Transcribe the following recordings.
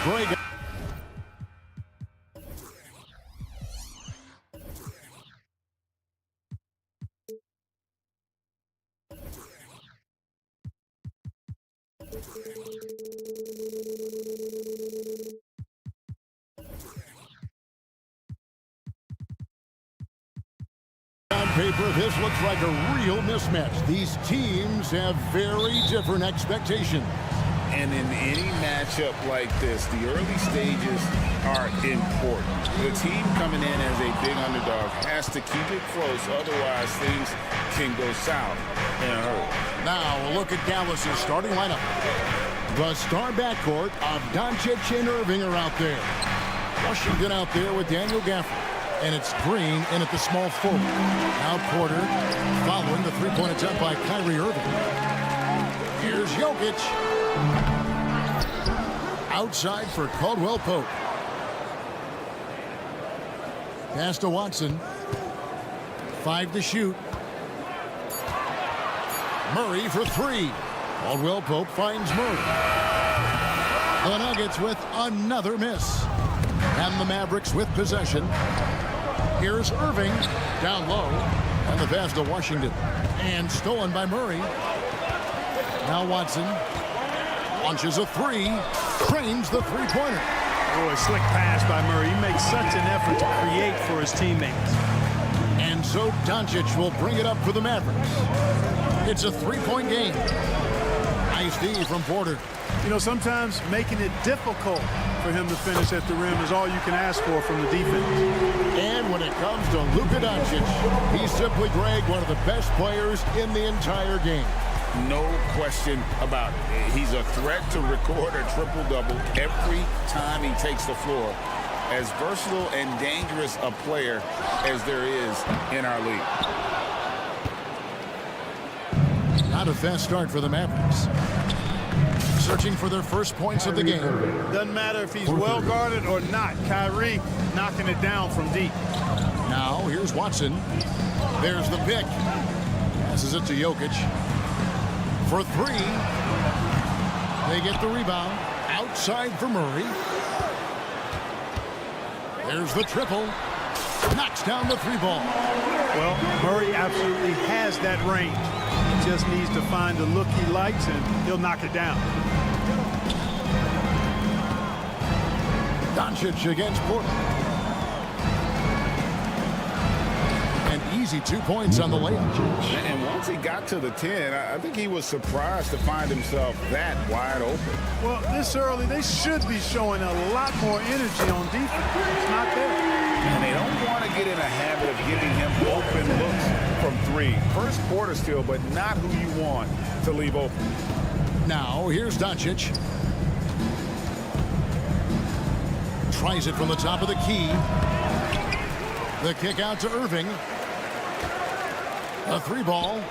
break. On paper, this looks like a real mismatch. These teams have very different expectations. And in any matchup like this, the early stages are important. The team coming in as a big underdog has to keep it close, otherwise things can go south in a hurry. Now, look at Dallas's starting lineup. The star backcourt of Doncic and Irving are out there. Washington out there with Daniel Gafford. And it's Green in at the small forward. Now Porter following the three-point attempt by Kyrie Irving. Here's Jokic. Outside for Caldwell Pope. Pass to Watson. 5 to shoot. Murray for 3. Caldwell Pope finds Murray. The Nuggets with another miss. And the Mavericks with possession. Here's Irving down low. And the pass to Washington. And stolen by Murray. Now Watson launches a 3. Trains the three-pointer. Oh, a slick pass by Murray. He makes such an effort to create for his teammates. And so Doncic will bring it up for the Mavericks. It's a three-point game. Nice D from Porter. You know, sometimes making it difficult for him to finish at the rim is all you can ask for from the defense. And when it comes to Luka Doncic, he's simply, Greg, one of the best players in the entire game. No question about it. He's a threat to record a triple-double every time he takes the floor. As versatile and dangerous a player as there is in our league. Not a fast start for the Mavericks. Searching for their first points of the game. Doesn't matter if he's well guarded or not. Kyrie knocking it down from deep. Now here's Watson. There's the pick. Passes it to Jokic. For 3. They get the rebound. Outside for Murray. There's the triple. Knocks down the 3-ball. Well, Murray absolutely has that range. He just needs to find the look he likes, and he'll knock it down. Doncic against Portland. An easy 2 points on the layup. And once he got to the 10, I think he was surprised to find himself that wide open. Well, this early, they should be showing a lot more energy on defense. It's not there. And they don't want to get in a habit of giving him open looks from 3. First quarter still, but not who you want to leave open. Now, here's Doncic. Tries it from the top of the key. The kick out to Irving. A 3-ball.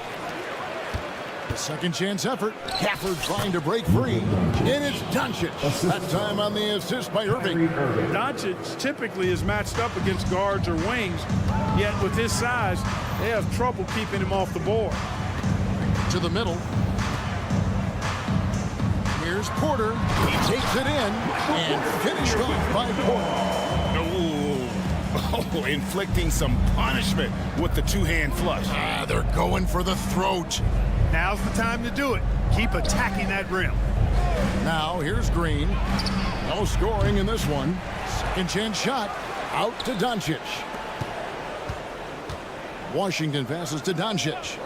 The second chance effort. Gafford trying to break free. And it's Doncic. That time on the assist by Irving. Doncic typically is matched up against guards or wings, yet with his size, they have trouble keeping him off the board. To the middle. Here's Porter. He takes it in and finished off by Porter. Oh, inflicting some punishment with the two-hand flush. They're going for the throat. Now's the time to do it. Keep attacking that rim. Now here's Green. No scoring in this one. Second chance shot. Out to Doncic. Washington passes to Doncic.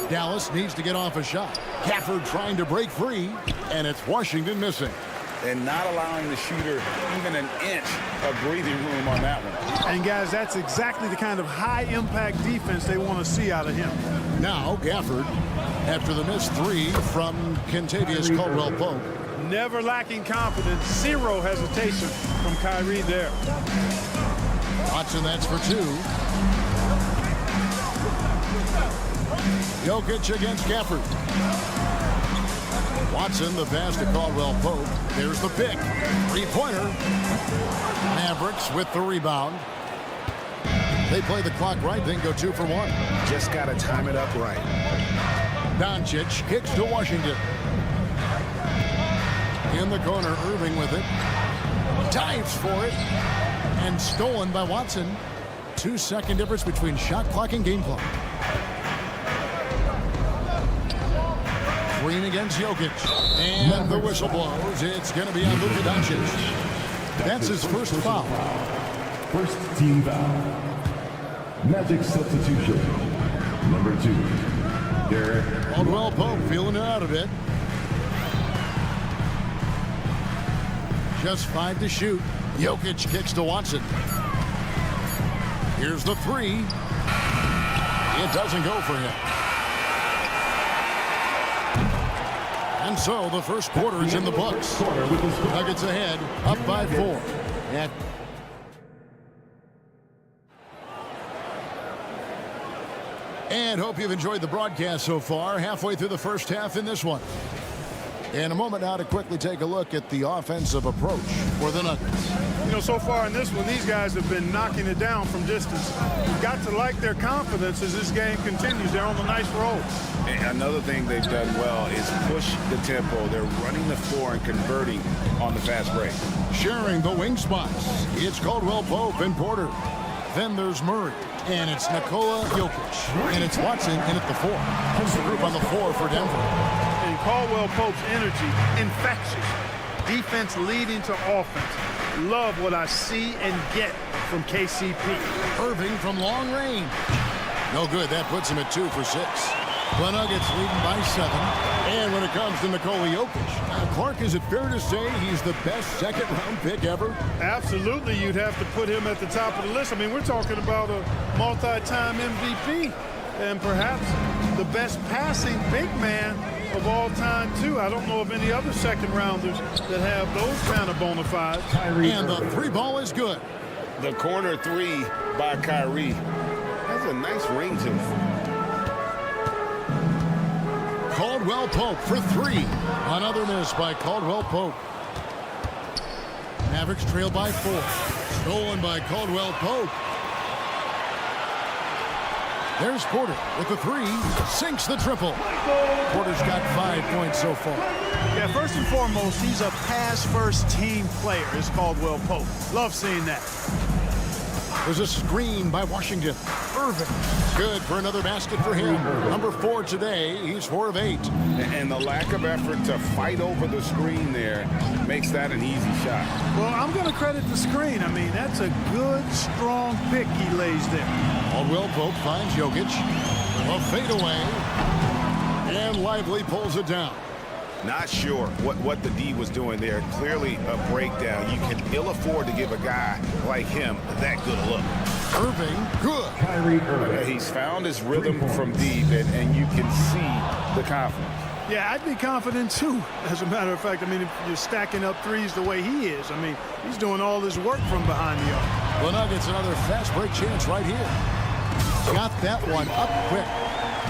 Dallas needs to get off a shot. Gafford trying to break free, and it's Washington missing. And not allowing the shooter even an inch of breathing room on that one. And guys, that's exactly the kind of high-impact defense they want to see out of him. Now Gafford, after the missed 3 from Kentavious Caldwell-Pope. Never lacking confidence, 0 hesitation from Kyrie there. Watson, that's for 2. Jokic against Gafford. Watson, the pass to Caldwell-Pope. There's the pick. 3-pointer. Mavericks with the rebound. They play the clock right, then go 2 for 1. Just got to time it up right. Doncic kicks to Washington. In the corner, Irving with it. Dives for it. And stolen by Watson. 2-second difference between shot clock and game clock. Green against Jokic. And the whistle blows. It's going to be on Luka Doncic. That's his first foul. First team foul. Magic substitution. Number 2. Derek. Caldwell Pope feeling it out a bit. Just 5 to shoot. Jokic kicks to Watson. Here's the 3. It doesn't go for him. And so the first quarter is in the books. Nuggets ahead, up by 4. And hope you've enjoyed the broadcast so far. Halfway through the first half in this one. In a moment now to quickly take a look at the offensive approach for the Nuggets. You know, so far in this one, these guys have been knocking it down from distance. You've got to like their confidence as this game continues. They're on a nice roll. And another thing they've done well is push the tempo. They're running the floor and converting on the fast break. Sharing the wing spots, it's Caldwell Pope and Porter. Then there's Murray. And it's Nikola Jokic. And it's Watson in at the 4. That's the group on the 4 for Denver. And Caldwell Pope's energy, infectious. Defense leading to offense. Love what I see and get from KCP. Irving from long range. No good. That puts him at 2 for 6. The Nuggets leading by 7. And when it comes to Nikola Jokic, Clark, is it fair to say he's the best second-round pick ever? Absolutely, you'd have to put him at the top of the list. I mean, we're talking about a multi-time MVP and perhaps the best passing big man of all time, too. I don't know of any other second-rounders that have those kind of bona fides. And the 3 ball is good. The corner 3 by Kyrie has a nice ring to it. Caldwell Pope for 3. Another miss by Caldwell Pope. Mavericks trail by 4. Stolen by Caldwell Pope. There's Porter with the 3. Sinks the triple. Porter's got 5 points so far. Yeah, first and foremost, he's a pass-first team player, is Caldwell Pope. Love seeing that. There's a screen by Washington. Irving. Good for another basket for him. Number 4 today. He's 4 of 8. And the lack of effort to fight over the screen there makes that an easy shot. Well, I'm going to credit the screen. I mean, that's a good, strong pick he lays there. Caldwell Pope finds Jokic. A fadeaway. And Lively pulls it down. Not sure what the D was doing there. Clearly a breakdown. You can ill afford to give a guy like him that good a look. Irving, good. Kyrie Irving. He's found his rhythm from deep, and you can see the confidence. Yeah, I'd be confident, too, as a matter of fact. I mean, if you're stacking up threes the way he is, I mean, he's doing all this work from behind the arc. The Nuggets another fast break chance right here. Got that one up quick.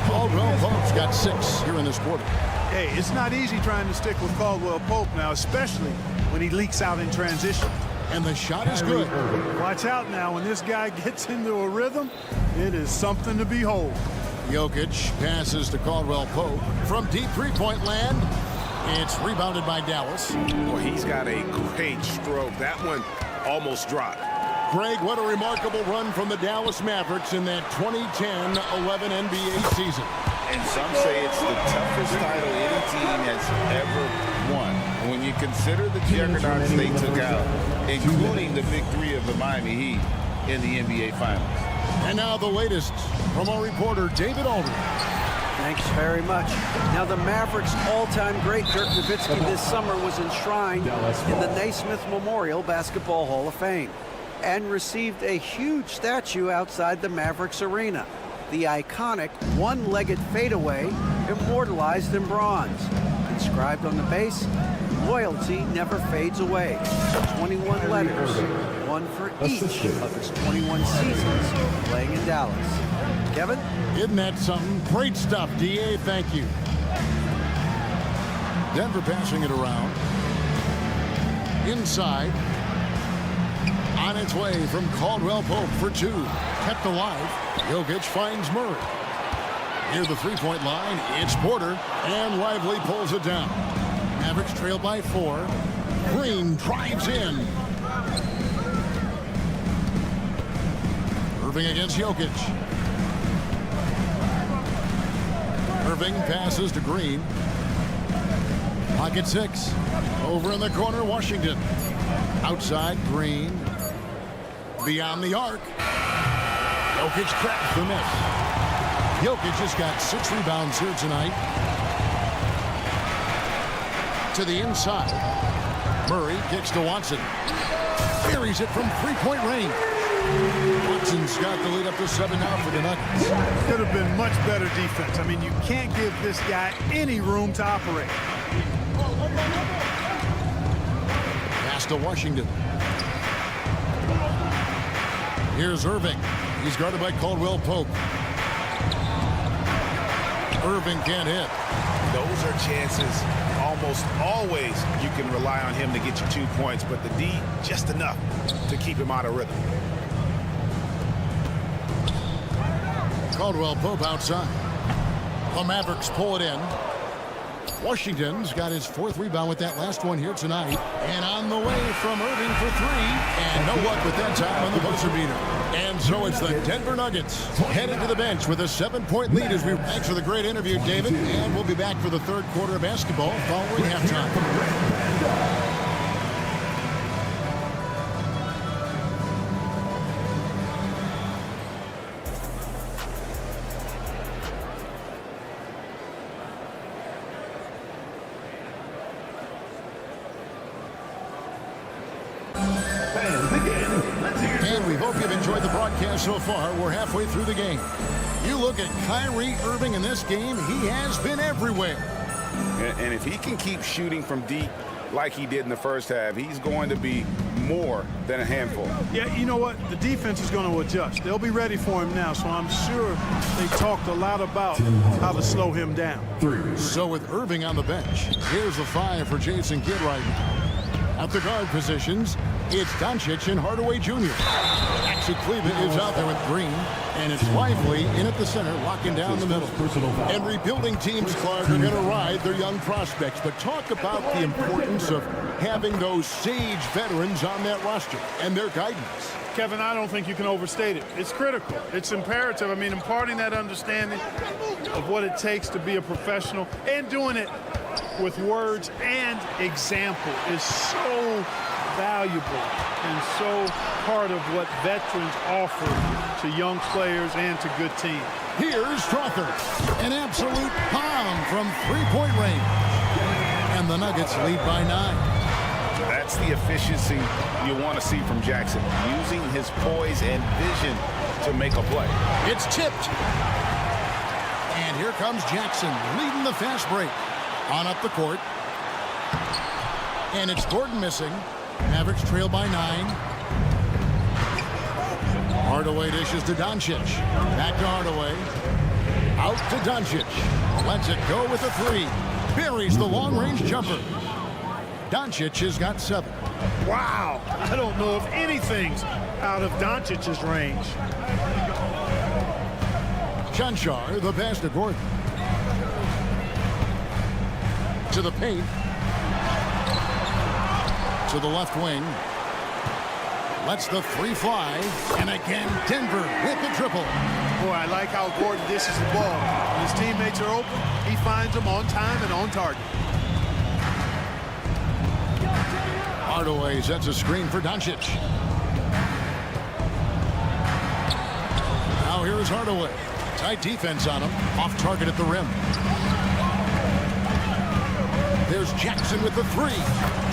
Caldwell Pope's got 6 here in this quarter. Hey, it's not easy trying to stick with Caldwell Pope now, especially when he leaks out in transition. And the shot is good. Watch out now. When this guy gets into a rhythm, it is something to behold. Jokic passes to Caldwell Pope. From deep three-point land, it's rebounded by Dallas. Well, he's got a great stroke. That one almost dropped. Greg, what a remarkable run from the Dallas Mavericks in that 2010-11 NBA season. And some say it's the toughest title any team has ever won. When you consider the juggernauts they took out, including the big 3 of the Miami Heat in the NBA Finals. And now the latest from our reporter, David Aldridge. Thanks very much. Now the Mavericks' all-time great Dirk Nowitzki this summer was enshrined in the Naismith Memorial Basketball Hall of Fame and received a huge statue outside the Mavericks arena. The iconic one-legged fadeaway immortalized in bronze. Inscribed on the base, loyalty never fades away. 21 letters, one for each of his 21 seasons playing in Dallas. Kevin? Isn't that something? Great stuff, D.A. Thank you. Denver passing it around. Inside. On its way from Caldwell Pope for 2. Kept alive. Jokic finds Murray. Near the three-point line, it's Porter, and Lively pulls it down. Mavericks trail by 4. Green drives in. Irving against Jokic. Irving passes to Green. Pocket 6. Over in the corner, Washington. Outside, Green. Beyond the arc. Jokic cracks the miss. Jokic has got 6 rebounds here tonight. To the inside. Murray kicks to Watson. Buries it from three-point range. Watson's got the lead up to 7 now for the Nuggets. Could have been much better defense. I mean, you can't give this guy any room to operate. Pass to Washington. Here's Irving. He's guarded by Caldwell Pope. Irving can't hit. Those are chances. Almost always you can rely on him to get you 2 points, but the D just enough to keep him out of rhythm. Caldwell Pope outside. The Mavericks pull it in. Washington's got his 4th rebound with that last one here tonight. And on the way from Irving for 3. And no luck with that time on the buzzer beater. And so it's the Denver Nuggets headed to the bench with a 7-point lead as we... Thanks for the great interview, David. And we'll be back for the 3rd quarter of basketball following halftime. And we hope you've enjoyed the broadcast so far. We're halfway through the game. You look at Kyrie Irving in this game, he has been everywhere. And if he can keep shooting from deep like he did in the first half, he's going to be more than a handful. Yeah, you know what? The defense is going to adjust. They'll be ready for him now, so I'm sure they talked a lot about how to slow him down. So with Irving on the bench, here's the 5 for Jason Kidd right now. At the guard positions, it's Doncic and Hardaway Jr. Actually, Cleveland is out there with Green, and it's Lively in at the center, locking down the middle. And rebuilding teams, Clark, are going to ride their young prospects. But talk about the importance of having those sage veterans on that roster and their guidance. Kevin, I don't think you can overstate it. It's critical. It's imperative. I mean, imparting that understanding of what it takes to be a professional and doing it with words and example is so valuable and so part of what veterans offer to young players and to good teams. Here's Strother, an absolute bomb from three-point range. And the Nuggets lead by 9. That's the efficiency you want to see from Jackson, using his poise and vision to make a play. It's tipped. And here comes Jackson leading the fast break. On up the court. And it's Gordon missing. Mavericks trail by 9. Hardaway dishes to Doncic. Back to Hardaway. Out to Doncic. Lets it go with a 3. Buries the long-range jumper. Doncic has got 7. Wow. I don't know if anything's out of Doncic's range. Chanchar, the pass to Gordon. To the paint. To the left wing. Lets the 3 fly. And again, Denver with the triple. Boy, I like how Gordon dishes the ball. When his teammates are open, he finds them on time and on target. Hardaway sets a screen for Doncic. Now here's Hardaway. Tight defense on him. Off target at the rim. There's Jackson with the 3.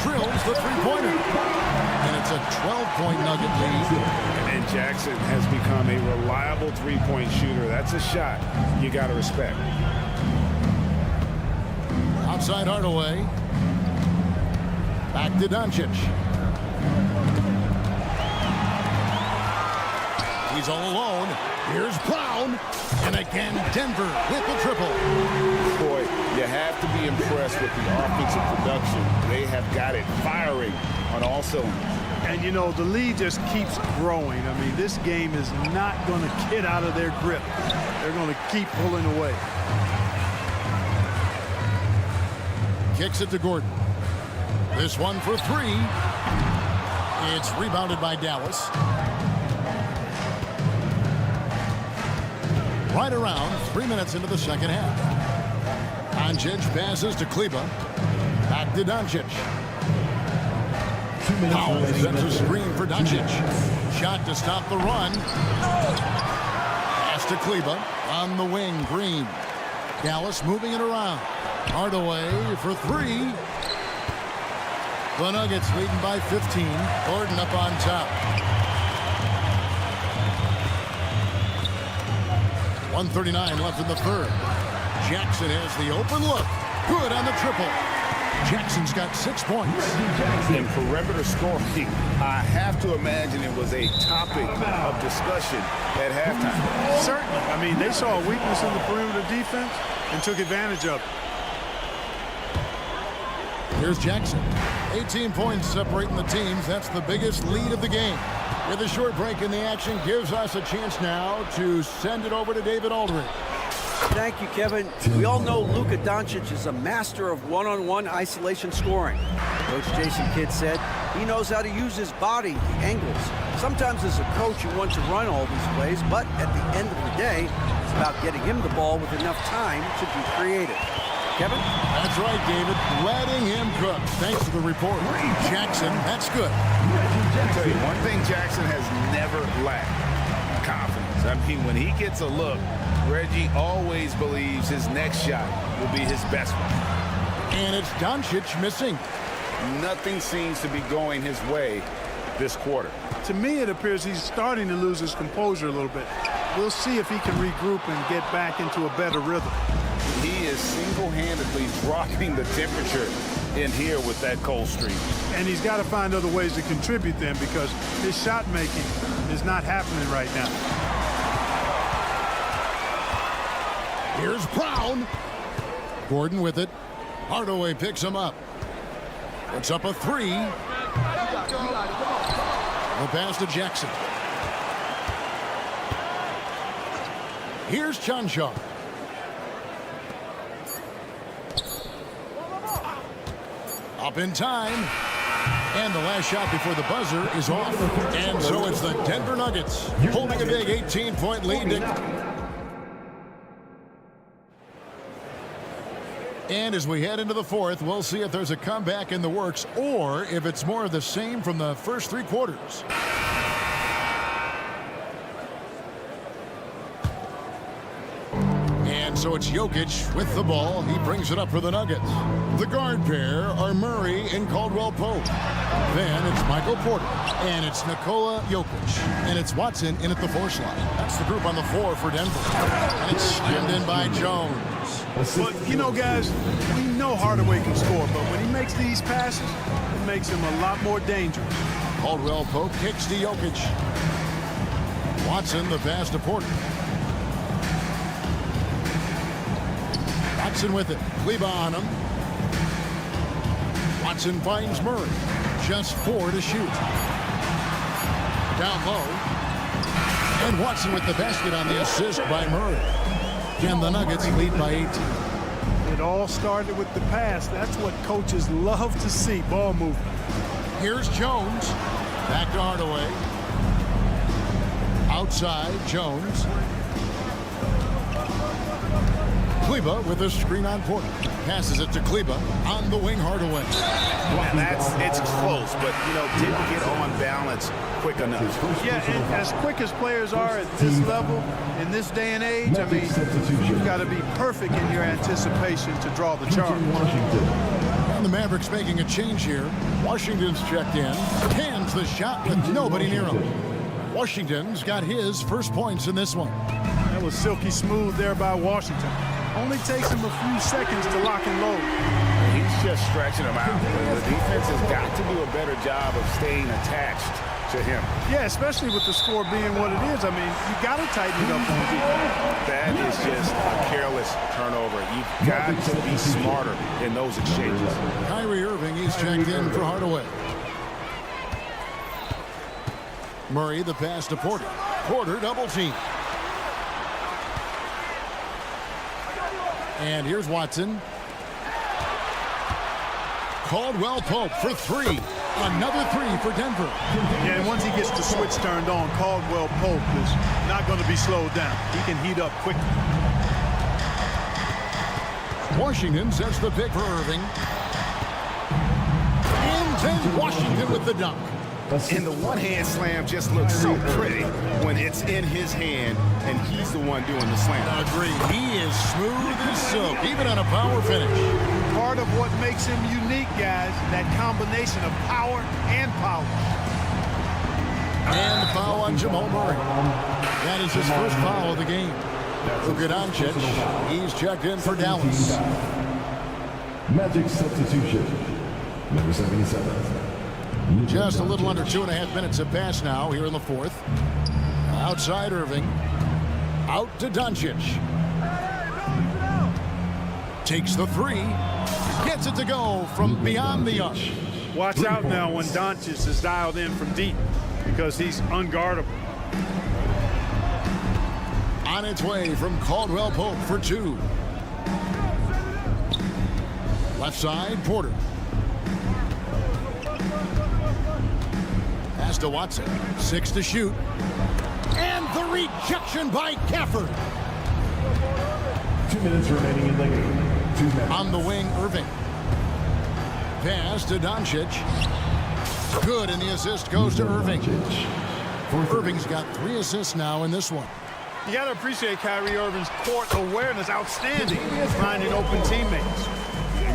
Drills the 3-pointer. And it's a 12-point Nugget lead. And Jackson has become a reliable 3-point shooter. That's a shot you got to respect. Outside Hardaway. Back to Doncic. He's all alone. Here's Brown. And again, Denver with the triple. Boy, you have to be impressed with the offensive production. They have got it firing on all cylinders. And, you know, the lead just keeps growing. I mean, this game is not going to get out of their grip. They're going to keep pulling away. kicks it to Gordon. This one for three. It's rebounded by Dallas. Right around 3 minutes into the second half. Doncic passes to Kleba. Back to Doncic. 2 minutes Powell remaining sets in a the screen for Doncic. third. Shot to stop the run. Pass to Kleba on the wing. Green. Dallas moving it around. Hardaway for three. The Nuggets leading by 15. Gordon up on top. 1:39 left in the third. Jackson has the open look. Good on the triple. Jackson's got 6 points. In perimeter scoring, I have to imagine it was a topic of discussion at halftime. Certainly. I mean, they saw a weakness in the perimeter defense and took advantage of it. Here's Jackson. 18 points separating the teams. That's the biggest lead of the game. With a short break in the action, gives us a chance now to send it over to David Aldridge. Thank you, Kevin. We all know Luka Doncic is a master of one-on-one isolation scoring. Coach Jason Kidd said he knows how to use his body, the angles. Sometimes as a coach you want to run all these plays, but at the end of the day, it's about getting him the ball with enough time to be creative. Kevin? That's right, David. Letting him cook. Thanks to the report. Jackson, that's good. I'll tell you, one thing Jackson has never lacked: confidence. I mean, when he gets a look, Reggie always believes his next shot will be his best one. And it's Doncic missing. Nothing seems to be going his way this quarter. To me, it appears he's starting to lose his composure a little bit. We'll see if he can regroup and get back into a better rhythm. He is single-handedly dropping the temperature in here with that cold streak. And he's got to find other ways to contribute then, because his shot making is not happening right now. Here's Brown. Gordon with it. Hardaway picks him up. Puts up a three. The pass to Jackson. Here's Chanshaw. Up in time. And the last shot before the buzzer is off. And so it's the Denver Nuggets holding a big 18-point lead. And as we head into the fourth, we'll see if there's a comeback in the works or if it's more of the same from the first three quarters. And so it's Jokic with the ball. He brings it up for the Nuggets. The guard pair are Murray and Caldwell Pope. Then it's Michael Porter. And it's Nikola Jokic. And it's Watson in at the four slot. That's the group on the floor for Denver. And it's slammed in by Jones. But, you know, guys, we know Hardaway can score, but when he makes these passes, it makes him a lot more dangerous. Caldwell Pope kicks to Jokic. Watson the pass to Porter. Watson with it. Kleba on him. Watson finds Murray. Just 4 to shoot. Down low. And Watson with the basket on the assist by Murray. And the Nuggets lead by 18. It all started with the pass. That's what coaches love to see, ball movement. Here's Jones. Back to Hardaway. Outside, Jones. Kleba with a screen on Porter. Passes it to Kleba on the wing, Hardaway. And it's close, but, you know, didn't get on balance quick enough. Yeah, and as quick as players are at this level, in this day and age, I mean, you've got to be perfect in your anticipation to draw the charge. And the Mavericks making a change here. Washington's checked in. Cans the shot with nobody near him. Washington's got his first points in this one. That was silky smooth there by Washington. Only takes him a few seconds to lock and load. He's just stretching him out. The defense has got to do a better job of staying attached to him. Yeah, especially with the score being what it is. I mean, you got to tighten it up on the defense. That is just a careless turnover. You've got to be smarter in those exchanges. Kyrie Irving, he's checked in for Hardaway. Murray, the pass to Porter. Porter double team. And here's Watson. Caldwell Pope for three. Another three for Denver. Yeah, and once he gets the switch turned on, Caldwell Pope is not going to be slowed down. He can heat up quickly. Washington sets the pick for Irving. And then Washington with the dunk. And the one-hand slam just looks so pretty when it's in his hand and he's the one doing the slam. Agreed. He is smooth as silk, even on a power finish. Part of what makes him unique, guys, that combination of power and polish. And the foul on Jamal Murray. That is his first foul of the game. Luka Doncic, he's checked in for Dallas. Magic substitution. Number 77. Just a little under 2.5 minutes have passed now here in the fourth. Outside Irving. Out to Doncic. Takes the three. Gets it to go from beyond the arc. Watch out now when Doncic is dialed in from deep because he's unguardable. On its way from Caldwell Pope for two. Left side, Porter. Pass to Watson. 6 to shoot. And the rejection by Gafford. 2 minutes remaining in the game. On the wing, Irving. Pass to Doncic. Good, and the assist goes to Irving. Irving's got 3 assists now in this one. You got to appreciate Kyrie Irving's court awareness, outstanding, finding open teammates.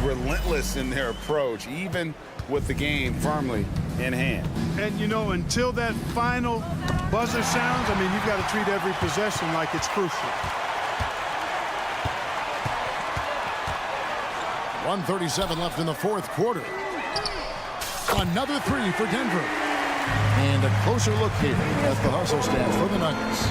Relentless in their approach, even with the game firmly in hand. And, you know, until that final buzzer sounds, I mean, you've got to treat every possession like it's crucial. 1:37 left in the fourth quarter. Another three for Denver. And a closer look here at the hustle stats for the Nuggets.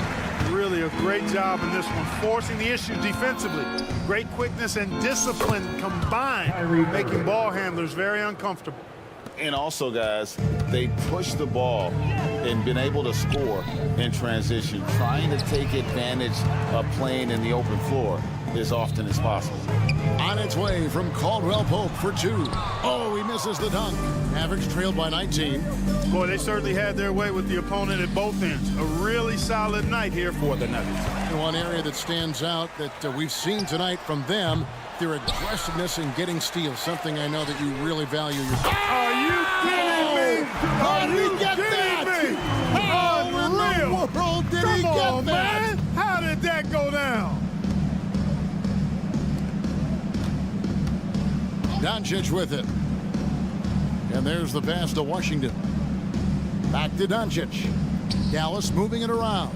Really a great job in this one, forcing the issue defensively. Great quickness and discipline combined, making ball handlers very uncomfortable. And also, guys, they push the ball and been able to score in transition, trying to take advantage of playing in the open floor as often as possible. On its way from Caldwell Pope for two. Oh, he misses the dunk. Mavericks trailed by 19. Boy, they certainly had their way with the opponent at both ends. A really solid night here for the Nuggets. One area that stands out that we've seen tonight from them, their aggressiveness in getting steals, something I know that you really value. Are you kidding me? How did he get that? How in the world did he get that? Man. How did that go down? Doncic with it. And there's the pass to Washington. Back to Doncic. Dallas moving it around.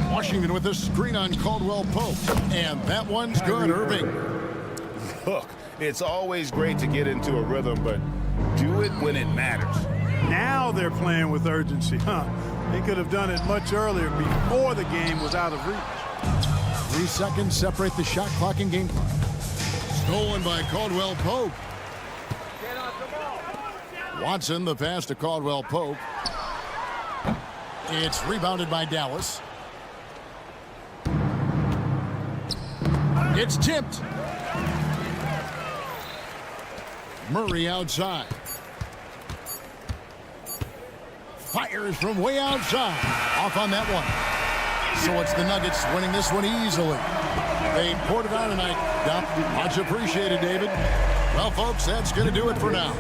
Washington with the screen on Caldwell Pope. And that one's good, Irving. Look, it's always great to get into a rhythm, but do it when it matters. Now they're playing with urgency, huh? They could have done it much earlier before the game was out of reach. 3 seconds separate the shot clock and game clock. Stolen by Caldwell Pope. Watson, the pass to Caldwell Pope. It's rebounded by Dallas. It's tipped. Murray outside. Fires from way outside. Off on that one. So it's the Nuggets winning this one easily. They poured it on tonight. Much appreciated, David. Well, folks, that's going to do it for now.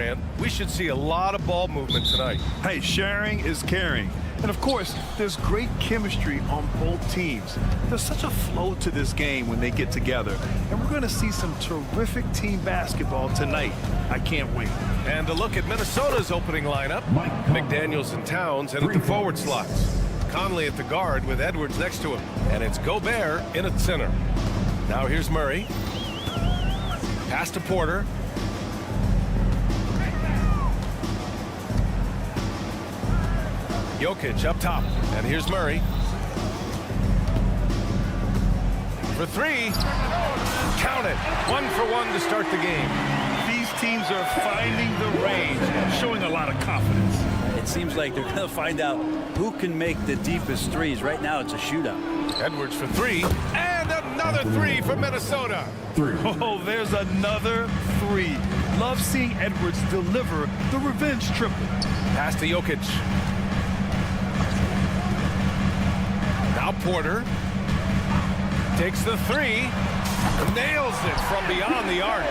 Grant. We should see a lot of ball movement tonight. Hey, sharing is caring. And of course, there's great chemistry on both teams. There's such a flow to this game when they get together. And we're going to see some terrific team basketball tonight. I can't wait. And a look at Minnesota's opening lineup. McDaniels and Towns in at the forward slots. Conley at the guard with Edwards next to him. And it's Gobert in at center. Now here's Murray. Pass to Porter. Jokic up top. And here's Murray. For three. Count it. 1 for 1 to start the game. These teams are finding the range, showing a lot of confidence. It seems like they're going to find out who can make the deepest threes. Right now, it's a shootout. Edwards for three. And another three for Minnesota. Oh, there's another three. Love seeing Edwards deliver the revenge triple. Pass to Jokic. Now Porter takes the three, nails it from beyond the arc.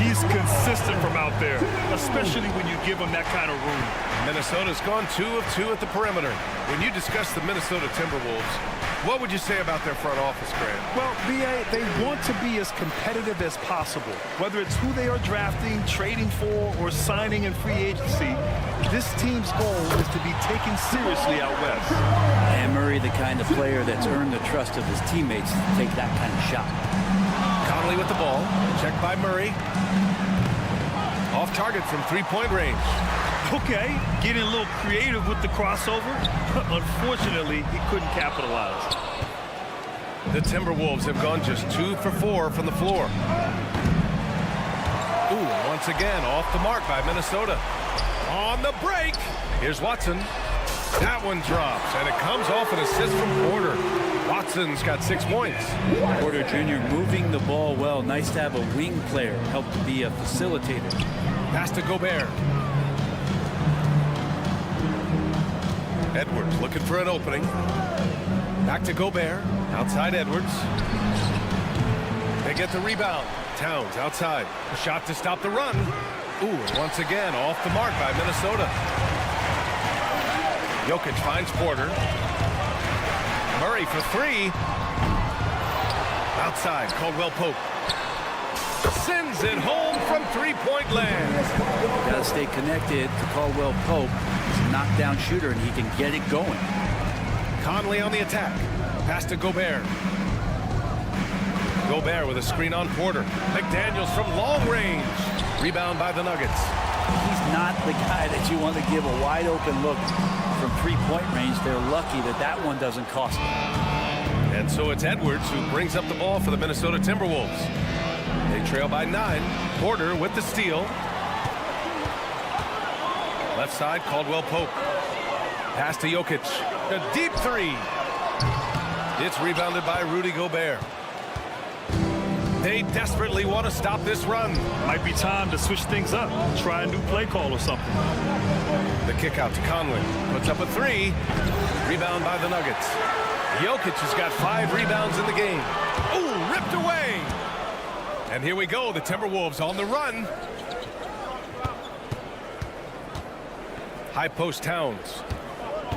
He's consistent from out there, especially when you give him that kind of room. Minnesota's gone 2 of 2 at the perimeter. When you discuss the Minnesota Timberwolves, what would you say about their front office, Grant? Well, B.A., they want to be as competitive as possible. Whether it's who they are drafting, trading for, or signing in free agency, this team's goal is to be taken seriously out west. And Murray, the kind of player that's earned the trust of his teammates to take that kind of shot. Conley with the ball. Checked by Murray. Off target from three-point range. Okay, getting a little creative with the crossover. Unfortunately, he couldn't capitalize. The Timberwolves have gone just 2 for 4 from the floor. Ooh, once again, off the mark by Minnesota. On the break. Here's Watson. That one drops, and it comes off an assist from Porter. Watson's got 6 points. Porter Jr. moving the ball well. Nice to have a wing player help to be a facilitator. Pass to Gobert. Edwards looking for an opening. Back to Gobert. Outside Edwards. They get the rebound. Towns outside. A shot to stop the run. Ooh, and once again off the mark by Minnesota. Jokic finds Porter. Murray for three. Outside, Caldwell Pope. Sends it home from three-point land. Got to stay connected to Caldwell Pope. He's a knockdown shooter, and he can get it going. Conley on the attack. Pass to Gobert. Gobert with a screen on Porter. McDaniels from long range. Rebound by the Nuggets. He's not the guy that you want to give a wide-open look from three-point range. They're lucky that that one doesn't cost them. And so it's Edwards who brings up the ball for the Minnesota Timberwolves. They trail by 9. Porter with the steal. Left side, Caldwell Pope. Pass to Jokic. A deep three. It's rebounded by Rudy Gobert. They desperately want to stop this run. Might be time to switch things up. Try a new play call or something. The kick out to Conley. Puts up a three. Rebound by the Nuggets. Jokic has got 5 rebounds in the game. Ooh, ripped away. And here we go. The Timberwolves on the run. High post Towns.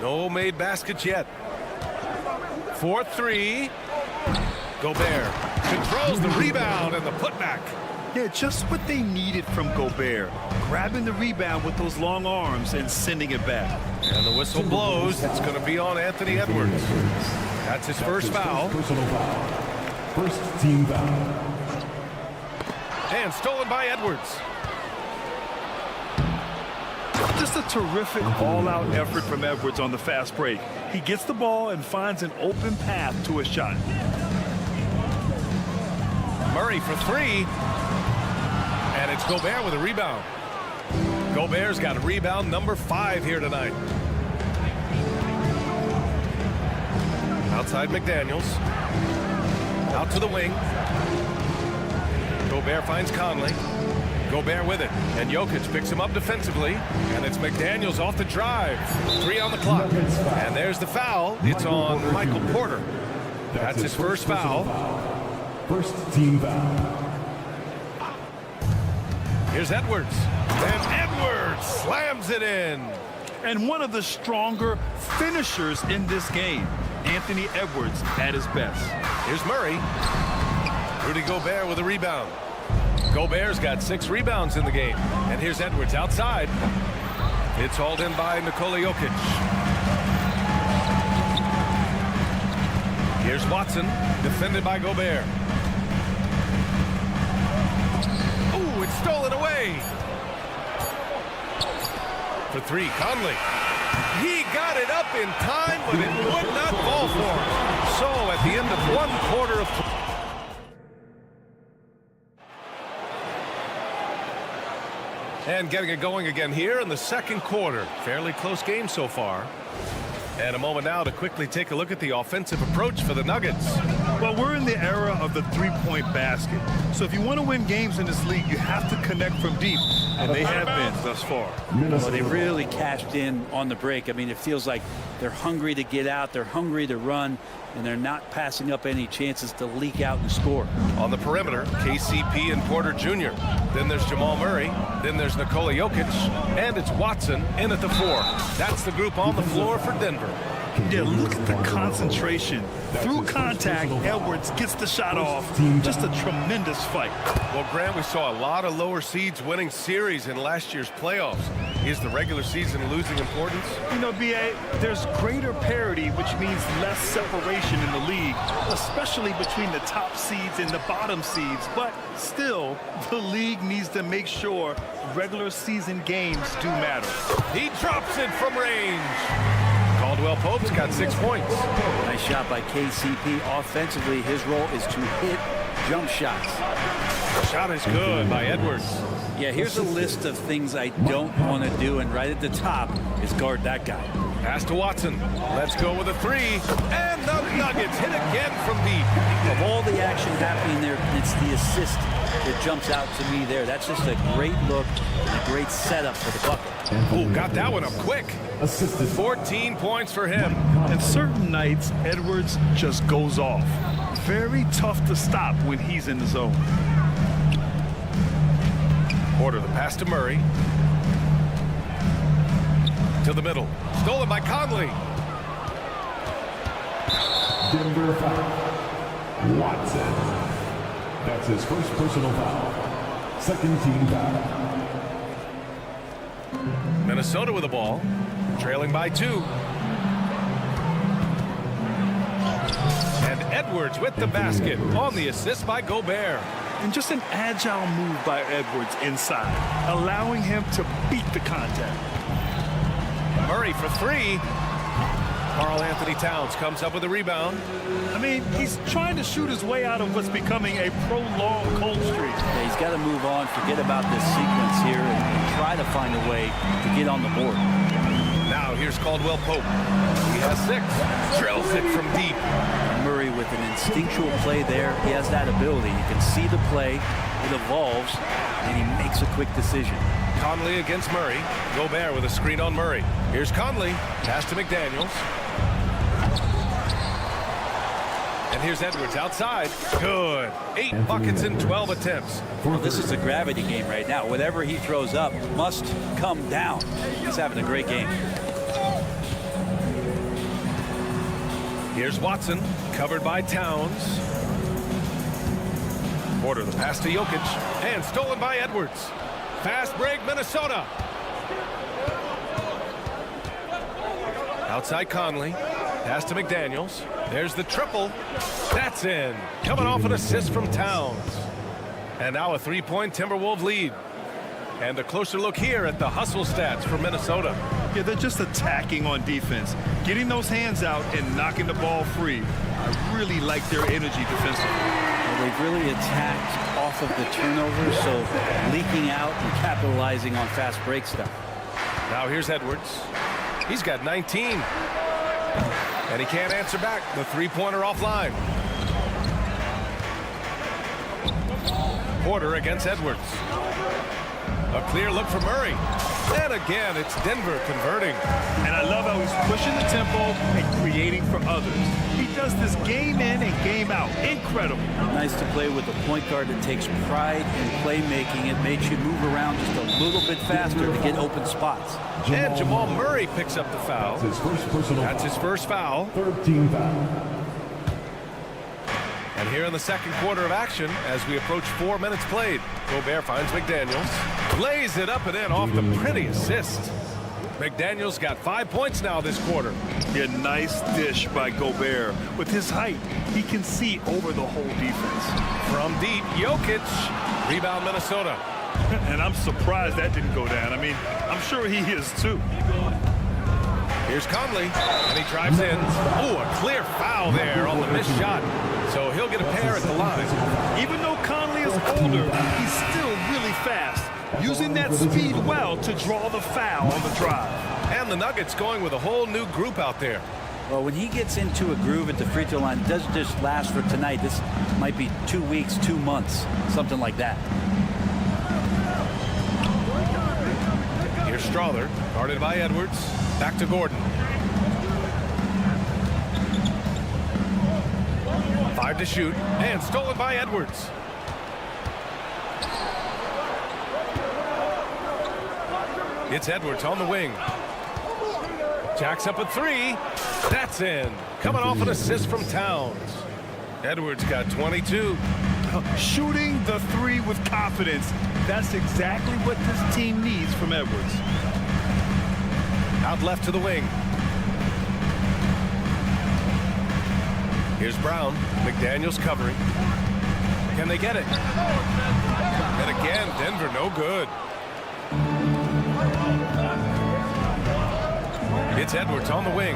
No made baskets yet. 4-3. Gobert controls the rebound and the putback. Yeah, just what they needed from Gobert. Grabbing the rebound with those long arms and sending it back. And the whistle blows. It's going to be on Anthony Edwards. That's his first foul. Personal foul. First team foul. And stolen by Edwards. Just a terrific all-out effort from Edwards on the fast break. He gets the ball and finds an open path to a shot. Murray for 3. And it's Gobert with a rebound. Gobert's got a rebound number 5 here tonight. Outside McDaniels. Out to the wing. Gobert finds Conley. Gobert with it. And Jokic picks him up defensively. And it's McDaniels off the drive. 3 on the clock. And there's the foul. It's on Michael Porter. That's his first foul. First team foul. Here's Edwards. And Edwards Edwards slams it in. And one of the stronger finishers in this game, Anthony Edwards at his best. Here's Murray. Rudy Gobert with a rebound. Gobert's got 6 rebounds in the game. And here's Edwards outside. It's hauled in by Nikola Jokic. Here's Watson, defended by Gobert. Ooh, it's stolen away. For 3, Conley. He got it up in time, but it would not fall for him. So at the end of 1 quarter of play. And getting it going again here in the 2nd quarter. Fairly close game so far. And a moment now to quickly take a look at the offensive approach for the Nuggets. Well, we're in the era of the three-point basket. So if you want to win games in this league, you have to connect from deep. And they have been thus far. Well, they really cashed in on the break. I mean, it feels like they're hungry to get out. They're hungry to run. And they're not passing up any chances to leak out and score. On the perimeter, KCP and Porter Jr. Then there's Jamal Murray. Then there's Nikola Jokic. And it's Watson in at the 4. That's the group on the floor for Denver. Yeah, look at the concentration. Through contact, Edwards gets the shot off. Just a tremendous fight. Well, Grant, we saw a lot of lower seeds winning series in last year's playoffs. Is the regular season losing importance? You know, B.A., there's greater parity, which means less separation in the league, especially between the top seeds and the bottom seeds. But still, the league needs to make sure regular season games do matter. He drops it from range. Caldwell Pope's got 6 points. Nice shot by KCP. Offensively, his role is to hit jump shots. Shot is good by Edwards. Yeah, here's a list of things I don't want to do, and right at the top is guard that guy. Pass to Watson. Let's go with a 3. And the Nuggets hit again from deep. Of all the action happening there, it's the assist that jumps out to me there. That's just a great look and a great setup for the bucket. Ooh, got that one up quick. 14 points for him. And certain nights, Edwards just goes off. Very tough to stop when he's in the zone. Porter, the pass to Murray. To the middle. Stolen by Conley. Denver foul. Watson. That's his first personal foul. 2nd team foul. Minnesota with the ball. Trailing by 2. And Edwards with the basket on the assist by Gobert. And just an agile move by Edwards inside, allowing him to beat the contact. Murray for 3. Karl Anthony Towns comes up with a rebound. I mean, he's trying to shoot his way out of what's becoming a prolonged cold streak. Yeah, he's got to move on, forget about this sequence here, and try to find a way to get on the board. Now here's Caldwell Pope. He has 6. Drills it from deep. Murray with an instinctual play there. He has that ability. You can see the play. It evolves, and he makes a quick decision. Conley against Murray. Gobert with a screen on Murray. Here's Conley. Pass to McDaniels. And here's Edwards outside. Good. 8 buckets in 12 attempts. Well, this is a gravity game right now. Whatever he throws up must come down. He's having a great game. Here's Watson, covered by Towns. Porter, the pass to Jokic, and stolen by Edwards. Fast break, Minnesota. Outside Conley, pass to McDaniels. There's the triple. That's in. Coming off an assist from Towns. And now a 3-point Timberwolves lead. And a closer look here at the hustle stats for Minnesota. Yeah, they're just attacking on defense, getting those hands out and knocking the ball free. I really like their energy defensively. Well, they've really attacked off of the turnovers, so leaking out and capitalizing on fast break stuff. Now here's Edwards. He's got 19. And he can't answer back. The 3-pointer offline. Porter against Edwards. A clear look for Murray. And again, it's Denver converting. And I love how he's pushing the tempo and creating for others. He does this game in and game out. Incredible. Nice to play with a point guard that takes pride in playmaking. It makes you move around just a little bit faster to get open spots. And Jamal Murray picks up the foul. That's his first foul. Third team foul. And here in the second quarter of action, as we approach 4 minutes played, Gobert finds McDaniels. Lays it up and in off the pretty assist. McDaniels got 5 points now this quarter. Yeah, nice dish by Gobert. With his height, he can see over the whole defense. From deep, Jokic. Rebound, Minnesota. And I'm surprised that didn't go down. I mean, I'm sure he is too. Here's Conley, and he drives in. Ooh, a clear foul there on the missed shot. So he'll get a pair at the line. Even though Conley is older, he's still really fast, using that speed well to draw the foul on the drive. And the Nuggets going with a whole new group out there. Well, when he gets into a groove at the free throw line, it doesn't just last for tonight. This might be 2 weeks, 2 months, something like that. Here's Strawther, guarded by Edwards. Back to Gordon. 5 to shoot, and stolen by Edwards. It's Edwards on the wing. Jacks up a 3. That's in. Coming off an assist from Towns. Edwards got 22. Shooting the 3 with confidence. That's exactly what this team needs from Edwards. Out left to the wing. Here's Brown. McDaniels covering. Can they get it? And again, Denver no good. It's Edwards on the wing.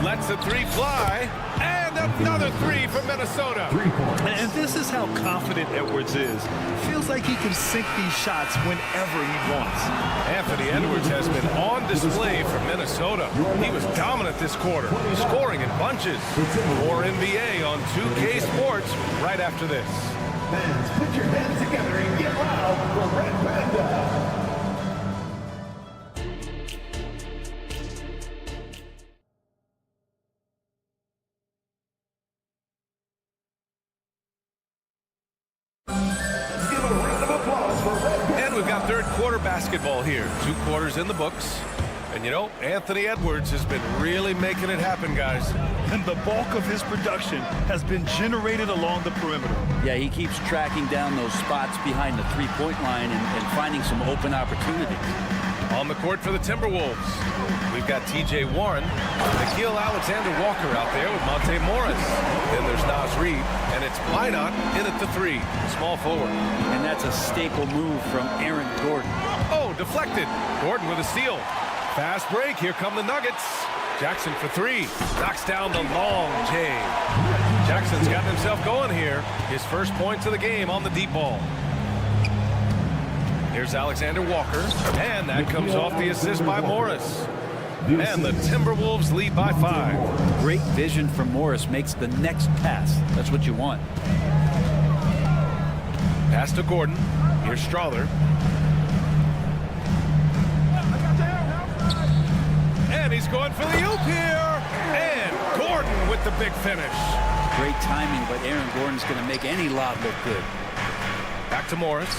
Lets the 3 fly. And another 3 from Minnesota. And this is how confident Edwards is. Feels like he can sink these shots whenever he wants. Anthony Edwards has been on display for Minnesota. He was dominant this quarter, scoring in bunches. More NBA on 2K Sports right after this. Fans, put your hands together and get loud for Red Panda. Basketball here. 2 quarters in the books. And you know, Anthony Edwards has been really making it happen, guys. And the bulk of his production has been generated along the perimeter. Yeah, he keeps tracking down those spots behind the three-point line and finding some open opportunities. On the court for the Timberwolves, we've got T.J. Warren, Nickeil Alexander-Walker out there with Monte Morris. Then there's Naz Reid, and it's Minot in at the 3, small forward. And that's a staple move from Aaron Gordon. Oh, deflected. Gordon with a steal. Fast break. Here come the Nuggets. Jackson for 3. Knocks down the long J. Jackson's gotten himself going here. His first points of the game on the deep ball. Here's Alexander Walker, and that comes off the assist by Morris. And the Timberwolves lead by 5. Great vision from Morris, makes the next pass. That's what you want. Pass to Gordon. Here's Strawther. And he's going for the oop here. And Gordon with the big finish. Great timing, but Aaron Gordon's going to make any lob look good. Back to Morris.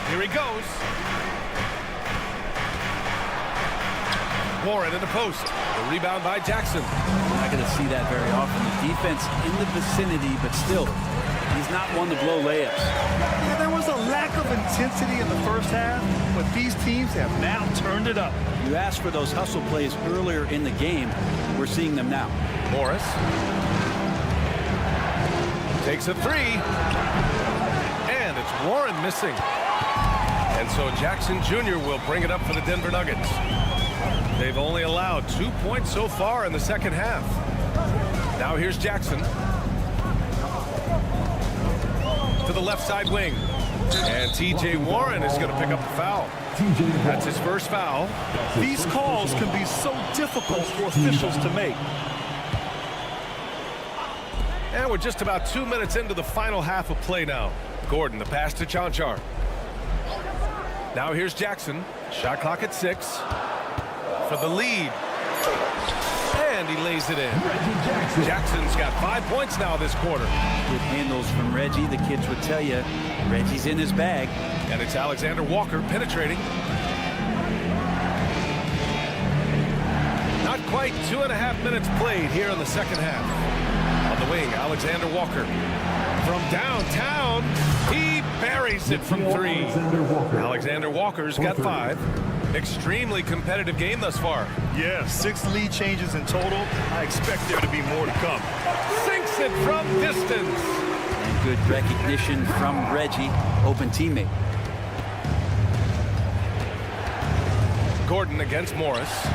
Here he goes. Warren in the post. The rebound by Jackson. You're not going to see that very often. The defense in the vicinity, but still, he's not one to blow layups. Yeah, there was a lack of intensity in the first half, but these teams have now turned it up. You asked for those hustle plays earlier in the game. We're seeing them now. Morris takes a 3. And it's Warren missing. And so Jackson Jr. will bring it up for the Denver Nuggets. They've only allowed 2 points so far in the second half. Now here's Jackson. To the left side wing. And T.J. Warren is going to pick up the foul. That's his first foul. These calls can be so difficult for officials to make. And we're just about 2 minutes into the final half of play now. Gordon, the pass to Chanchar. Now here's Jackson. Shot clock at 6. For the lead. And he lays it in. Jackson's got 5 points now this quarter. Good handles from Reggie. The kids would tell you Reggie's in his bag. And it's Alexander Walker penetrating. Not quite 2.5 minutes played here in the second half. On the wing, Alexander Walker. From downtown, he buries it from 3. Alexander Walker's got 5. Extremely competitive game thus far. Yeah, 6 lead changes in total. I expect there to be more to come. Sinks it from distance. And good recognition from Reggie, open teammate. Gordon against Morris.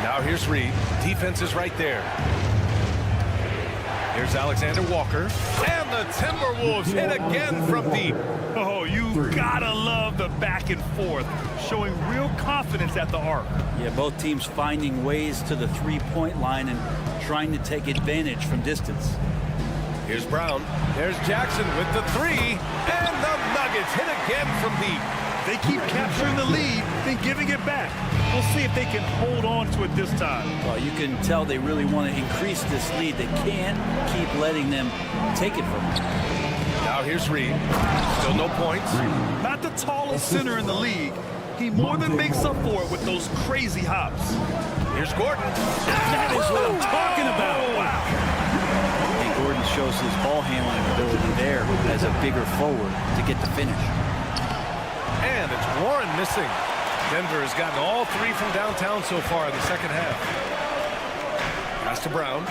Now here's Reed. Defense is right there. Here's Alexander Walker. And the Timberwolves hit again from deep. Oh, you gotta love the back and forth, showing real confidence at the arc. Yeah, both teams finding ways to the three-point line and trying to take advantage from distance. Here's Brown. There's Jackson with the 3. And the Nuggets hit again from deep. They keep capturing the lead, then giving it back. We'll see if they can hold on to it this time. Well, you can tell they really want to increase this lead. They can't keep letting them take it from them. Now here's Reed. Still no points. Not the tallest center in the league. He more than makes up for it with those crazy hops. Here's Gordon. That is what I'm talking about. Wow. I think Gordon shows his ball handling ability there as a bigger forward to get the finish. And it's Warren missing. Denver has gotten all 3 from downtown so far in the second half. Pass to Brown.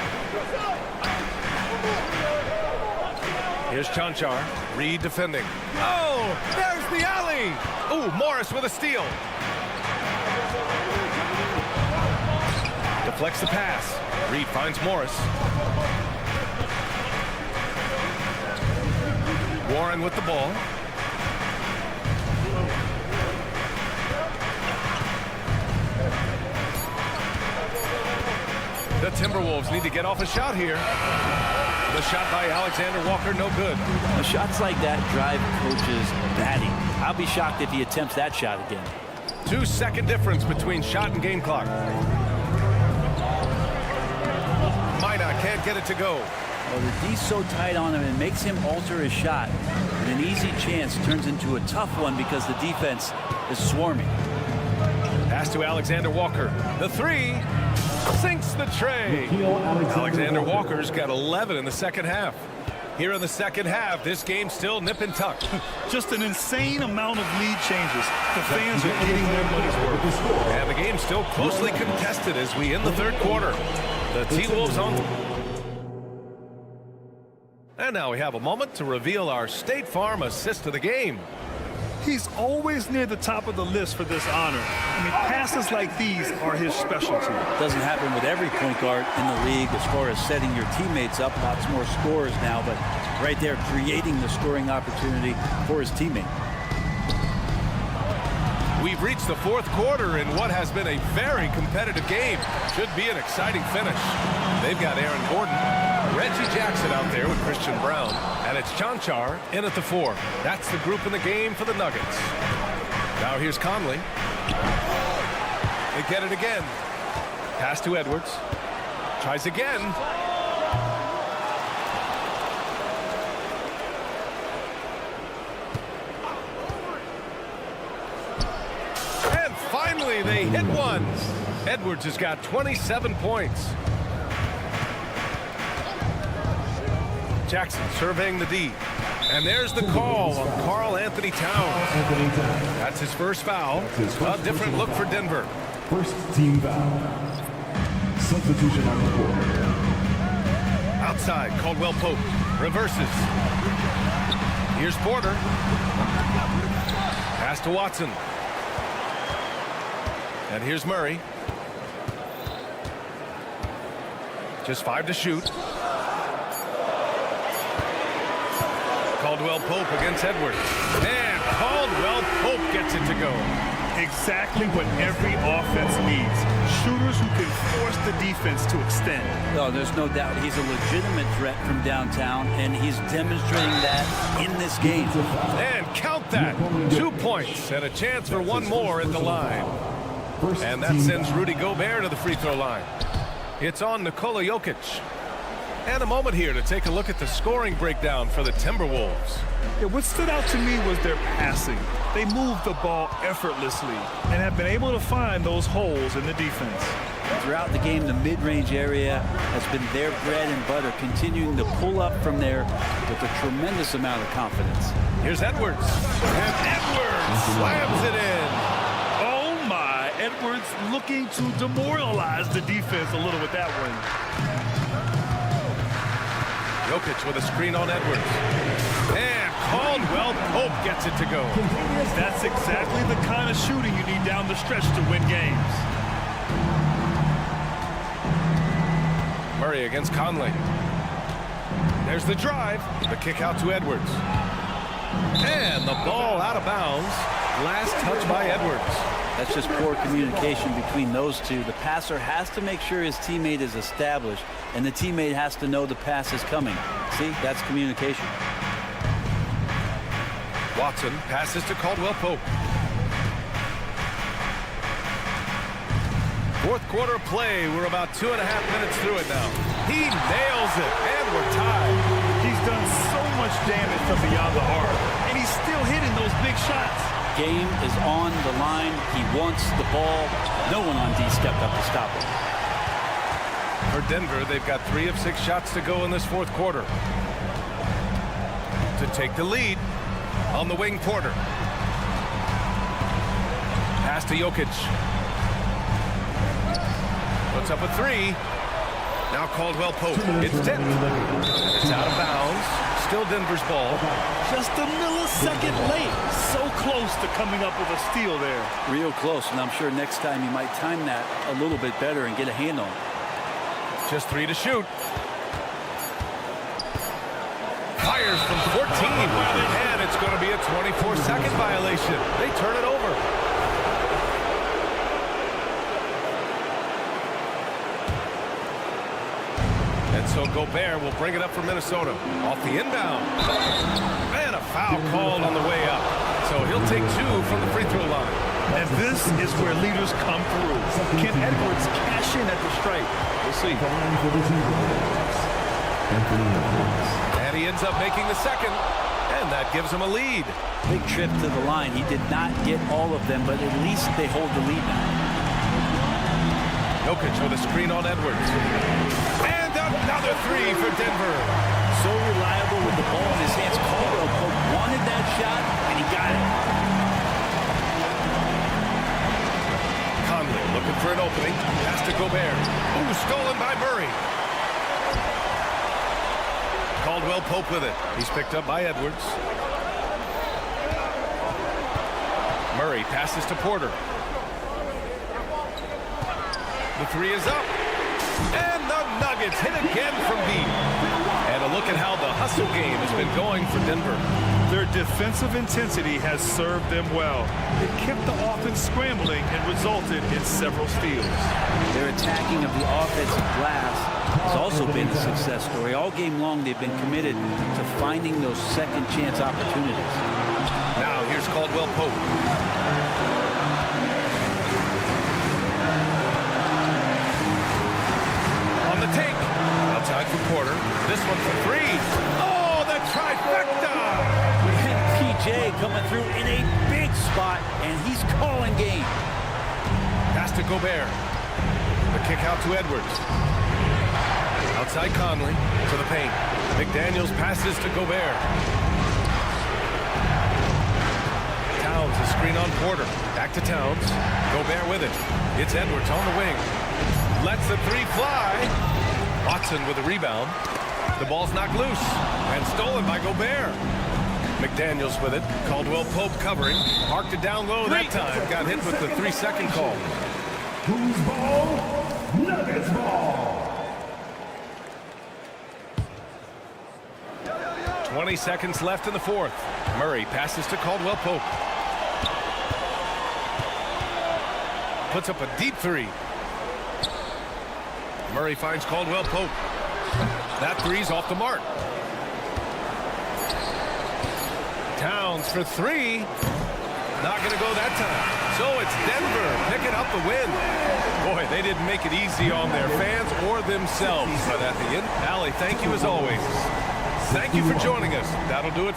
Here's Chanchar. Reed defending. Oh, there's the alley. Oh, Morris with a steal. Deflects the pass. Reed finds Morris. Warren with the ball. The Timberwolves need to get off a shot here. The shot by Alexander Walker, no good. Shots like that drive coaches batting. I'll be shocked if he attempts that shot again. 2-second difference between shot and game clock. Mina can't get it to go. Well, the D's so tight on him, it makes him alter his shot. And an easy chance turns into a tough one because the defense is swarming. Pass to Alexander Walker. The 3 sinks the tray. Alexander Walker's got 11 in the second half. Here in the second half, this game's still nip and tuck. Just an insane amount of lead changes. The fans are getting their money's worth. And the game's still closely contested as we end the third quarter. The T-Wolves on. And now we have a moment to reveal our State Farm assist of the game. He's always near the top of the list for this honor. I mean, passes like these are his specialty. Doesn't happen with every point guard in the league as far as setting your teammates up. Lots more scorers now, but right there creating the scoring opportunity for his teammate. We've reached the fourth quarter in what has been a very competitive game. Should be an exciting finish. They've got Aaron Gordon, Reggie Jackson out there with Christian Brown, and it's Chanchar in at the 4. That's the group in the game for the Nuggets. Now here's Conley. They get it again. Pass to Edwards. Tries again. And finally, they hit one. Edwards has got 27 points. Jackson surveying the D. And there's the call on Karl Anthony Towns. That's his first foul. A different look for Denver. First team foul. Substitution on the court. Outside, Caldwell Pope reverses. Here's Porter. Pass to Watson. And here's Murray. Just 5 to shoot. Caldwell Pope against Edwards. And Caldwell Pope gets it to go. Exactly what every offense needs. Shooters who can force the defense to extend. No, there's no doubt he's a legitimate threat from downtown, and he's demonstrating that in this game. And count that. 2 points and a chance for one more at the line. And that sends Rudy Gobert to the free throw line. It's on Nikola Jokic. And a moment here to take a look at the scoring breakdown for the Timberwolves. Yeah, what stood out to me was their passing. They moved the ball effortlessly and have been able to find those holes in the defense. Throughout the game, the mid-range area has been their bread and butter, continuing to pull up from there with a tremendous amount of confidence. Here's Edwards. And Edwards slams it in. Oh my, Edwards looking to demoralize the defense a little with that one. Jokic with a screen on Edwards. And Caldwell Pope gets it to go. That's exactly the kind of shooting you need down the stretch to win games. Murray against Conley. There's the drive. The kick out to Edwards. And the ball out of bounds. Last touch by Edwards. That's just poor communication between those two. The passer has to make sure his teammate is established, and the teammate has to know the pass is coming. See, that's communication. Watson passes to Caldwell Pope. Fourth quarter play. We're about 2.5 minutes through it now. He nails it, and we're tied. He's done so much damage from beyond the arc, and he's still hitting those big shots. Game is on the line. He wants the ball. No one on D stepped up to stop him. For Denver, they've got 3 of 6 shots to go in this fourth quarter. To take the lead on the wing, Porter. Pass to Jokic. Puts up a 3. Now Caldwell Pope. It's tipped. It's out of bounds. Still Denver's ball. Just a millisecond late. So close to coming up with a steal there. Real close, and I'm sure next time you might time that a little bit better and get a hand on it. Just 3 to shoot. Fires from 14. And it's going to be a 24-second violation. They turn it over. And so Gobert will bring it up for Minnesota. Off the inbound. And a foul called on the way up. So he'll take 2 from the free throw line. And this is where leaders come through. Can Edwards cash in at the stripe? We'll see. And he ends up making the second. And that gives him a lead. Big trip to the line. He did not get all of them, but at least they hold the lead now. Jokic with a screen on Edwards. And another 3 for Denver. So reliable with the ball in his hands. Caldwell Pope wanted that shot, and he got it. Conley looking for an opening. Pass to Gobert. Ooh, stolen by Murray. Caldwell Pope with it. He's picked up by Edwards. Murray passes to Porter. The 3 is up. And the Nuggets hit again from deep. And a look at how the hustle game has been going for Denver. Their defensive intensity has served them well. It kept the offense scrambling and resulted in several steals. Their attacking of the offensive glass has also been a success story. All game long, they've been committed to finding those second chance opportunities. Now here's Caldwell Pope. On the take. Outside for Porter. This one for 3. Oh, the trifecta! PJ coming through in a big spot, and he's calling game. Pass to Gobert. The kick out to Edwards. Outside Conley to the paint. McDaniels passes to Gobert. Towns a screen on Porter. Back to Towns. Gobert with it. It's Edwards on the wing. Lets the 3 fly. Watson with a rebound. The ball's knocked loose and stolen by Gobert. McDaniels with it. Caldwell Pope covering. Marked it down low that time. Got hit with the 3-second call. Whose ball? Nuggets ball. 20 seconds left in the fourth. Murray passes to Caldwell Pope. Puts up a deep 3. Murray finds Caldwell Pope. That 3's off the mark. Towns for 3. Not going to go that time. So it's Denver picking up the win. Boy, they didn't make it easy on their fans or themselves. But at the end, Allie, thank you as always. Thank you for joining us. That'll do it.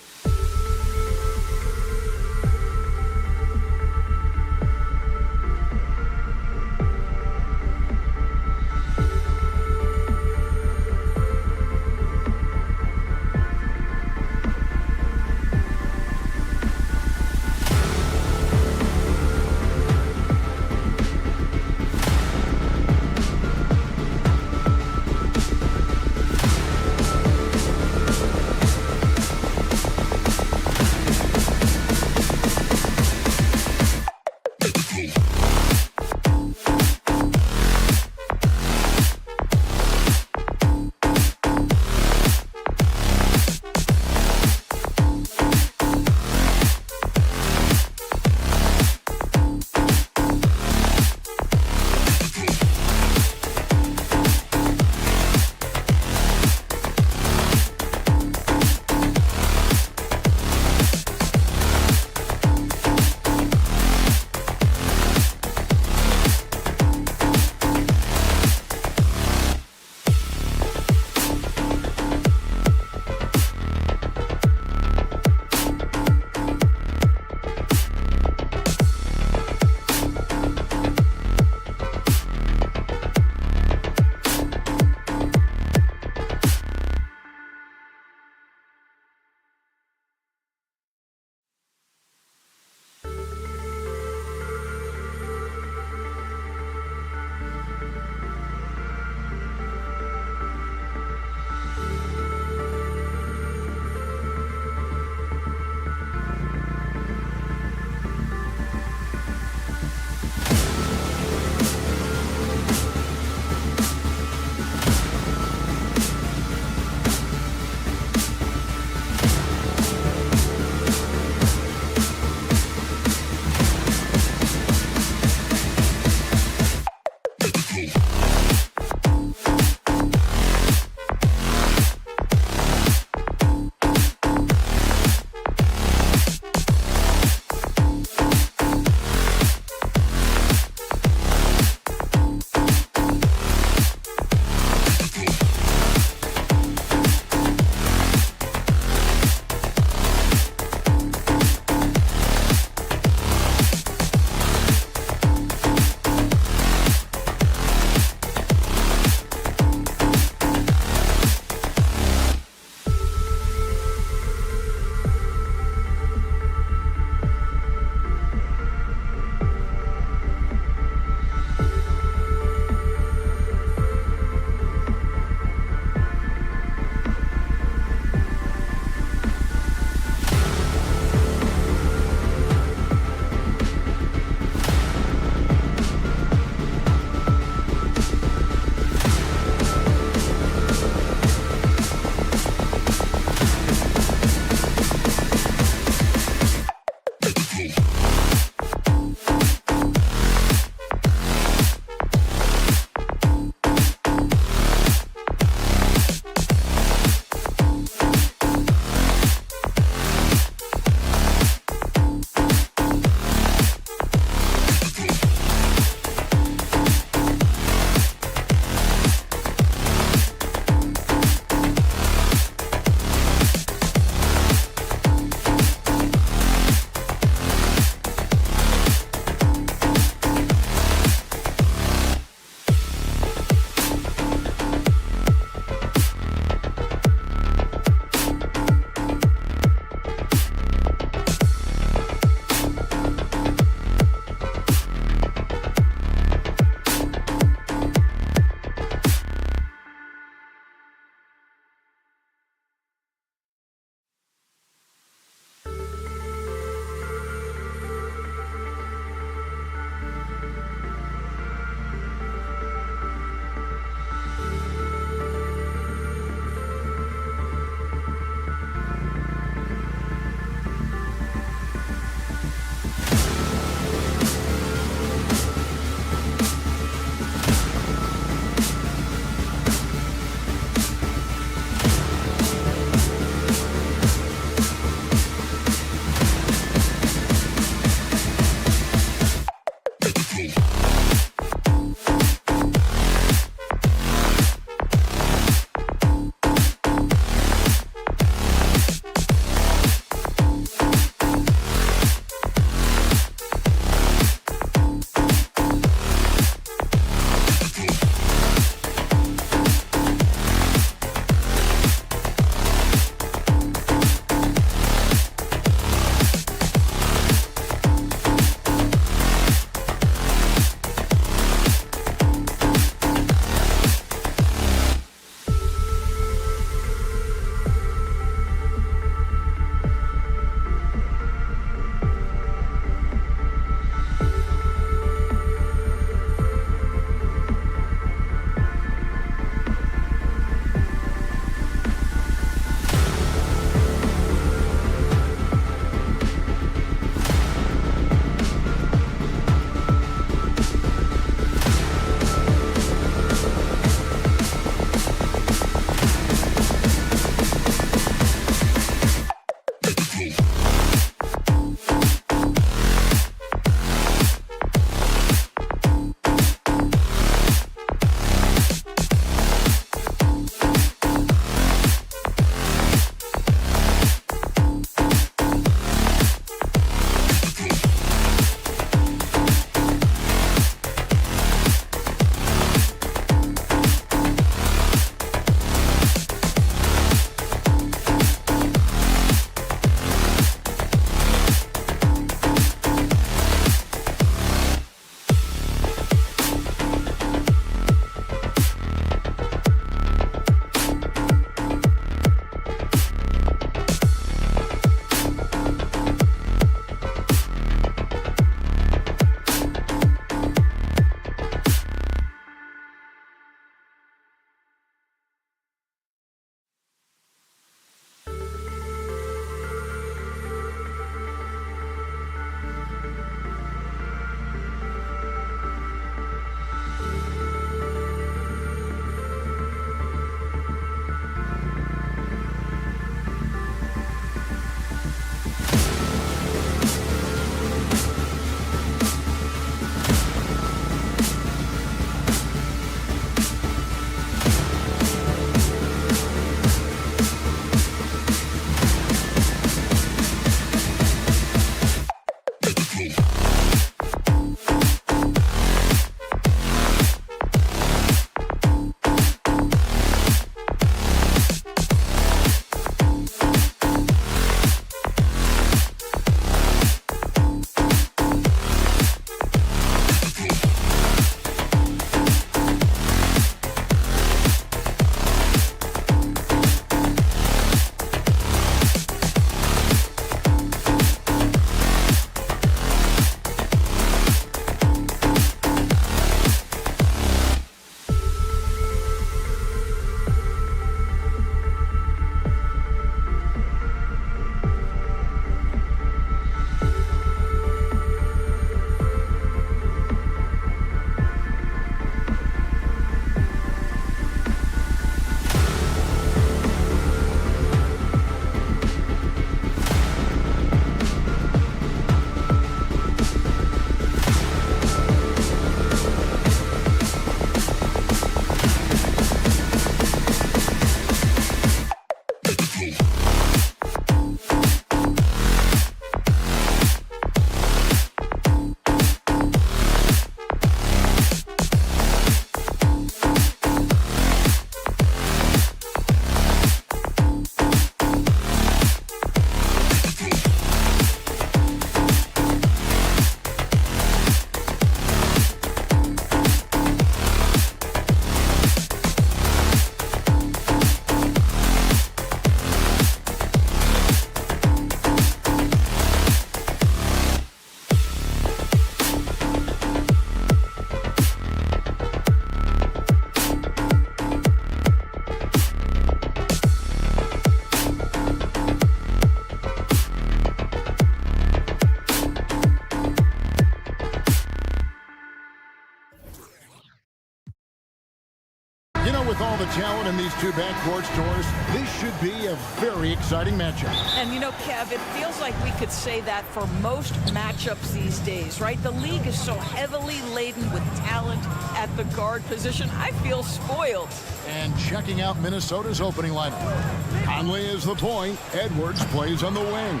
with all the talent in these two backcourts, Doris, this should be a very exciting matchup. And you know, Kev, it feels like we could say that for most matchups these days, right? The league is so heavily laden with talent at the guard position. I feel spoiled. And checking out Minnesota's opening lineup. Conley is the point. Edwards plays on the wing.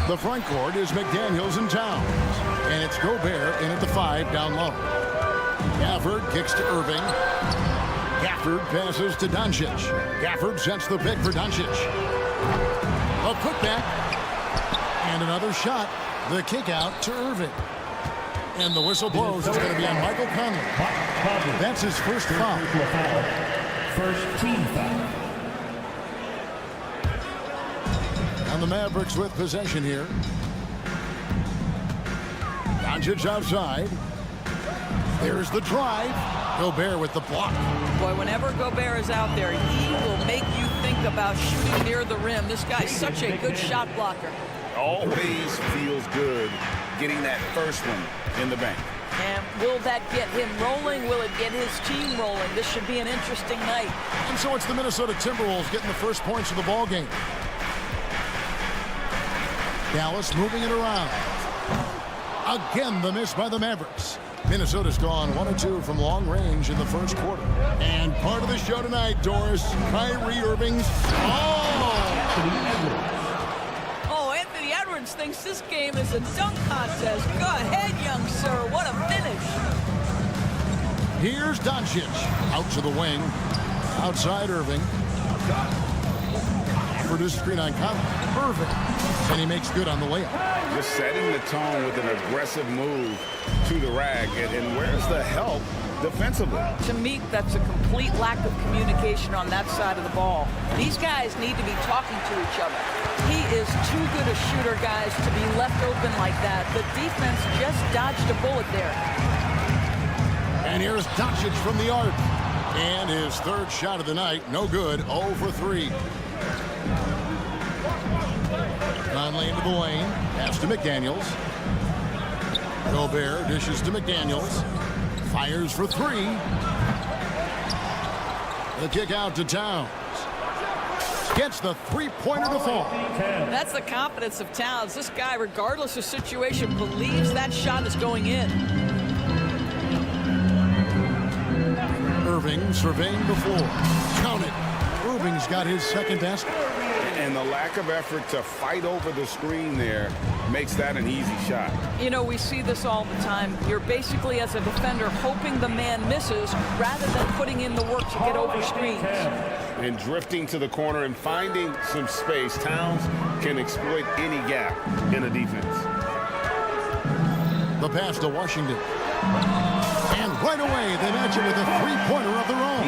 The front court is McDaniels and Towns. And it's Gobert in at the 5 down low. Gafford kicks to Irving. Gafford passes to Doncic. Gafford sets the pick for Doncic. A putback. And another shot. The kick out to Irving. And the whistle blows. It's going to be on Michael Conley. That's his first foul. First team foul. And the Mavericks with possession here. Doncic outside. There's the drive. Gobert with the block. Boy, whenever Gobert is out there, he will make you think about shooting near the rim. This guy's such a good shot blocker. Always feels good getting that first one in the bank. And will that get him rolling? Will it get his team rolling? This should be an interesting night. And so it's the Minnesota Timberwolves getting the first points of the ball game. Dallas moving it around. Again, the miss by the Mavericks. Minnesota's gone 1 of 2 from long range in the first quarter. And part of the show tonight, Doris, Kyrie Irving's. Oh, Anthony Edwards thinks this game is a dunk contest. Go ahead, young sir. What a finish. Here's Doncic. Out to the wing. Outside Irving. For this screen on Conley. Irving. And he makes good on the layup. Just setting the tone with an aggressive move to the rack. And where's the help defensively? To me, that's a complete lack of communication on that side of the ball. These guys need to be talking to each other. He is too good a shooter, guys, to be left open like that. The defense just dodged a bullet there. And here's Doncic from the arc. And his third shot of the night, no good, 0 for 3. Conley into the lane, pass to McDaniels. Gobert dishes to McDaniels. Fires for 3. The kick out to Towns. Gets the three-pointer to fall. That's the confidence of Towns. This guy, regardless of situation, believes that shot is going in. Irving surveying the floor. Count it. Irving's got his second basket. And the lack of effort to fight over the screen there makes that an easy shot. You know, we see this all the time. You're basically, as a defender, hoping the man misses rather than putting in the work to get over screens. And drifting to the corner and finding some space. Towns can exploit any gap in a defense. The pass to Washington. And right away, they match it with a three-pointer of their own.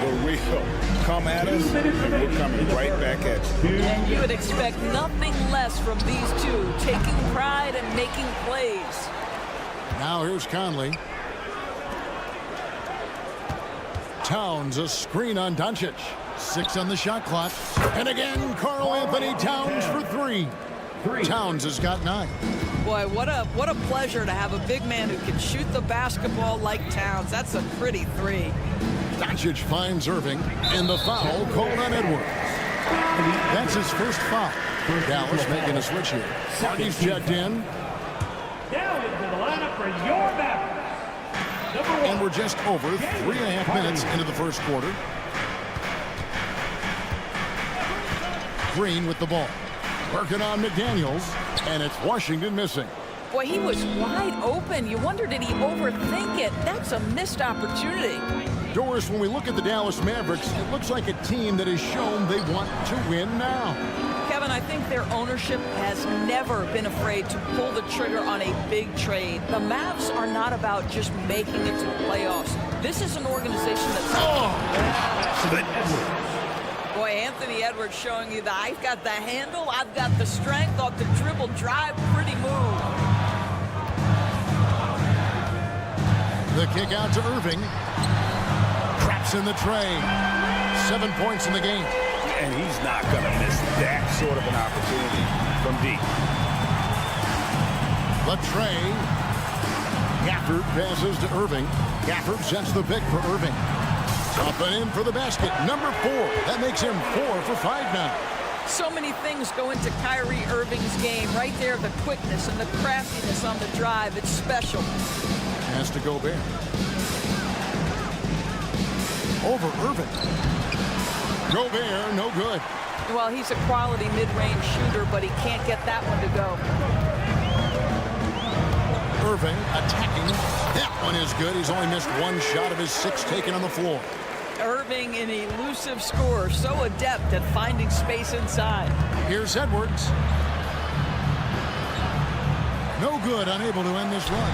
The real come at us, and we're coming right back at you. And you would expect nothing less from these two, taking pride and making plays. Now here's Conley. Towns, a screen on Doncic. 6 on the shot clock. And again, Karl Anthony Towns for 3. Towns has got 9. Boy, what a pleasure to have a big man who can shoot the basketball like Towns. That's a pretty 3. Doncic finds Irving, and the foul called on Edwards. That's his first foul. Dallas making a switch here. Hardy's checked in. Down into the lineup for your Mavericks. And we're just over 3.5 minutes into the first quarter. Green with the ball. Working on McDaniels, and it's Washington missing. Boy, he was wide open. You wonder, did he overthink it? That's a missed opportunity. Doris, when we look at the Dallas Mavericks, it looks like a team that has shown they want to win now. Kevin, I think their ownership has never been afraid to pull the trigger on a big trade. The Mavs are not about just making it to the playoffs. This is an organization that's... Boy, Anthony Edwards showing you that I've got the handle, I've got the strength off the dribble drive, pretty move. The kick out to Irving. Traps in the tray. 7 points in the game. And he's not going to miss that sort of an opportunity from deep. The tray. Gafford passes to Irving. Gafford sets the pick for Irving. Up and in for the basket. Number 4. That makes him 4 for 5 now. So many things go into Kyrie Irving's game. Right there, the quickness and the craftiness on the drive. It's special. Has to Gobert. Over Irving. Gobert, no good. Well, he's a quality mid-range shooter, but he can't get that one to go. Irving attacking. That one is good. He's only missed 1 shot of his 6 taken on the floor. Irving, an elusive scorer, so adept at finding space inside. Here's Edwards. No good, unable to end this run.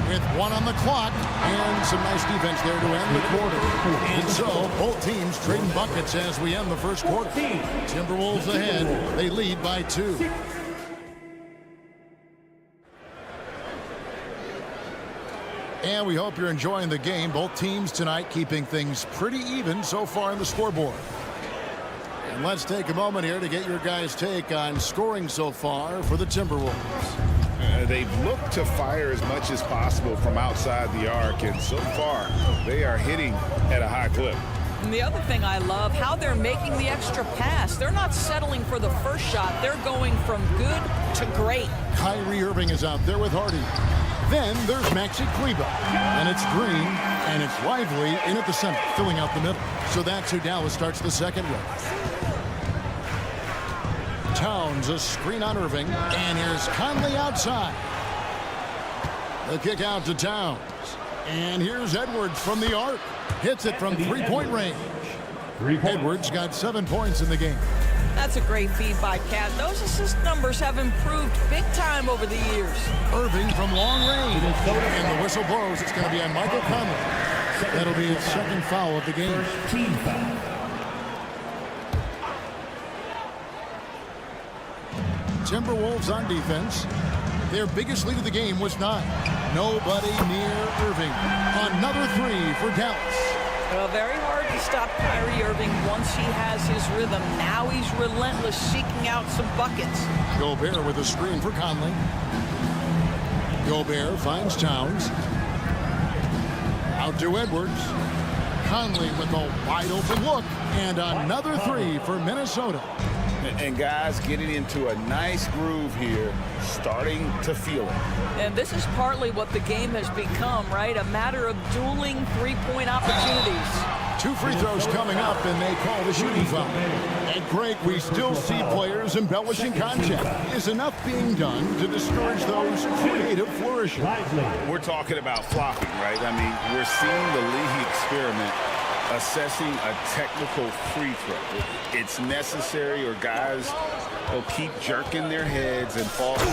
With 1 on the clock and some nice defense there to end the quarter. And so both teams trading buckets as we end the first quarter. Timberwolves ahead. They lead by 2. And we hope you're enjoying the game. Both teams tonight keeping things pretty even so far on the scoreboard. And let's take a moment here to get your guys' take on scoring so far for the Timberwolves. They've looked to fire as much as possible from outside the arc, and so far they are hitting at a high clip. And the other thing I love, how they're making the extra pass. They're not settling for the first shot. They're going from good to great. Kyrie Irving is out there with Hardy. Then there's Maxi Kleber, and it's Green, and it's Lively in at the center, filling out the middle. So that's who Dallas starts the second with. Towns, a screen on Irving, and here's Conley outside. The kick out to Towns. And here's Edwards from the arc. Hits it from 3-point range. Edwards got 7 points in the game. That's a great feed by Cat. Those assist numbers have improved big time over the years. Irving from long range. And the whistle blows. It's going to be on Michael Conley. That'll be his second foul of the game. Team foul. Timberwolves on defense. Their biggest lead of the game was 9. Nobody near Irving. Another 3 for Dallas. Well, very hard to stop Kyrie Irving once he has his rhythm. Now he's relentless, seeking out some buckets. Gobert with a screen for Conley. Gobert finds Towns. Out to Edwards. Conley with a wide open look. And another 3 for Minnesota. And guys getting into a nice groove here, starting to feel it. And this is partly what the game has become, right? A matter of dueling three-point opportunities. 2 free throws coming up, and they call the shooting foul. And Greg, we still see players embellishing contact. Is enough being done to discourage those creative flourishes? We're talking about flopping, right? I mean, we're seeing the league experiment assessing a technical free throw. It's necessary, or guys will keep jerking their heads and falling.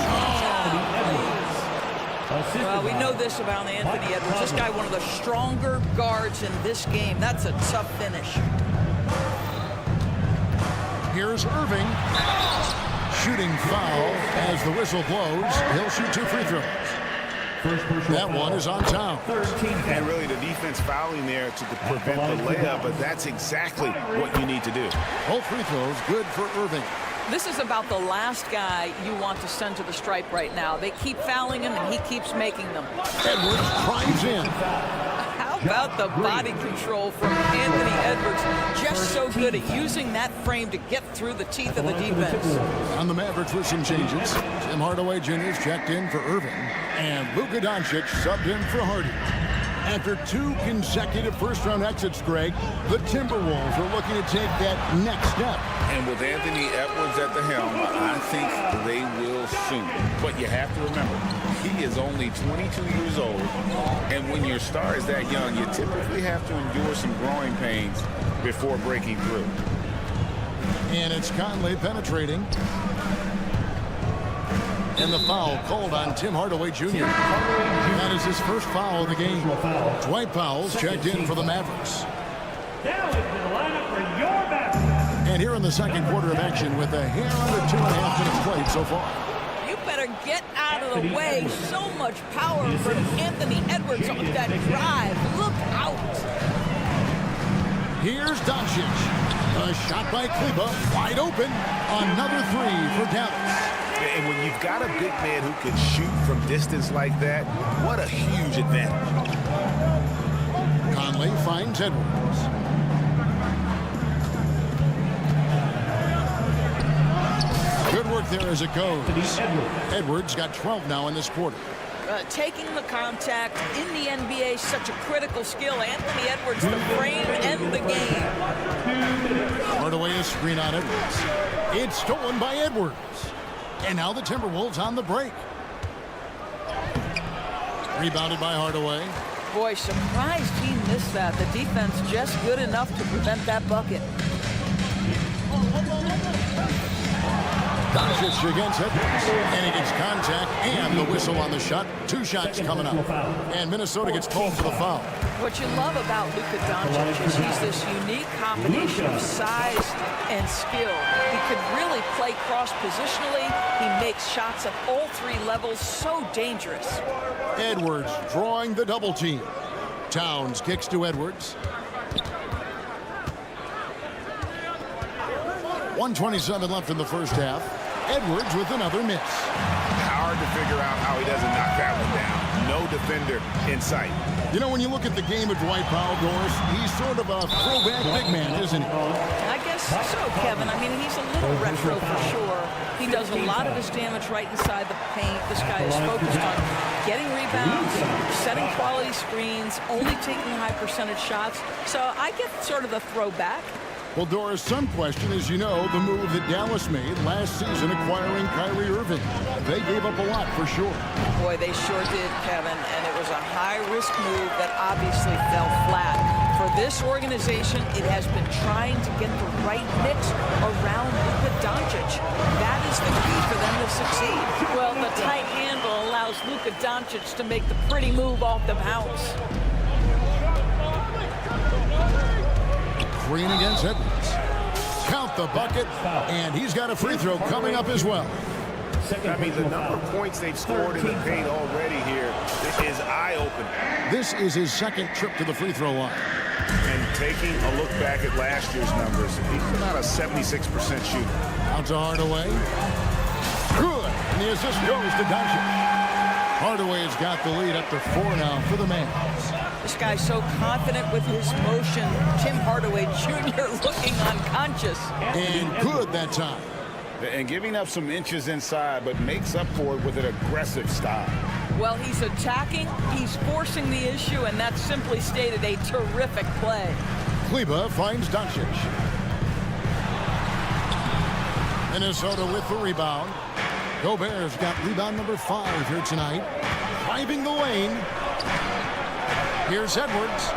Well, we know this about Anthony Edwards. This guy, one of the stronger guards in this game. That's a tough finish. Here's Irving. Shooting foul as the whistle blows. He'll shoot 2 free throws. That one is on Towns. And really the defense fouling there to prevent the layup, but that's exactly what you need to do. Both free throws good for Irving. This is about the last guy you want to send to the stripe right now. They keep fouling him, and he keeps making them. Edwards drives in. How about the body control from Anthony Edwards? Just so good at using that frame to get through the teeth of the defense. On the Mavericks with some changes. Tim Hardaway Jr. is checked in for Irving. And Luka Doncic subbed in for Hardy. After 2 consecutive first-round exits, Greg, the Timberwolves are looking to take that next step. And with Anthony Edwards at the helm, I think they will soon. But you have to remember, he is only 22 years old. And when your star is that young, you typically have to endure some growing pains before breaking through. And it's Conley penetrating. And the foul called on Tim Hardaway Jr. That is his first foul of the game. Dwight Powell's checked in for the Mavericks. Now into the lineup for your Mavericks. And here in the second quarter of action with a hair under 2.5 minutes played so far. You better get out of the way. So much power from Anthony Edwards on that drive. Look out. Here's Doncic. A shot by Kleber, wide open. Another 3 for Dallas. And when you've got a big man who can shoot from distance like that, what a huge advantage. Conley finds Edwards. Good work there as it goes. Edwards got 12 now in this quarter. Taking the contact in the NBA is such a critical skill. Anthony Edwards, the frame and the game. Hardaway is screen on Edwards. It's stolen by Edwards. And now the Timberwolves on the break. Rebounded by Hardaway. Boy, surprised he missed that. The defense just good enough to prevent that bucket. Doncic against Edwards. And he gets contact and the whistle on the shot. 2 shots coming up. And Minnesota gets called for the foul. What you love about Luka Doncic is he's this unique combination of size and skill. He could really play cross-positionally. He makes shots at all 3 levels. So dangerous. Edwards drawing the double team. Towns kicks to Edwards. 1:27 left in the first half. Edwards with another miss. Hard to figure out how he doesn't knock that one down. No defender in sight. You know, when you look at the game of Dwight Powell, Doris, he's sort of a throwback big man, isn't he? I guess so, Kevin. I mean, he's a little retro for sure. He does a lot of his damage right inside the paint. This guy is focused on getting rebounds, setting quality screens, only taking high percentage shots. So I get sort of the throwback. Well, Doris, some question, as you know, the move that Dallas made last season acquiring Kyrie Irving. They gave up a lot for sure. Boy, they sure did, Kevin, and it was a high-risk move that obviously fell flat. For this organization, it has been trying to get the right mix around Luka Doncic. That is the key for them to succeed. Well, the tight handle allows Luka Doncic to make the pretty move off the bounce. Green against Edwards. Count the bucket, and he's got a free throw coming up as well. I mean, the number of points they've scored in the paint already here is eye-opening. This is his second trip to the free throw line. And taking a look back at last year's numbers, he's about a 76% shooter. Out to Hardaway. Good, and the assist goes to Doncic. Hardaway's got the lead up to 4 now for the Mavs. This guy's so confident with his motion. Tim Hardaway Jr. looking unconscious. And good that time. And giving up some inches inside, but makes up for it with an aggressive style. Well, he's attacking, he's forcing the issue, and that's simply stated a terrific play. Kleba finds Doncic. Minnesota with the rebound. Gobert's got rebound number 5 here tonight. Driving the lane. Here's Edwards.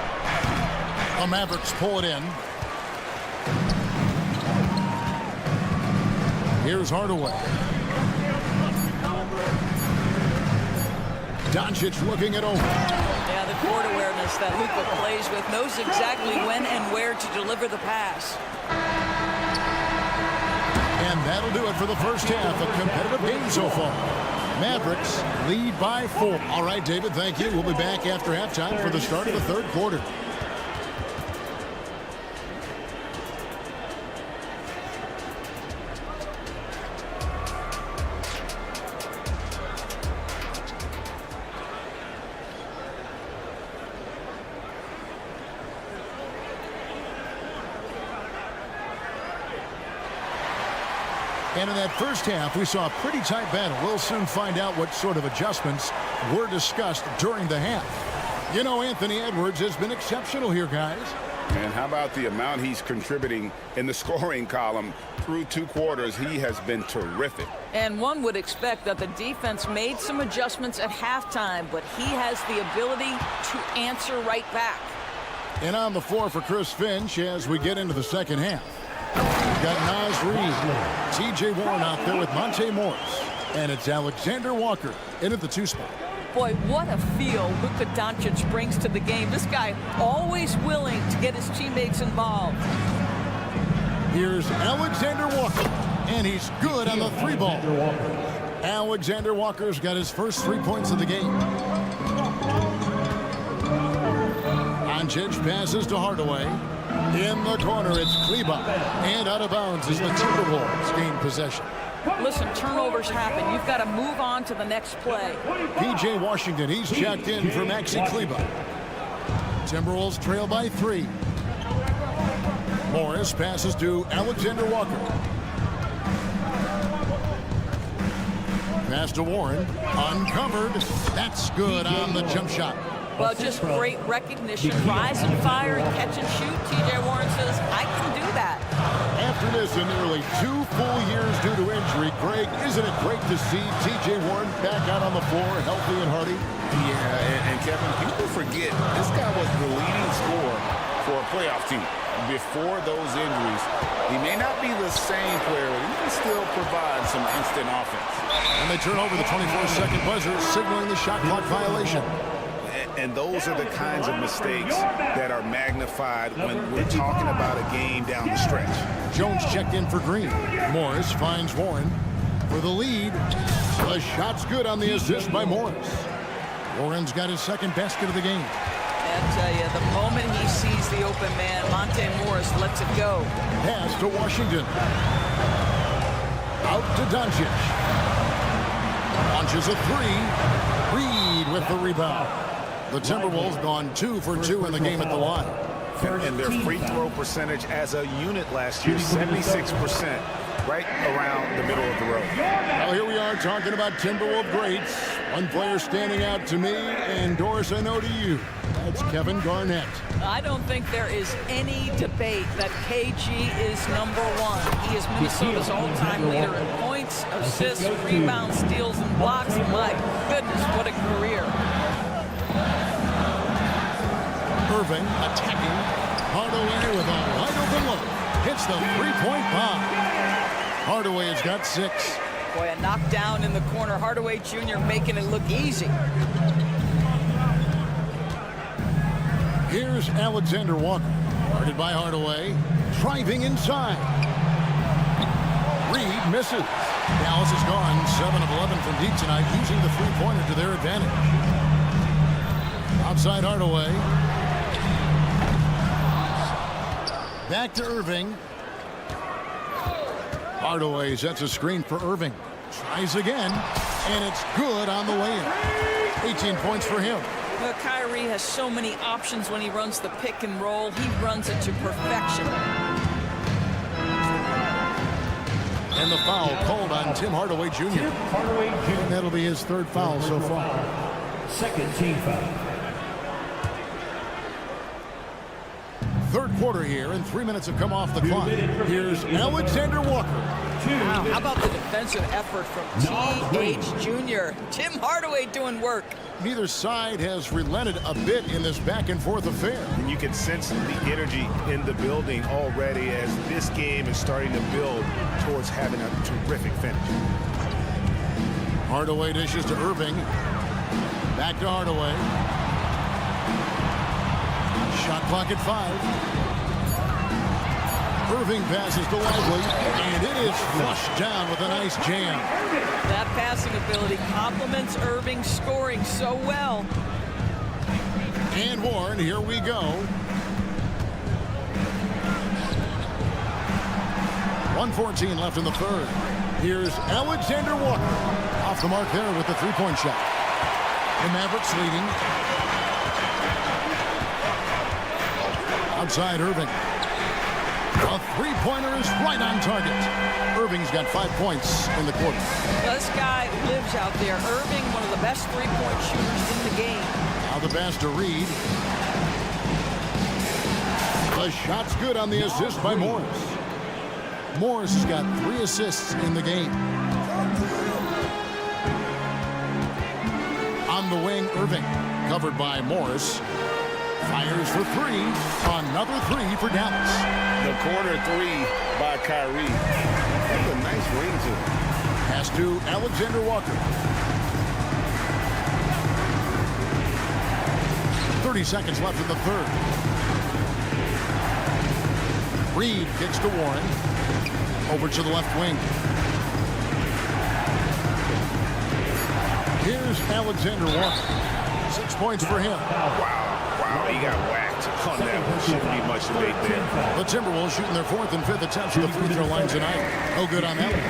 The Mavericks pull it in. Here's Hardaway. Doncic looking it over. Yeah, the court awareness that Luka plays with, knows exactly when and where to deliver the pass. And that'll do it for the first half. A competitive game so far. Mavericks lead by 4. All right, David, thank you. We'll be back after halftime for the start of the third quarter. And in that first half, we saw a pretty tight battle. We'll soon find out what sort of adjustments were discussed during the half. You know, Anthony Edwards has been exceptional here, guys. And how about the amount he's contributing in the scoring column through 2 quarters? He has been terrific. And one would expect that the defense made some adjustments at halftime, but he has the ability to answer right back. And on the floor for Chris Finch as we get into the second half. We've got Naz Reid, T.J. Warren out there with Monte Morris. And it's Alexander Walker in at the 2 spot. Boy, what a feel Luka Doncic brings to the game. This guy always willing to get his teammates involved. Here's Alexander Walker, and he's good on the 3-ball. Alexander Walker's got his first 3 points of the game. Doncic passes to Hardaway. In the corner, it's Kleba. And out of bounds is the Timberwolves gain possession. Listen, turnovers happen. You've got to move on to the next play. P.J. Washington, he's checked in for Maxi Kleba. Timberwolves trail by 3. Morris passes to Alexander Walker. Pass to Warren. Uncovered. That's good on the jump shot. Well, just great recognition. Rise and fire and catch and shoot. T.J. Warren says, I can do that. After missing nearly 2 full years due to injury, Greg, isn't it great to see T.J. Warren back out on the floor, healthy and hearty? Yeah, and Kevin, people forget this guy was the leading scorer for a playoff team. Before those injuries, he may not be the same player, but he can still provide some instant offense. And they turn over the 24-second buzzer, signaling the shot clock violation. And those are the kinds of mistakes that are magnified when we're talking about a game down the stretch. Jones checked in for Green. Morris finds Warren for the lead. The shot's good on the assist by Morris. Warren's got his second basket of the game. I tell you, the moment he sees the open man, Monte Morris lets it go. Pass to Washington. Out to Doncic. Launches a 3. Reed with the rebound. The Timberwolves gone 2 for 2 in the game at the line. And their free throw percentage as a unit last year, 76%, right around the middle of the road. Well, here we are talking about Timberwolves greats. One player standing out to me, and Doris, I know to you. That's Kevin Garnett. I don't think there is any debate that KG is #1. He is Minnesota's all-time leader in points, assists, rebounds, steals, and blocks. My goodness, what a career. Irving attacking. Hardaway with a wide open look. Hits the three-point bomb. Hardaway has got 6. Boy, a knockdown in the corner. Hardaway Jr. making it look easy. Here's Alexander Walker. Guarded by Hardaway. Driving inside. Reed misses. Dallas has gone 7 of 11 from deep tonight, using the three-pointer to their advantage. Outside Hardaway. Back to Irving. Hardaway sets a screen for Irving. Tries again, and it's good on the way in. 18 points for him. Well, Kyrie has so many options when he runs the pick and roll. He runs it to perfection. And the foul called on Tim Hardaway Jr. And that'll be his 3rd foul so far. Second team foul. 3rd quarter here, and 3 minutes have come off the clock. Here's Alexander Walker. Wow, how about the defensive effort from T.H. Jr.? Tim Hardaway doing work. Neither side has relented a bit in this back-and-forth affair. And you can sense the energy in the building already as this game is starting to build towards having a terrific finish. Hardaway dishes to Irving. Back to Hardaway. Shot clock at 5. Irving passes to Lively, and it is flushed down with a nice jam. That passing ability complements Irving's scoring so well. And Warren, here we go. 1:14 left in the 3rd. Here's Alexander Walker. Off the mark there with the three-point shot. The Mavericks leading. Outside Irving. A three-pointer is right on target. Irving's got 5 points in the quarter. Well, this guy lives out there. Irving, one of the best three-point shooters in the game. Now the pass to Reed. The shot's good on the assist by Morris. Morris has got 3 assists in the game. On the wing, Irving. Covered by Morris. Fires for 3. Another 3 for Dallas. The corner 3 by Kyrie. That's a nice ring to it. Pass to Alexander Walker. 30 seconds left in the 3rd. Reed kicks to Warren. Over to the left wing. Here's Alexander Walker. 6 points for him. Wow, he got whacked on that one. Shouldn't be much debate there. The Timberwolves shooting their 4th and 5th attempts at the free throw line tonight. No good on that one.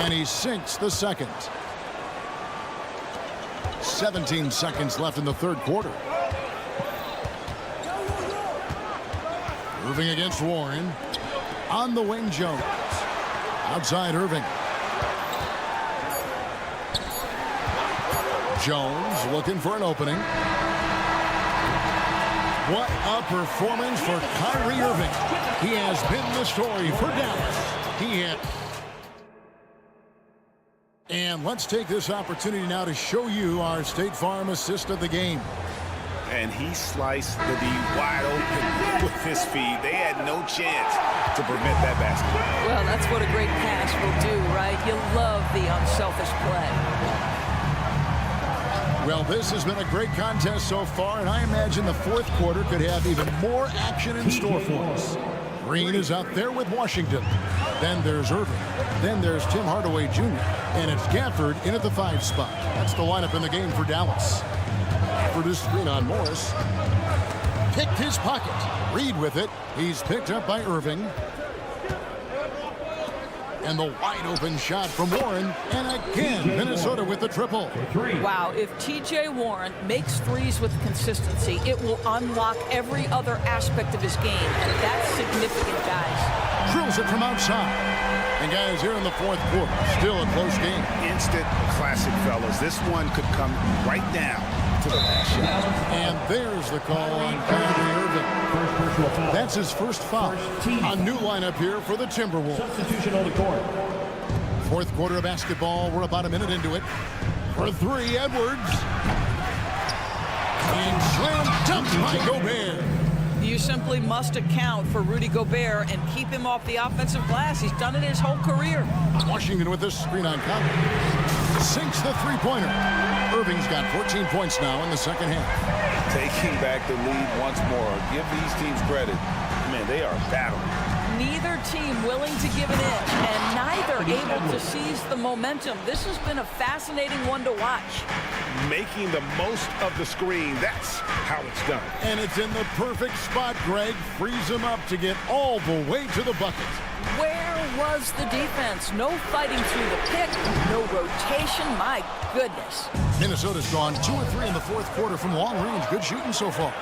And he sinks the second. 17 seconds left in the third quarter. Irving against Warren. On the wing, Jones. Outside Irving. Jones looking for an opening. What a performance for Kyrie Irving. He has been the story for Dallas. He hit. And let's take this opportunity now to show you our State Farm assist of the game. And he sliced the D wide open with his speed. They had no chance to prevent that basket. Well, that's what a great pass will do, right? You love the unselfish play. Well, this has been a great contest so far, and I imagine the fourth quarter could have even more action in store for us. Green is out there with Washington. Then there's Irving. Then there's Tim Hardaway Jr. And it's Gafford in at the 5 spot. That's the lineup in the game for Dallas. Gafford is screen on Morris. Picked his pocket. Reed with it. He's picked up by Irving. And the wide open shot from Warren. And again, Minnesota with the triple. Wow, if TJ Warren makes threes with consistency, it will unlock every other aspect of his game. And that's significant, guys. Drills it from outside. And guys, here in the fourth quarter, still a close game. Instant classic, fellas. This one could come right down to the last shot. And there's the call on Kyrie Irving. That's his first foul. A new lineup here for the Timberwolves. Substitution on the court. Fourth quarter of basketball. We're about a minute into it. For 3, Edwards. And slam dunked by Gobert. You simply must account for Rudy Gobert and keep him off the offensive glass. He's done it his whole career. Washington with this screen on Conley. Sinks the three-pointer. Irving's got 14 points now in the second half. Taking back the lead once more. Give these teams credit. Man, they are battling. Neither team willing to give an inch, and neither able to seize the momentum. This has been a fascinating one to watch. Making the most of the screen. That's how it's done. And it's in the perfect spot. Greg frees him up to get all the way to the bucket. Where was the defense? No fighting through the pick, no rotation. My goodness. Minnesota's gone 2 of 3 in the fourth quarter from long range. Good shooting so far.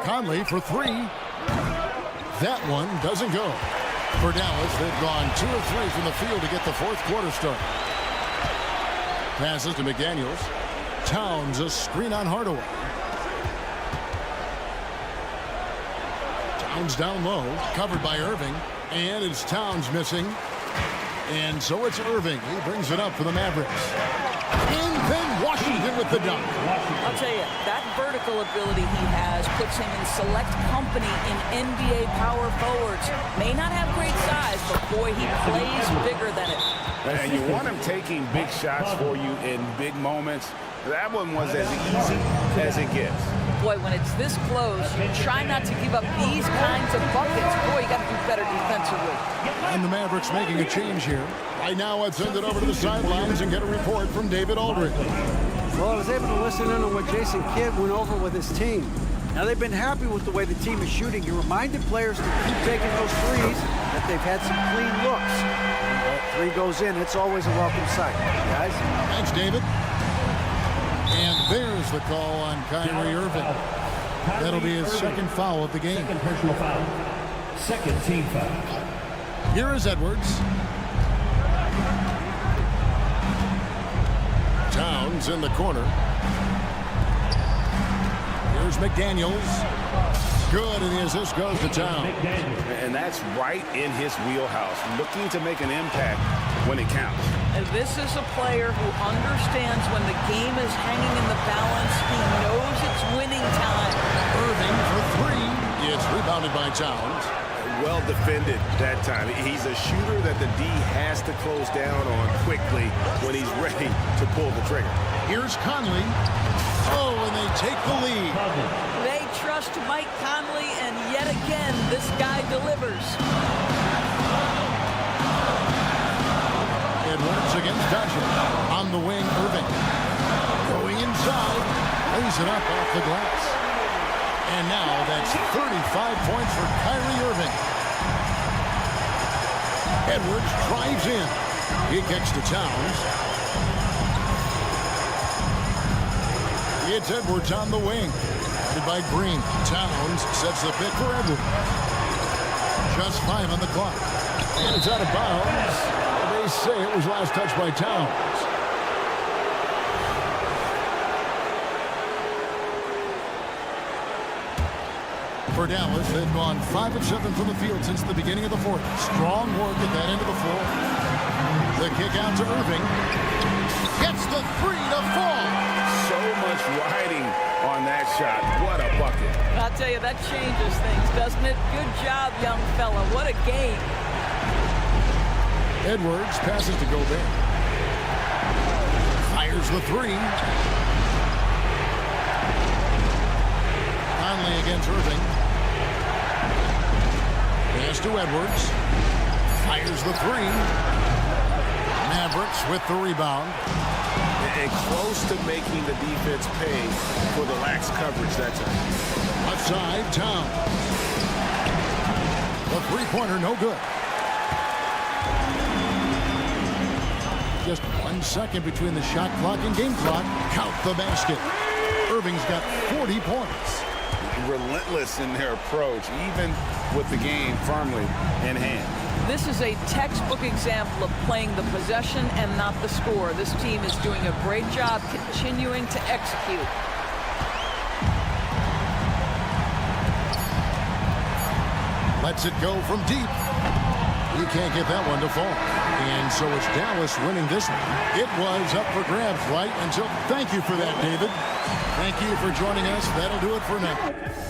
Conley for 3. That one doesn't go. For Dallas, they've gone 2 of 3 from the field to get the fourth quarter start. Passes to McDaniels. Towns a screen on Hardaway. Towns down low, covered by Irving, and it's Towns missing. And so it's Irving. He brings it up for the Mavericks. And then Washington with the dunk. I'll tell you, that vertical ability he has puts him in select company in NBA power forwards. May not have great size, but boy, he plays bigger than it. And you want him taking big shots for you in big moments. That one was as easy as it gets. Boy, when it's this close, you try not to give up these kinds of buckets. Boy, you got to do better defensively. And the Mavericks making a change here. Right now, let's send it over to the sidelines and get a report from David Aldridge. Well, I was able to listen in on what Jason Kidd went over with his team. Now, they've been happy with the way the team is shooting. He reminded players to keep taking those threes, that they've had some clean looks. When that 3 goes in, it's always a welcome sight. Guys? Thanks, David. And there's the call on Kyrie Irving. That'll be his second foul of the game. Second personal foul. Second team foul. Here is Edwards. Towns in the corner. Here's McDaniels. Good, and the assist goes to Towns. And that's right in his wheelhouse. Looking to make an impact when it counts. And this is a player who understands when the game is hanging in the balance. He knows it's winning time. Irving for 3. It's rebounded by Towns. Well defended that time. He's a shooter that the D has to close down on quickly when he's ready to pull the trigger. Here's Conley. Oh, and they take the lead. They trust Mike Conley, and yet again, this guy delivers. Edwards against Dodger. On the wing, Irving. Going inside. Lays it up off the glass. And now that's 35 points for Kyrie Irving. Edwards drives in. He kicks to Towns. It's Edwards on the wing. Guarded by Green. Towns sets the pick for Edwards. Just 5 on the clock. And it's out of bounds. They say it was last touched by Towns. For Dallas, they've gone 5 of 7 from the field since the beginning of the fourth. Strong work at that end of the floor. The kick out to Irving. Gets the 3 to fall. So much riding on that shot. What a bucket. I'll tell you, that changes things, doesn't it? Good job, young fella. What a game. Edwards passes to Gobert. Fires the 3. Conley against Irving. Pass to Edwards. Fires the 3. Mavericks with the rebound. And close to making the defense pay for the lax coverage that time. Left side, Towns. The three-pointer, no good. Just 1 second between the shot clock and game clock. Count the basket. Irving's got 40 points. Relentless in their approach, even with the game firmly in hand. This is a textbook example of playing the possession and not the score. This team is doing a great job continuing to execute. Lets it go from deep. He can't get that one to fall. And so it's Dallas winning this one. It was up for grabs right until... Thank you for that, David. Thank you for joining us. That'll do it for now.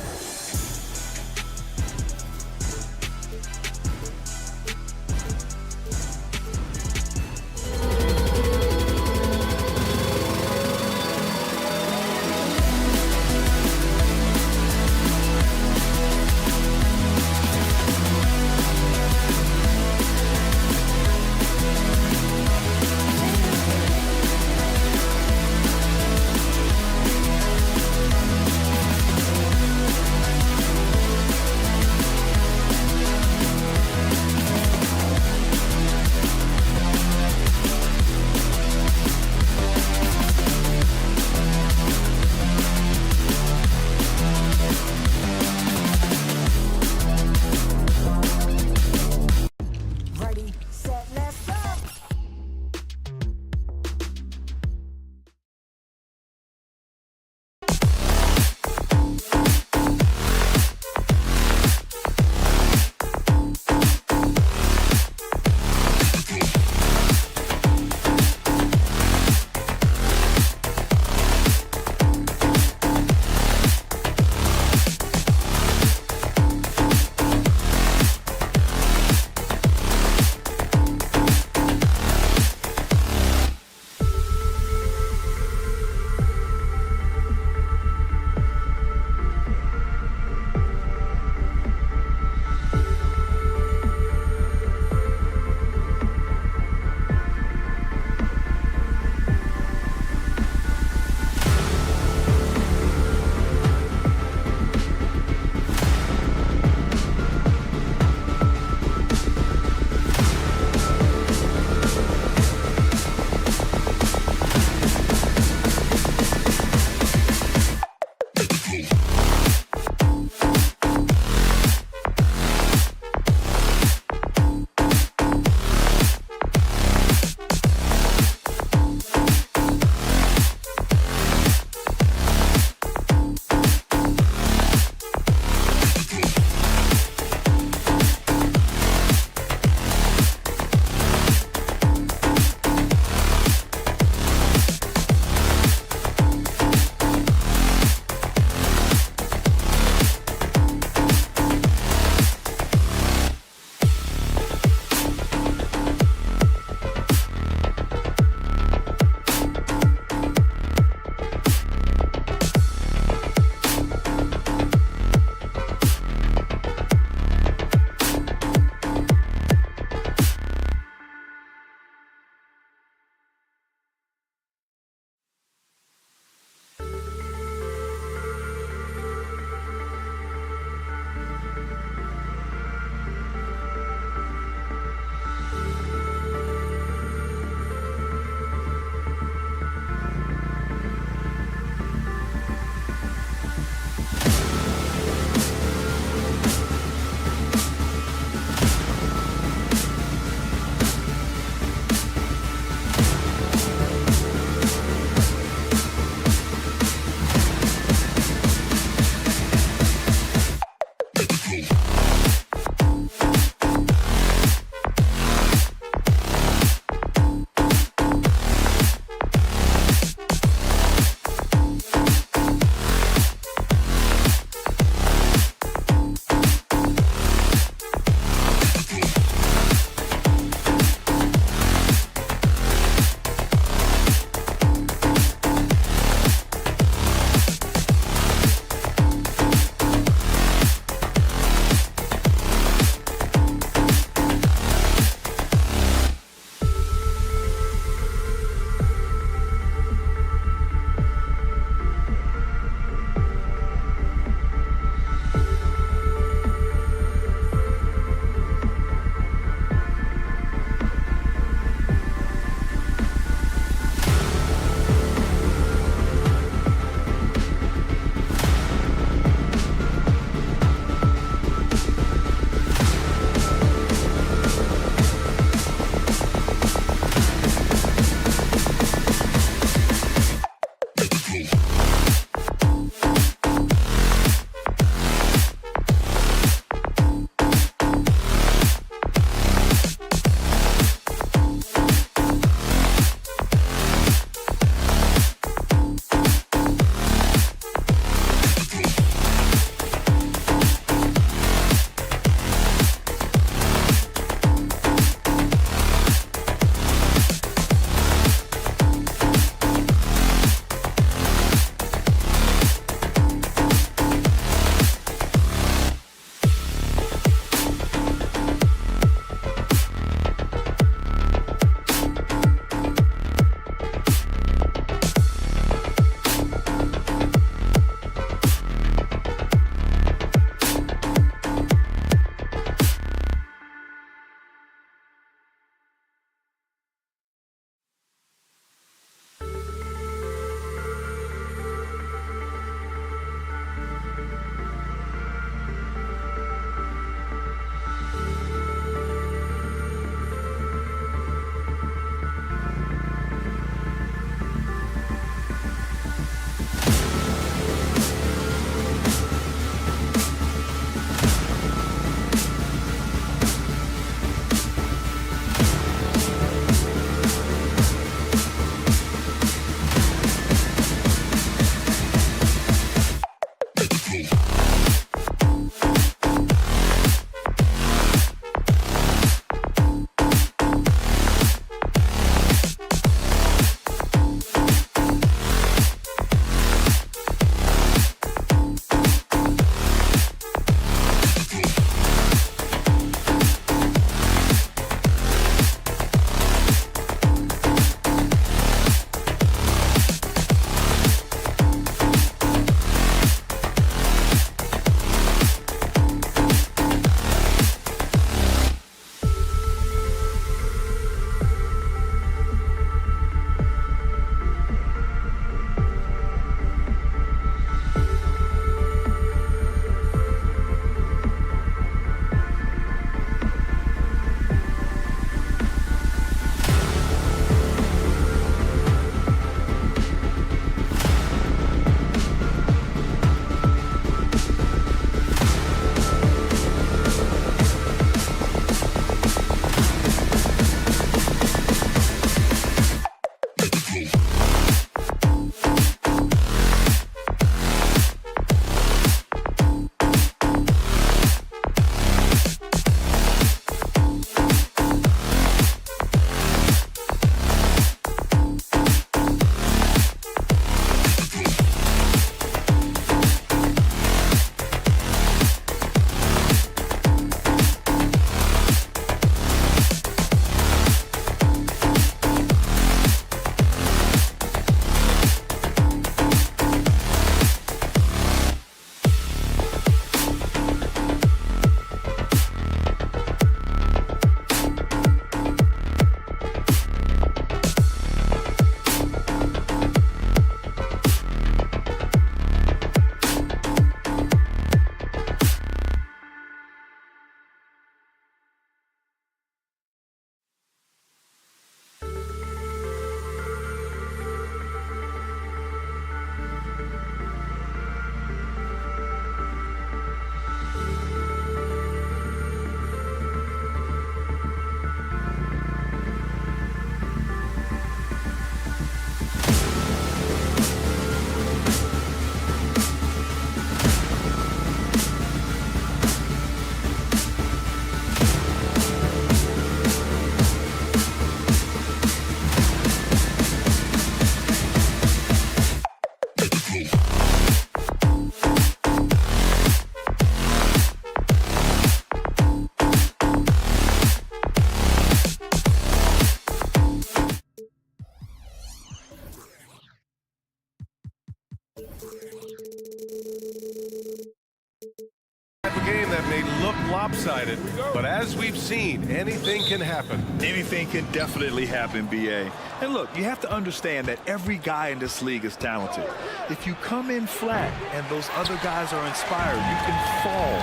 lopsided, but as we've seen, anything can happen. Anything can definitely happen, B.A. And look, you have to understand that every guy in this league is talented. If you come in flat and those other guys are inspired, you can fall.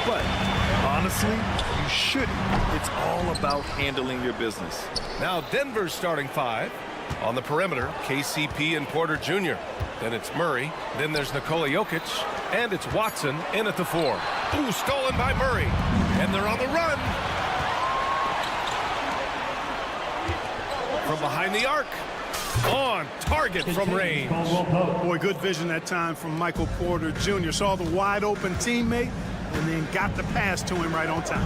But honestly, you shouldn't. It's all about handling your business. Now Denver's starting 5. On the perimeter, KCP and Porter Jr. Then it's Murray. Then there's Nikola Jokic. And it's Watson in at the 4. Ooh, stolen by Murray. And they're on the run. From behind the arc. On target from range. Boy, good vision that time from Michael Porter Jr. Saw the wide open teammate and then got the pass to him right on time.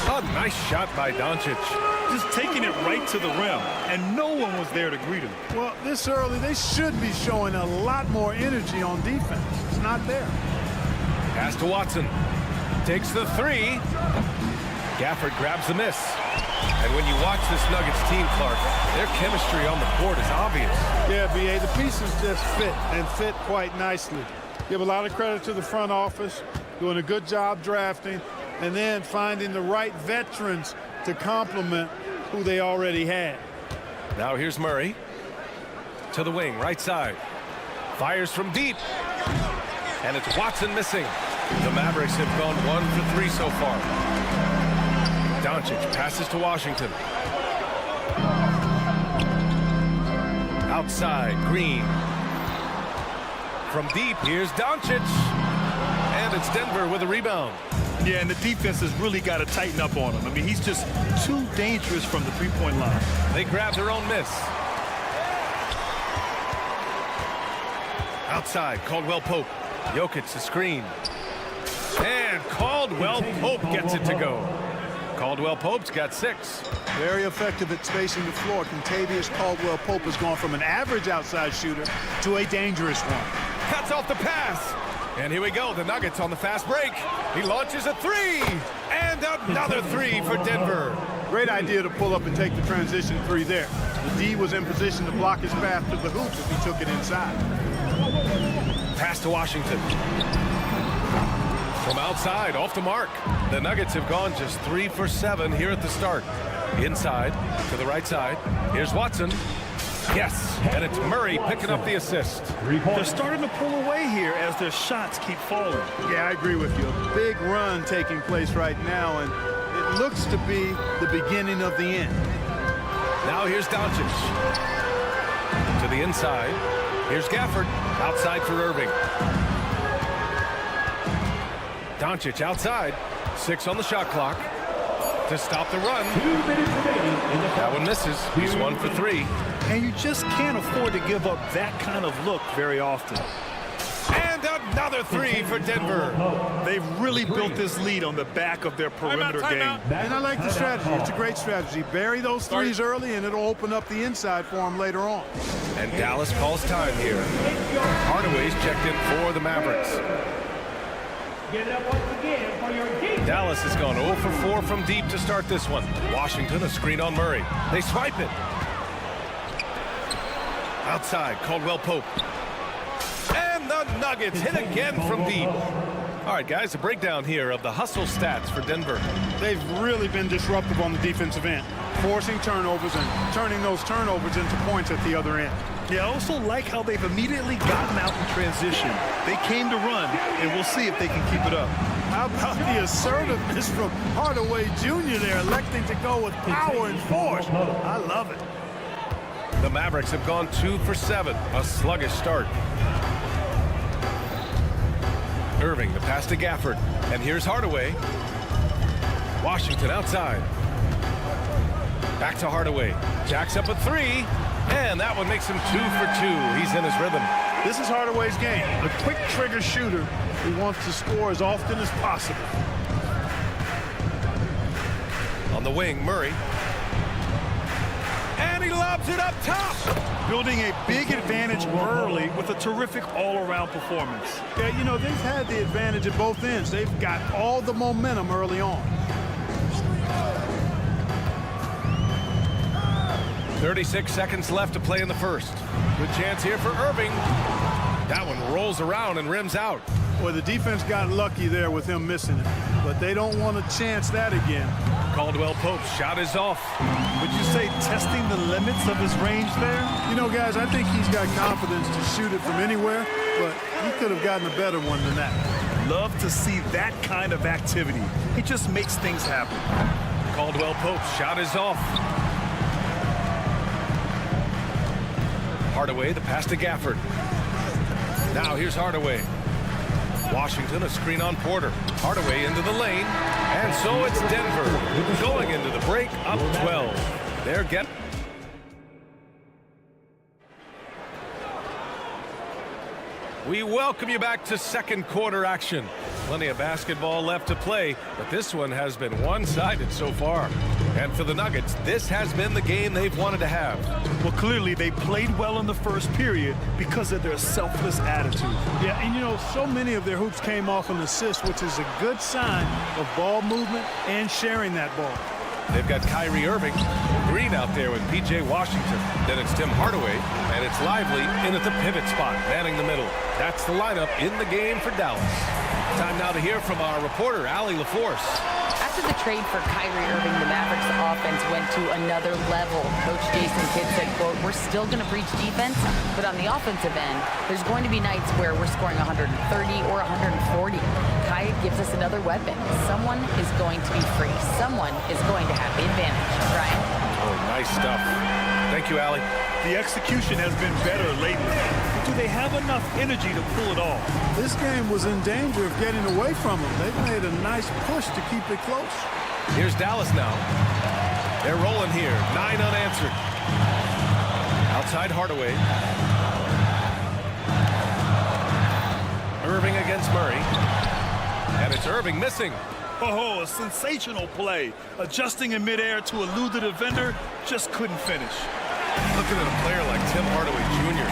A nice shot by Doncic. Just taking it right to the rim, and no one was there to greet him. Well, this early, they should be showing a lot more energy on defense. It's not there. Pass to Watson. Takes the 3. Gafford grabs the miss. And when you watch this Nuggets team, Clark, their chemistry on the court is obvious. Yeah, B.A., the pieces just fit, and fit quite nicely. Give a lot of credit to the front office, doing a good job drafting, and then finding the right veterans to complement who they already had. Now here's Murray. To the wing, right side. Fires from deep. And it's Watson missing. The Mavericks have gone 1 for 3 so far. Doncic passes to Washington. Outside, Green. From deep, here's Doncic. And it's Denver with a rebound. Yeah, and the defense has really got to tighten up on him. I mean, he's just too dangerous from the three-point line. They grab their own miss. Outside, Caldwell Pope. Jokic the screen. And Caldwell Pope gets it to go. Caldwell Pope's got 6. Very effective at spacing the floor. Contavious Caldwell Pope has gone from an average outside shooter to a dangerous one. Cuts off the pass. And here we go, the Nuggets on the fast break. He launches a 3. And another 3 for Denver. Great idea to pull up and take the transition 3 there. The D was in position to block his path to the hoop if he took it inside. Pass to Washington. From outside, off the mark. The Nuggets have gone just 3 for 7 here at the start. Inside, to the right side. Here's Watson. Yes, and it's Murray picking up the assist. They're starting to pull away here as their shots keep falling. Yeah, I agree with you. A big run taking place right now, and it looks to be the beginning of the end. Now here's Doncic. To the inside. Here's Gafford. Outside for Irving. Doncic outside. 6 on the shot clock. To stop the run. That one misses. He's 1 for 3. And you just can't afford to give up that kind of look very often. And another 3 for Denver. They've really built this lead on the back of their perimeter game. And I like the strategy. It's a great strategy. Bury those threes early, and it'll open up the inside for them later on. And Dallas calls time here. Hardaway's checked in for the Mavericks. Dallas has gone 0 for 4 from deep to start this one. Washington, a screen on Murray. They swipe it. Outside, Caldwell Pope. And the Nuggets hit again from deep. All right, guys, a breakdown here of the hustle stats for Denver. They've really been disruptive on the defensive end, forcing turnovers and turning those turnovers into points at the other end. Yeah, I also like how they've immediately gotten out in transition. They came to run, and we'll see if they can keep it up. How about the assertiveness from Hardaway Jr. there, electing to go with power and force? I love it. The Mavericks have gone 2 for 7, a sluggish start. Irving, the pass to Gafford, and here's Hardaway. Washington outside. Back to Hardaway. Jacks up a 3, and that one makes him 2 for 2. He's in his rhythm. This is Hardaway's game. A quick trigger shooter who wants to score as often as possible. On the wing, Murray. And he lobs it up top. Building a big advantage early with a terrific all-around performance. Yeah, you know, they've had the advantage at both ends. They've got all the momentum early on. 36 seconds left to play in the first. Good chance here for Irving. That one rolls around and rims out. Boy, the defense got lucky there with him missing it, but they don't want to chance that again. Caldwell Pope's shot is off. Would you say testing the limits of his range there? You know, guys, I think he's got confidence to shoot it from anywhere, but he could have gotten a better one than that. Love to see that kind of activity. He just makes things happen. Caldwell Pope's shot is off. Hardaway, the pass to Gafford. Now here's Hardaway. Washington, a screen on Porter. Hardaway into the lane. And so it's Denver going into the break up 12. They're getting... We welcome you back to second quarter action. Plenty of basketball left to play, but this one has been one-sided so far. And for the Nuggets, this has been the game they've wanted to have. Well, clearly they played well in the first period because of their selfless attitude. Yeah, and you know, so many of their hoops came off an assist, which is a good sign of ball movement and sharing that ball. They've got Kyrie Irving, Green out there with P.J. Washington. Then it's Tim Hardaway, and it's Lively in at the pivot spot, manning the middle. That's the lineup in the game for Dallas. Time now to hear from our reporter, Allie LaForce. After the trade for Kyrie Irving, the Mavericks offense went to another level. Coach Jason Kidd said, quote, "We're still going to preach defense, but on the offensive end, there's going to be nights where we're scoring 130 or 140. Kai gives us another weapon. Someone is going to be free. Someone is going to have the advantage." Ryan? Oh, nice stuff. Thank you, Allie. The execution has been better lately. But do they have enough energy to pull it off? This game was in danger of getting away from them. They've made a nice push to keep it close. Here's Dallas now. They're rolling here. 9 unanswered. Outside Hardaway. Irving against Murray. And it's Irving missing. Oh, a sensational play. Adjusting in midair to elude the defender, just couldn't finish. Looking at a player like Tim Hardaway Jr.,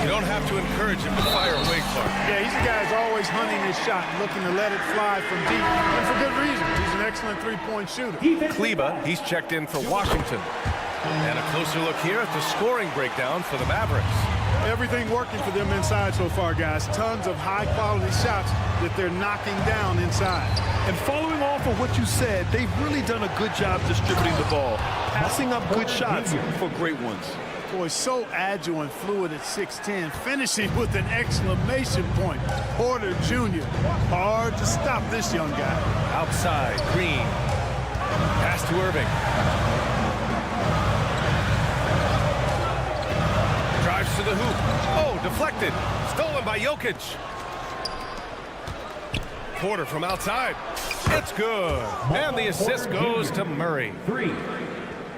you don't have to encourage him to fire away, Clark. Yeah, he's a guy who's always hunting his shot, looking to let it fly from deep, and for good reason. He's an excellent three-point shooter. Kleba, he's checked in for Washington. And a closer look here at the scoring breakdown for the Mavericks. Everything working for them inside so far, guys. Tons of high-quality shots that they're knocking down inside. And following off of what you said, they've really done a good job distributing the ball, passing up good shots for great ones. Boy, so agile and fluid at 6'10", finishing with an exclamation point. Porter Jr., hard to stop this young guy. Outside, Green. Pass to Irving. Drives to the hoop. Oh, deflected. Stolen by Jokic. Porter from outside. It's good. And the assist goes to Murray.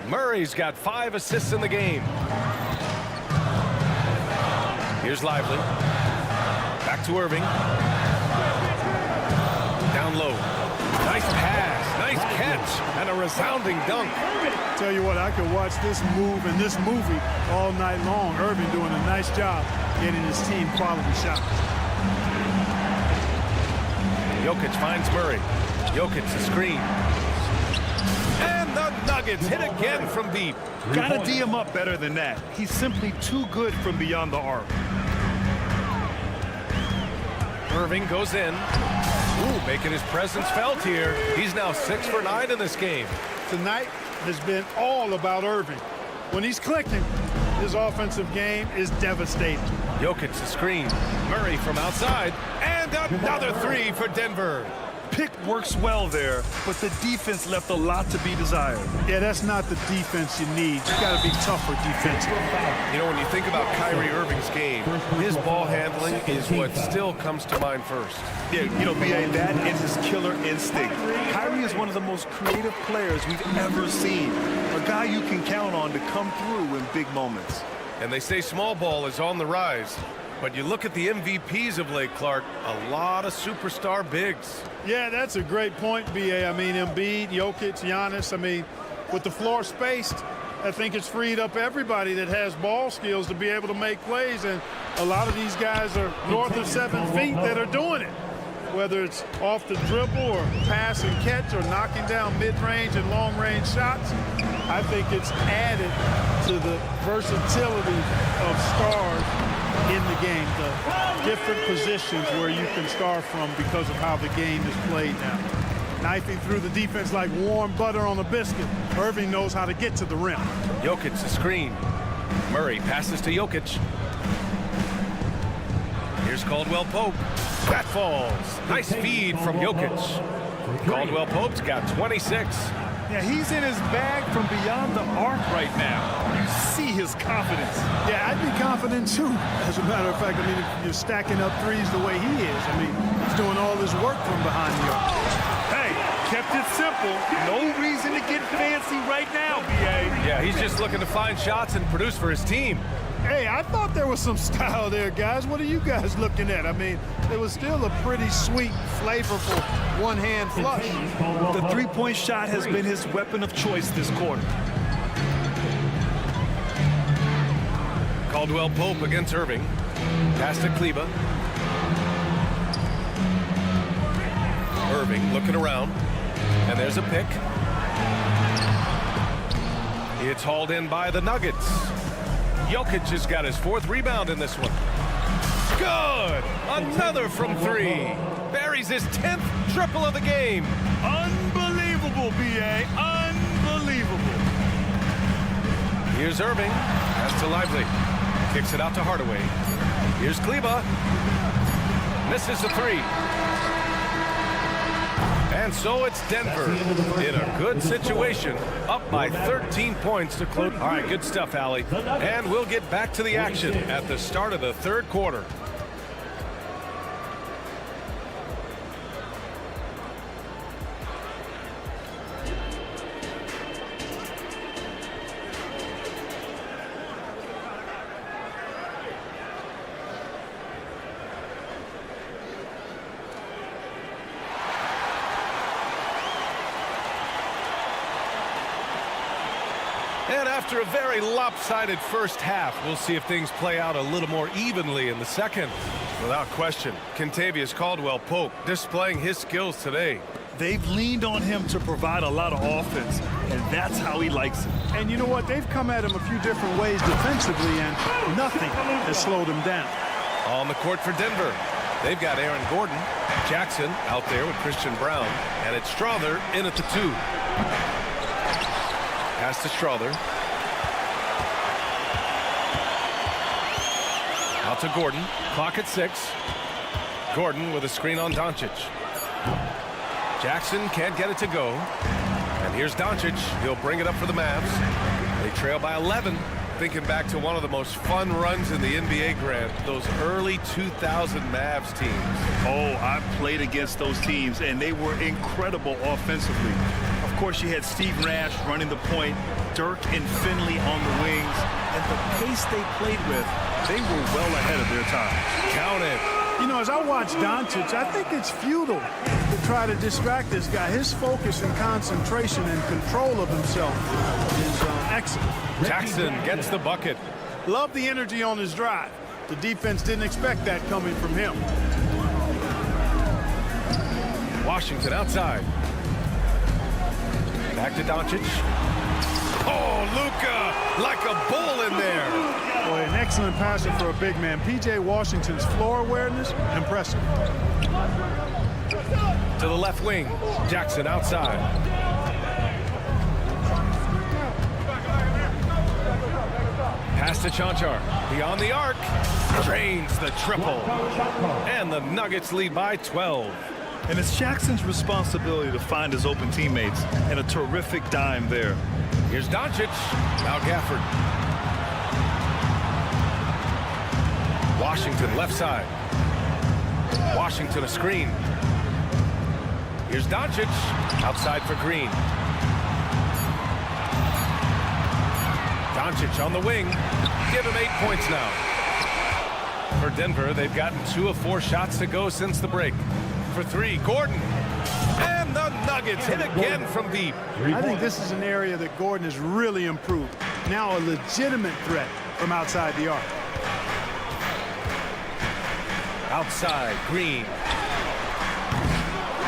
Murray's got 5 assists in the game. Here's Lively. Back to Irving. Down low. Nice pass. Nice catch. And a resounding dunk. Tell you what, I could watch this move and this movie all night long. Irving doing a nice job getting his team quality shots. Jokic finds Murray. Jokic the screen. And the Nuggets hit again from deep. Gotta D him up better than that. He's simply too good from beyond the arc. Irving goes in. Ooh, making his presence felt here. He's now 6 for 9 in this game. Tonight has been all about Irving. When he's clicking, his offensive game is devastating. Jokic the screen. Murray from outside. And another 3 for Denver. Pick works well there, but the defense left a lot to be desired. Yeah, that's not the defense you need. You got to be tougher defensively. You know, when you think about Kyrie Irving's game, his ball handling is what still comes to mind first. Yeah, you know, B.A., that is his killer instinct. Kyrie is one of the most creative players we've ever seen. A guy you can count on to come through in big moments. And they say small ball is on the rise. But you look at the MVPs of late, Clark, a lot of superstar bigs. Yeah, that's a great point, B.A. I mean, Embiid, Jokic, Giannis. I mean, with the floor spaced, I think it's freed up everybody that has ball skills to be able to make plays. And a lot of these guys are north of 7 feet that are doing it. Whether it's off the dribble or pass and catch or knocking down mid-range and long-range shots, I think it's added to the versatility of stars in the game, the different positions where you can start from because of how the game is played now. Knifing through the defense like warm butter on a biscuit. Irving knows how to get to the rim. Jokic the screen. Murray passes to Jokic. Here's Caldwell Pope. That falls. Nice feed from Jokic. Caldwell Pope's got 26. Yeah, he's in his bag from beyond the arc right now. You see his confidence. Yeah, I'd be confident too. As a matter of fact, I mean, if you're stacking up threes the way he is, I mean, he's doing all his work from behind the arc. Hey, kept it simple. No reason to get fancy right now, B.A. Yeah, he's just looking to find shots and produce for his team. Hey, I thought there was some style there, guys. What are you guys looking at? I mean, it was still a pretty sweet, flavorful one-hand flush. The three-point shot has been his weapon of choice this quarter. Caldwell Pope against Irving. Pass to Kleba. Irving looking around. And there's a pick. It's hauled in by the Nuggets. Jokic has got his 4th rebound in this one. Good! Another from 3. Buries his 10th triple of the game. Unbelievable, B.A. Unbelievable. Here's Irving. Pass to Lively. Kicks it out to Hardaway. Here's Kleba. Misses the 3. And so it's Denver in a good situation, up by 13 points to close. All right, good stuff, Allie. And we'll get back to the action at the start of the 3rd quarter. And after a very lopsided first half, we'll see if things play out a little more evenly in the second. Without question, Kentavious Caldwell-Pope displaying his skills today. They've leaned on him to provide a lot of offense, and that's how he likes it. And you know what? They've come at him a few different ways defensively, and nothing has slowed him down. On the court for Denver, they've got Aaron Gordon, Jackson out there with Christian Brown, and it's Strother in at the 2. Pass to Strother. Out to Gordon. Clock at 6. Gordon with a screen on Doncic. Jackson can't get it to go. And here's Doncic. He'll bring it up for the Mavs. They trail by 11. Thinking back to one of the most fun runs in the NBA, Grant, those early 2000 Mavs teams. Oh, I played against those teams, and they were incredible offensively. Of course, you had Steve Nash running the point, Dirk and Finley on the wings, and the pace they played with, they were well ahead of their time. Count it. You know, as I watch Doncic, I think it's futile to try to distract this guy. His focus and concentration and control of himself is excellent. Jackson gets the bucket. Love the energy on his drive. The defense didn't expect that coming from him. Washington outside. Back to Doncic. Oh, Luka, like a bull in there. Boy, an excellent passer for a big man. P.J. Washington's floor awareness, impressive. To the left wing, Jackson outside. Pass to Chanchar, beyond the arc, drains the triple. And the Nuggets lead by 12. And it's Jackson's responsibility to find his open teammates, and a terrific dime there. Here's Doncic, now Gafford. Washington left side. Washington a screen. Here's Doncic, outside for Green. Doncic on the wing. Give him 8 points now. For Denver, they've gotten 2 of 4 shots to go since the break. For 3, Gordon. And the Nuggets hit again from deep. I think this is an area that Gordon has really improved. Now a legitimate threat from outside the arc. Outside, Green.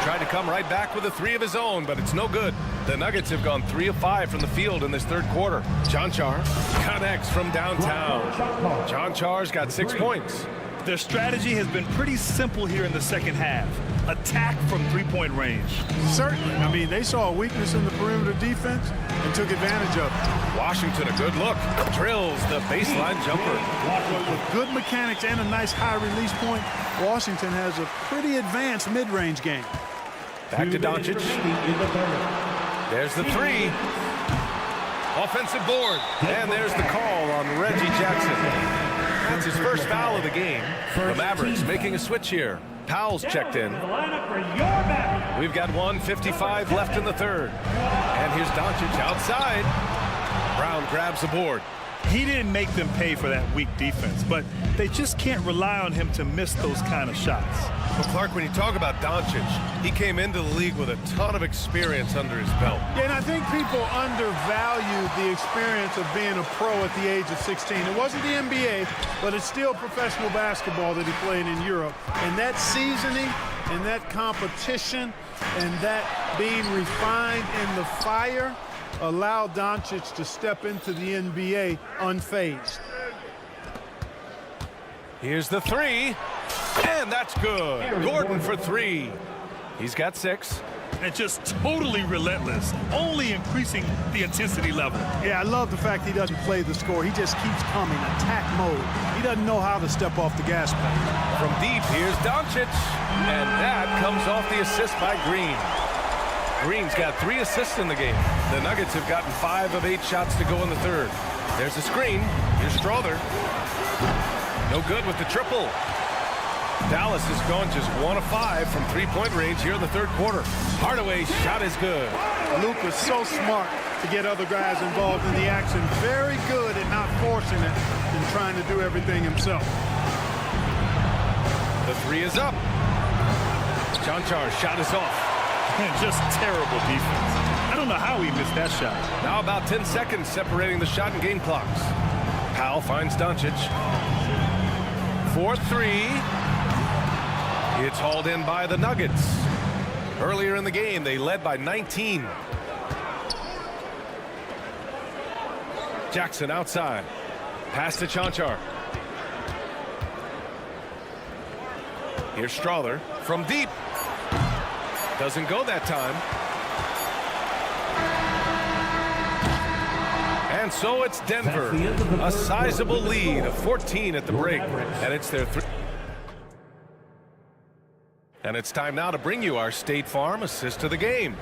Tried to come right back with a 3 of his own, but it's no good. The Nuggets have gone 3 of 5 from the field in this third quarter. Jonchar connects from downtown. Jonchar's got 6 points. Their strategy has been pretty simple here in the second half. Attack from three-point range. Certainly. I mean, they saw a weakness in the perimeter defense and took advantage of it. Washington, a good look. Drills the baseline jumper. With good mechanics and a nice high release point, Washington has a pretty advanced mid-range game. Back to Doncic. There's the three. Offensive board. And there's the call on Reggie Jackson. That's his first foul of the game. The Mavericks making a switch here. Powell's checked in. We've got 1:55 left in the third. And here's Doncic outside. Brown grabs the board. He didn't make them pay for that weak defense, but they just can't rely on him to miss those kind of shots. Well, Clark, when you talk about Doncic, he came into the league with a ton of experience under his belt. Yeah, and I think people undervalue the experience of being a pro at the age of 16. It wasn't the NBA, but it's still professional basketball that he played in Europe. And that seasoning and that competition and that being refined in the fire allowed Doncic to step into the NBA unfazed. Here's the three, and that's good. Gordon for three. He's got 6. And just totally relentless, only increasing the intensity level. Yeah, I love the fact he doesn't play the score. He just keeps coming, attack mode. He doesn't know how to step off the gas pedal. From deep, here's Doncic, and that comes off the assist by Green. Green's got 3 assists in the game. The Nuggets have gotten 5 of 8 shots to go in the third. There's a screen. Here's Strother. No good with the triple. Dallas is going just 1 of 5 from three-point range here in the third quarter. Hardaway's shot is good. Luke was so smart to get other guys involved in the action. Very good at not forcing it and trying to do everything himself. The 3 is up. Jonchar's shot is off. Just terrible defense. I don't know how he missed that shot. Now about 10 seconds separating the shot and game clocks. Powell finds Doncic. 4-3. It's hauled in by the Nuggets. Earlier in the game, they led by 19. Jackson outside. Pass to Jonchar. Here's Strother from deep. Doesn't go that time. And so it's Denver. A sizable lead of 14 at the break. And it's their And it's time now to bring you our State Farm assist of the game.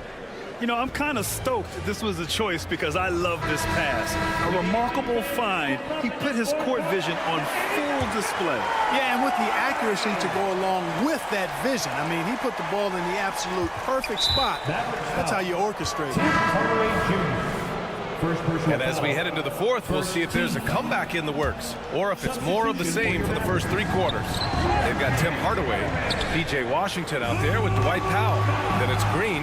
You know, I'm kind of stoked this was a choice because I love this pass. A remarkable find. He put his court vision on full display. Yeah, and with the accuracy to go along with that vision. I mean, he put the ball in the absolute perfect spot. That's how you orchestrate it. And as we head into the fourth, we'll see if there's a comeback in the works or if it's more of the same for the first 3 quarters. They've got Tim Hardaway, P.J. Washington out there with Dwight Powell. Then it's Green,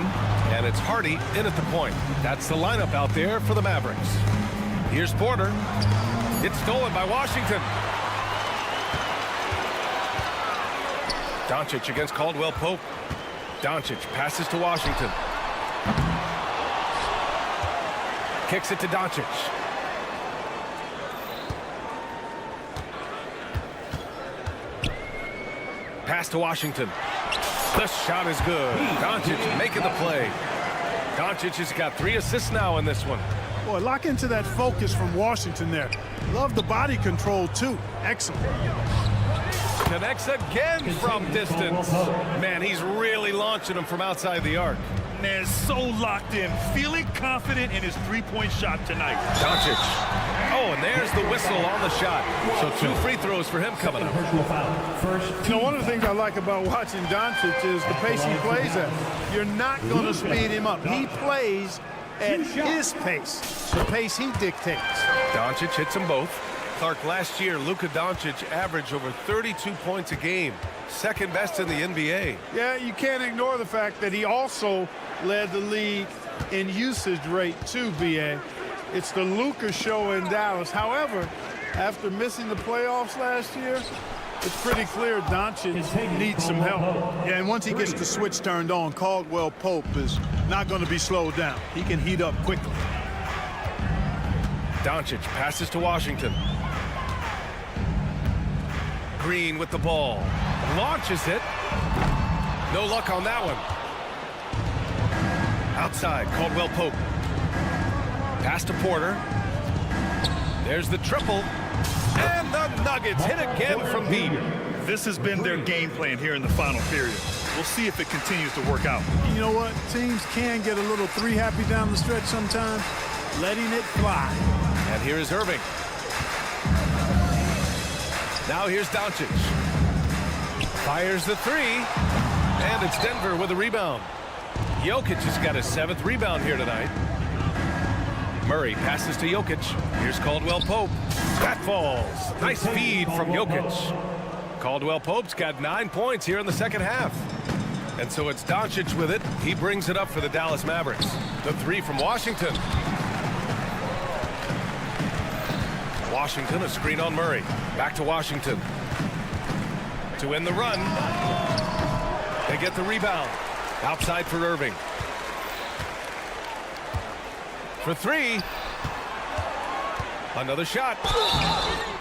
and it's Hardy in at the point. That's the lineup out there for the Mavericks. Here's Porter. It's stolen by Washington. Doncic against Caldwell Pope. Doncic passes to Washington. Kicks it to Doncic. Pass to Washington. The shot is good. Doncic making the play. Doncic has got 3 assists now in this one. Boy, lock into that focus from Washington there. Love the body control, too. Excellent. Connects again from distance. Man, he's really launching him from outside the arc. Man, so locked in, feeling confident in his three-point shot tonight. Doncic. Oh, and there's the whistle on the shot. So 2 free throws for him coming up. You know, one of the things I like about watching Doncic is the pace he plays at. You're not going to speed him up. He plays at his pace, the pace he dictates. Doncic hits them both. Clark, last year, Luka Doncic averaged over 32 points a game. Second best in the NBA. Yeah, you can't ignore the fact that he also led the league in usage rate too, B.A. It's the Luka show in Dallas. However, after missing the playoffs last year, It's pretty clear Doncic needs some help. Yeah, and once he gets the switch turned on, Caldwell Pope is not going to be slowed down. He can heat up quickly. Doncic passes to Washington. Green with the ball. Launches it. No luck on that one. Outside, Caldwell Pope. Pass to Porter. There's the triple. And the Nuggets hit again from deep. This has been their game plan here in the final period. We'll see if it continues to work out. You know what? Teams can get a little three happy down the stretch sometimes, letting it fly. And here is Irving. Now here's Doncic. Fires the three. And it's Denver with a rebound. Jokic has got his 7th rebound here tonight. Murray passes to Jokic. Here's Caldwell Pope. That falls. Nice feed from Jokic. Caldwell Pope's got 9 points here in the second half. And so it's Doncic with it. He brings it up for the Dallas Mavericks. The three from Washington. Washington, a screen on Murray. Back to Washington. To end the run. They get the rebound. Outside for Irving. For three. Another shot.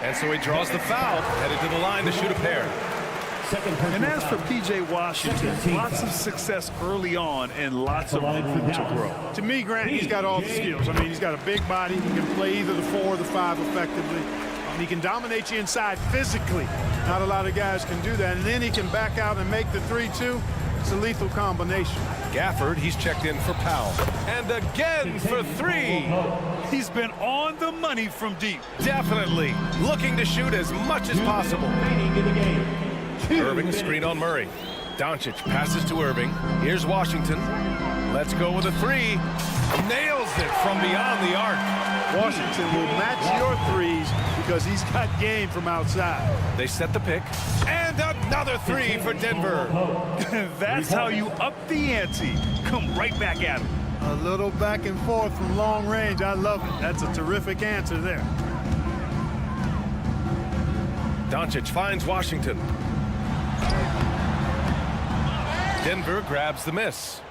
And so he draws the foul. Headed to the line to shoot a pair. And as for P.J. Washington, lots of success early on and lots of room to grow. To me, Grant, he's got all the skills. I mean, he's got a big body. He can play either the 4 or the 5 effectively. He can dominate you inside physically. Not a lot of guys can do that. And then he can back out and make the 3 too. It's a lethal combination. Gafford, he's checked in for Powell. And again for 3. He's been on the money from deep. Definitely looking to shoot as much as possible. Irving, a screen on Murray. Doncic passes to Irving. Here's Washington. Let's go with a 3. Nails it from beyond the arc. Washington will match your 3s because he's got game from outside. They set the pick. And another 3 for Denver. That's how you up the ante. Come right back at him. A little back and forth from long range. I love it. That's a terrific answer there. Doncic finds Washington. Denver grabs the miss.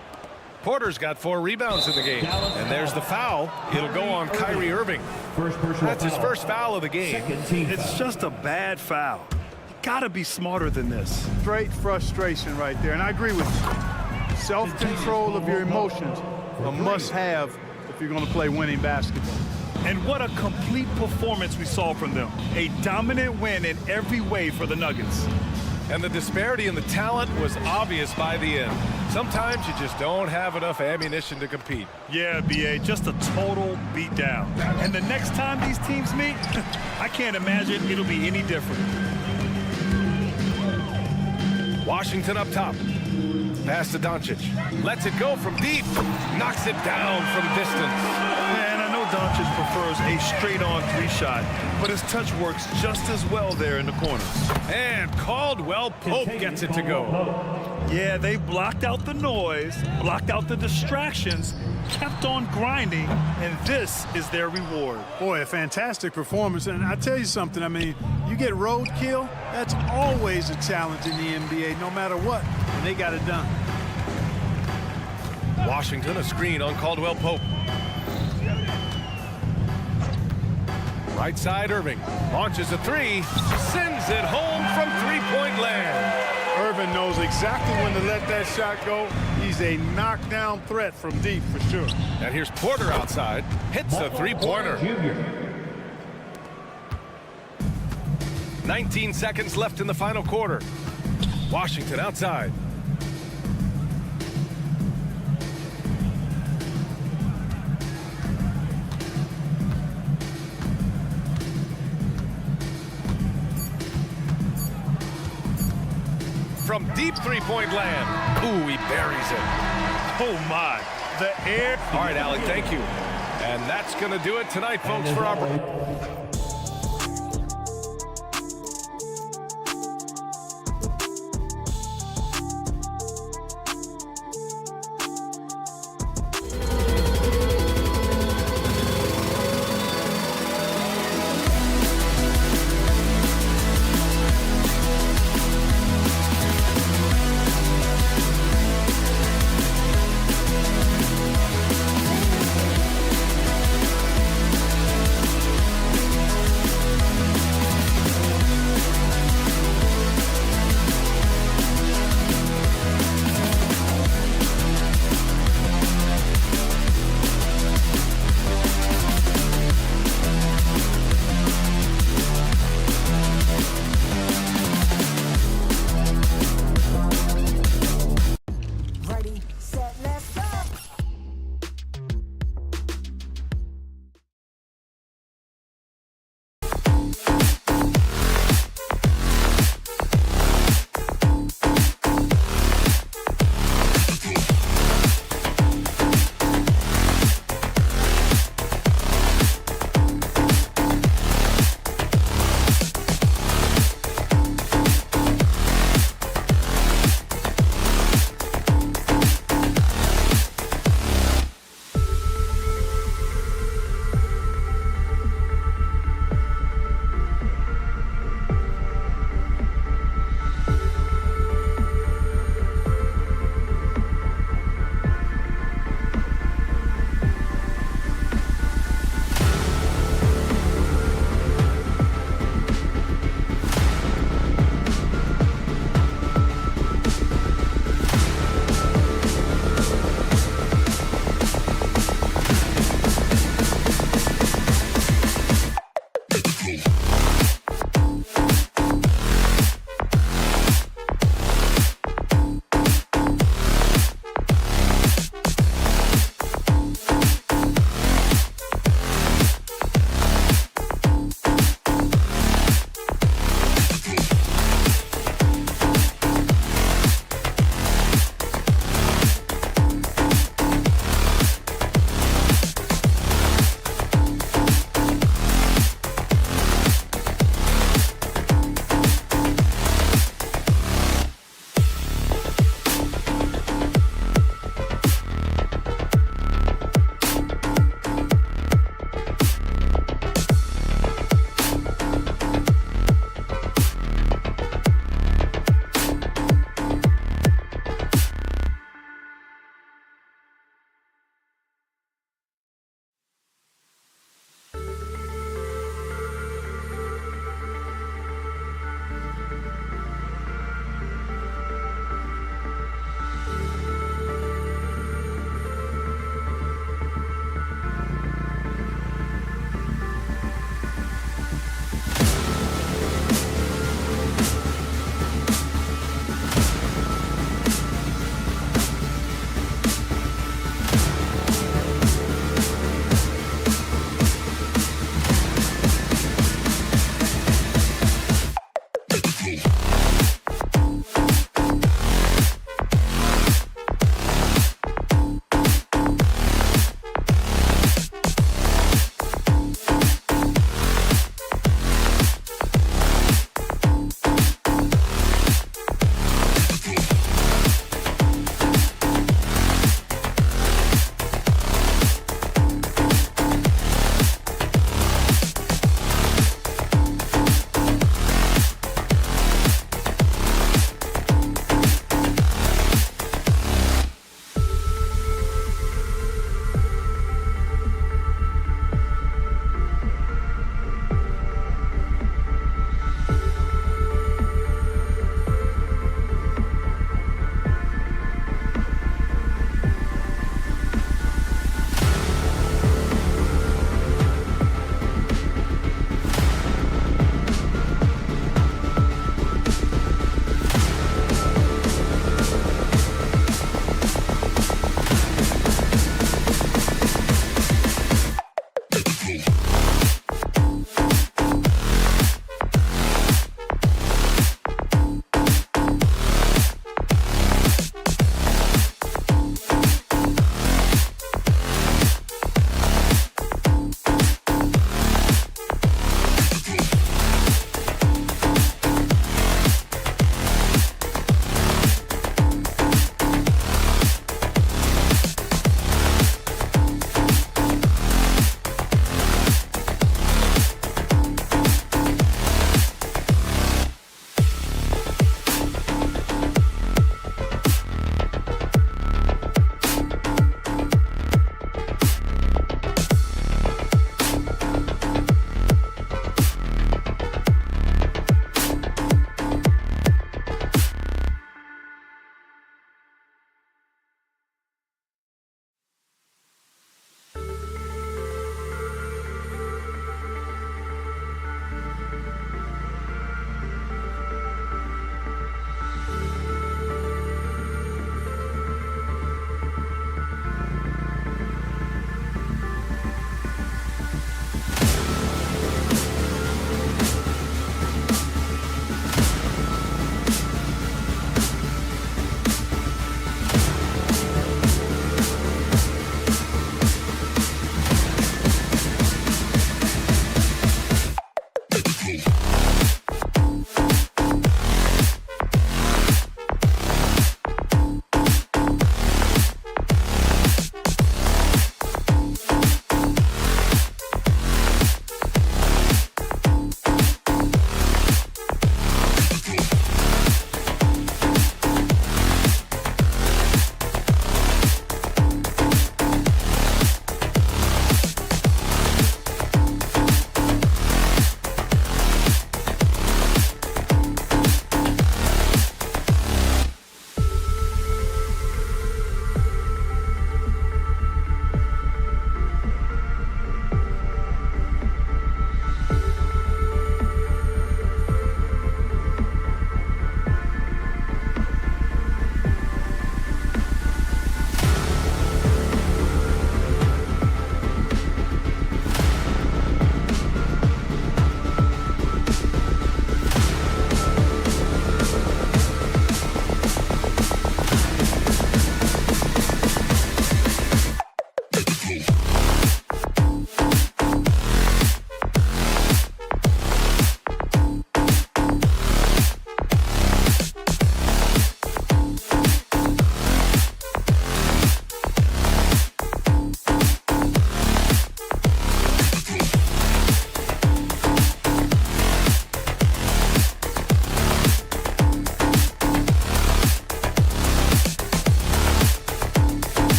Porter's got 4 rebounds in the game. And there's the foul. It'll go on Kyrie Irving. That's his first foul of the game. It's just a bad foul. You gotta be smarter than this. Straight frustration right there. And I agree with you. Self-control of your emotions, a must-have if you're going to play winning basketball. And what a complete performance we saw from them. A dominant win in every way for the Nuggets. And the disparity in the talent was obvious by the end. Sometimes you just don't have enough ammunition to compete. Yeah, B.A., just a total beatdown. And the next time these teams meet, I can't imagine it'll be any different. Washington up top. Pass to Doncic. Lets it go from deep. Knocks it down from distance. And I know Doncic prefers a straight-on 3-shot, but his touch works just as well there in the corners. And Caldwell Pope gets it to go. Yeah, they blocked out the noise, blocked out the distractions, kept on grinding, and this is their reward. Boy, a fantastic performance. And I tell you something, I mean, you get roadkill, that's always a challenge in the NBA, no matter what, and they got it done. Washington, a screen on Caldwell Pope. Right side, Irving launches a 3, sends it home from 3-point land. Irving knows exactly when to let that shot go. He's a knockdown threat from deep for sure. And here's Porter outside, hits a 3-pointer. 19 seconds left in the final quarter. Washington outside. From deep 3-point land. Ooh, he buries it. Oh, my. The air. All right, Alec, thank you. And that's going to do it tonight, folks, for our...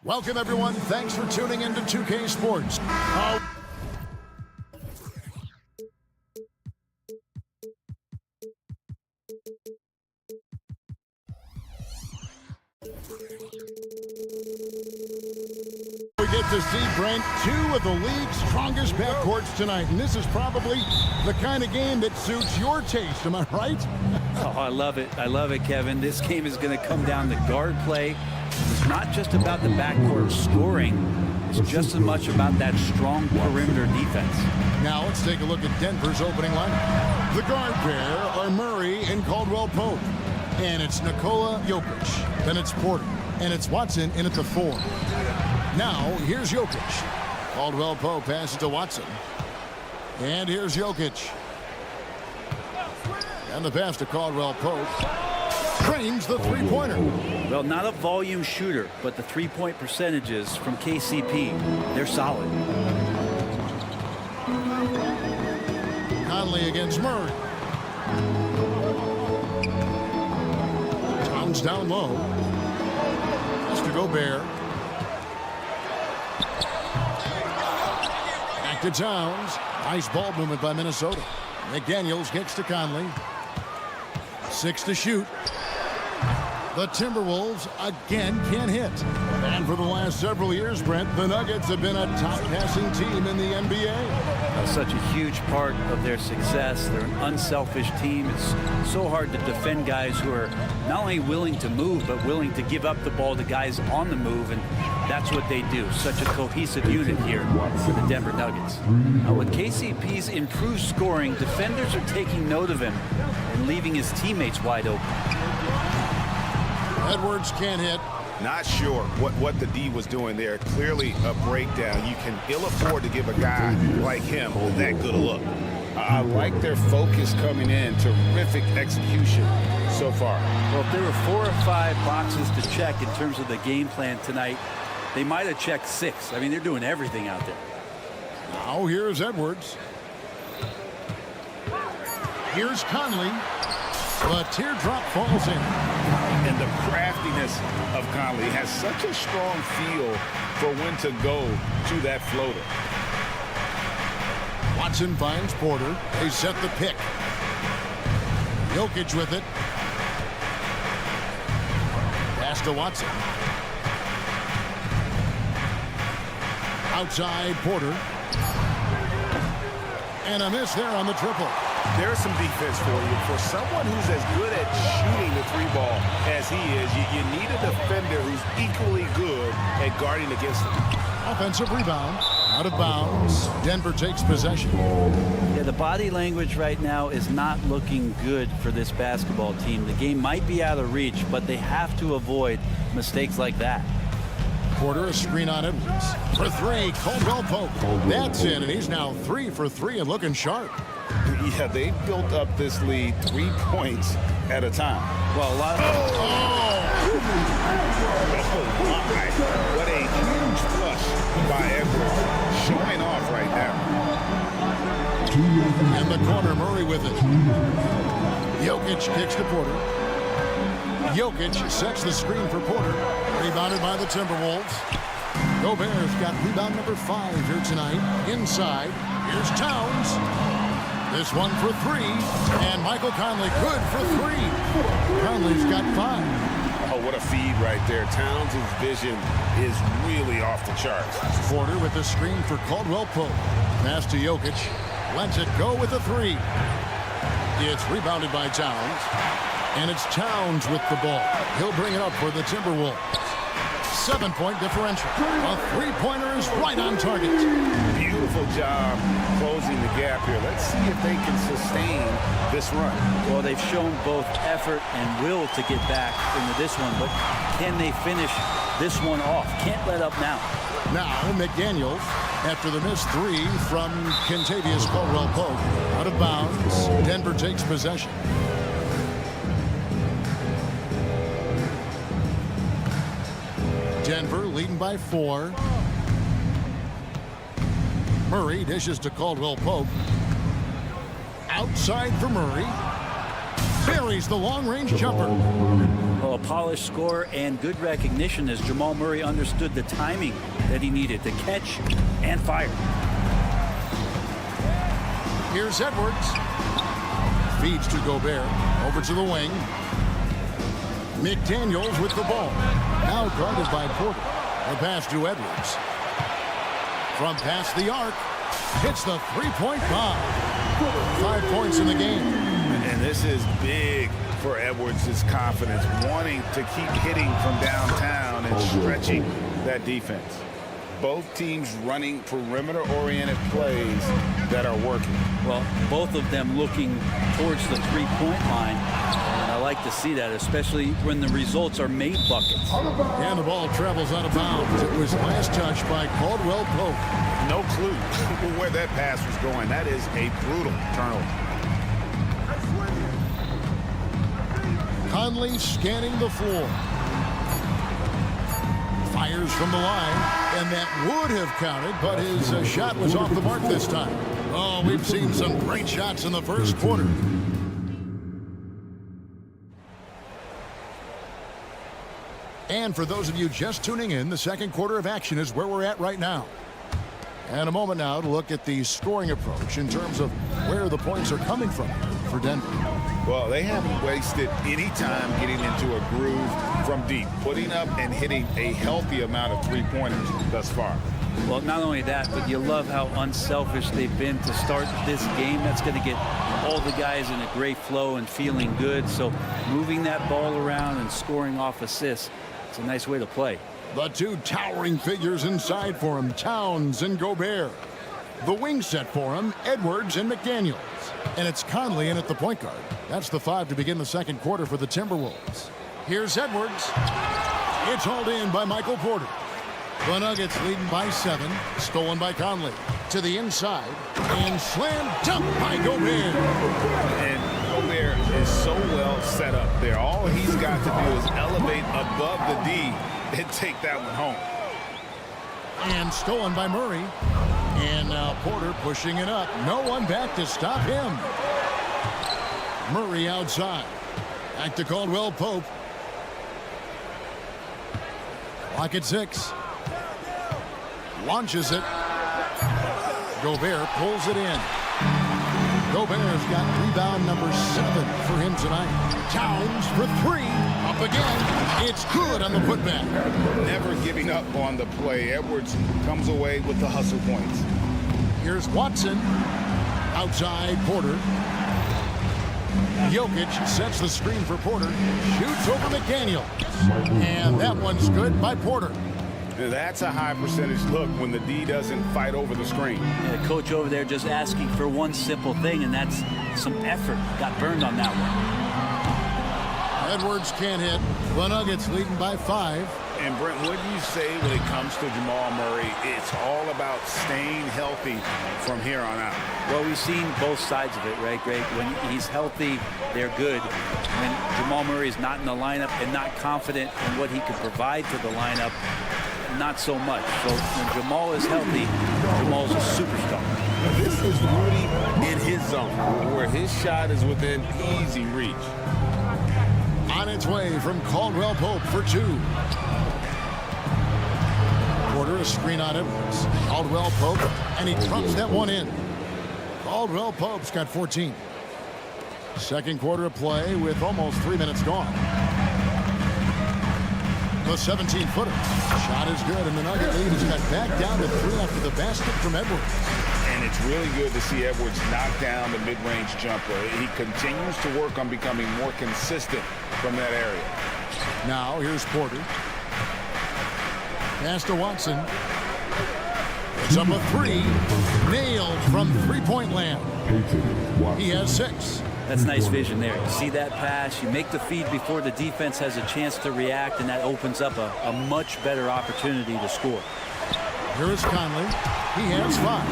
Welcome, everyone. Thanks for tuning into 2K Sports. We get to see, Brent, two of the league's strongest backcourts tonight, and this is probably the kind of game that suits your taste. Am I right? Oh, I love it. I love it, Kevin. This game is going to come down to guard play. It's not just about the backcourt scoring. It's just as much about that strong perimeter defense. Now let's take a look at Denver's opening lineup. The guard pair are Murray and Caldwell Pope. And it's Nikola Jokic. Then it's Porter. And it's Watson in at the 4. Now, here's Jokic. Caldwell Pope passes to Watson. And here's Jokic. And the pass to Caldwell Pope. Trains the three-pointer. Well, not a volume shooter, but the three-point percentages from KCP, they're solid. Conley against Murray. Towns down low. Has to Gobert. Back to Towns. Nice ball movement by Minnesota. McDaniels kicks to Conley. 6 to shoot. The Timberwolves again can't hit. And for the last several years, Brent, the Nuggets have been a top passing team in the NBA. That's such a huge part of their success. They're an unselfish team. It's so hard to defend guys who are not only willing to move, but willing to give up the ball to guys on the move, and that's what they do. Such a cohesive unit here for the Denver Nuggets. With KCP's improved scoring, defenders are taking note of him and leaving his teammates wide open. Edwards can't hit. Not sure what the D was doing there. Clearly a breakdown. You can ill afford to give a guy like him that good a look. I like their focus coming in. Terrific execution so far. Well, if there were 4 or 5 boxes to check in terms of the game plan tonight, they might have checked 6. I mean, they're doing everything out there. Now here's Edwards. Here's Conley. The teardrop falls in. And the craftiness of Conley has such a strong feel for when to go to that floater. Watson finds Porter. They set the pick. Jokic with it. Pass to Watson. Outside Porter. And a miss there on the triple. There's some defense for you. For someone who's as good at shooting the 3-ball as he is, you need a defender who's equally good at guarding against him. Offensive rebound. Out of bounds. Denver takes possession. Yeah, the body language right now is not looking good for this basketball team. The game might be out of reach, but they have to avoid mistakes like that. Porter, a screen on Edwards. For 3, Caldwell Pope. That's in, and he's now 3 for 3 and looking sharp. Yeah, they built up this lead 3 points at a time. Well, a lot of... My. What a huge flush by Edwards. Showing off right now. In the corner, Murray with it. Jokic kicks to Porter. Jokic sets the screen for Porter. Rebounded by the Timberwolves. Gobert's got rebound number 5 here tonight. Inside, here's Towns. This one for 3. And Michael Conley good for 3. Conley's got 5. Oh, what a feed right there. Towns' vision is really off the charts. Porter with the screen for Caldwell Pope. Pass to Jokic. Lets it go with the 3. It's rebounded by Towns. And it's Towns with the ball. He'll bring it up for the Timberwolves. 7-point differential. A 3-pointer is right on target. Beautiful job closing the gap here. Let's see if they can sustain this run. Well, they've shown both effort and will to get back into this one, but can they finish this one off? Can't let up now. Now, McDaniels, after the missed 3 from Kentavious Caldwell-Pope, out of bounds. Denver takes possession. Denver leading by 4. Murray dishes to Caldwell-Pope. Outside for Murray. Buries the long-range jumper. Well, a polished score and good recognition as Jamal Murray understood the timing that he needed to catch and fire. Here's Edwards. Feeds to Gobert. Over to the wing. McDaniels with the ball. Now guarded by Porter. The pass to Edwards. From past the arc. Hits the three-point bomb. 5 points in the game. And this is big for Edwards' confidence, wanting to keep hitting from downtown and stretching that defense. Both teams running perimeter-oriented plays that are working. Well, both of them looking towards the three-point line. And I like to see that, especially when the results are made buckets. And the ball travels out of bounds. It was last touched by Caldwell Pope. No clue where that pass was going. That is a brutal turnover. Conley scanning the floor. Fires from the line, and that would have counted, but his shot was off the mark this time. Oh, we've seen some great shots in the first quarter. And for those of you just tuning in, the second quarter of action is where we're at right now. And a moment now to look at the scoring approach in terms of where the points are coming from for Denver. Well, they haven't wasted any time getting into a groove from deep, putting up and hitting a healthy amount of three-pointers thus far. Well, not only that, but you love how unselfish they've been to start this game. That's going to get all the guys in a great flow and feeling good. So moving that ball around and scoring off assists, it's a nice way to play. The two towering figures inside for him, Towns and Gobert. The wing set for him, Edwards and McDaniels. And it's Conley in at the point guard. That's the 5 to begin the second quarter for the Timberwolves. Here's Edwards. It's hauled in by Michael Porter. The Nuggets leading by 7. Stolen by Conley. To the inside. And slam dunk by Gobert. And Gobert is so well set up there. All he's got to do is elevate above the D and take that one home. And stolen by Murray. And now Porter pushing it up. No one back to stop him. Murray outside. Back to Caldwell Pope. Clock at 6. Launches it. Gobert pulls it in. Gobert's got rebound number 7 for him tonight. Towns for 3. Up again. It's good on the putback. Never giving up on the play. Edwards comes away with the hustle points. Here's Watson. Outside Porter. Jokic sets the screen for Porter. Shoots over McDaniel. And that one's good by Porter. That's a high percentage look when the D doesn't fight over the screen. And the coach over there just asking for one simple thing, and that's some effort. Got burned on that one. Edwards can't hit. The Nuggets leading by 5. And Brent, what do you say when it comes to Jamal Murray? It's all about staying healthy from here on out. Well, we've seen both sides of it, right, Greg? When he's healthy, they're good. When Jamal Murray is not in the lineup and not confident in what he can provide to the lineup, not so much. So when Jamal is healthy, Jamal's a superstar. This is Rudy in his zone, where his shot is within easy reach. On its way from Caldwell Pope for 2. Porter a screen on Edwards. Caldwell Pope, and he trumps that one in. Caldwell Pope's got 14. Second quarter of play with almost 3 minutes gone. The 17-footer. Shot is good, and the Nugget lead is cut back down to 3 after the basket from Edwards. And it's really good to see Edwards knock down the mid-range jumper. He continues to work on becoming more consistent from that area. Now here's Porter. Pass to Watson. It's up a 3. Nailed from three-point land. He has 6. That's nice vision there. You see that pass, you make the feed before the defense has a chance to react, and that opens up a much better opportunity to score. Here is Conley. He has 5.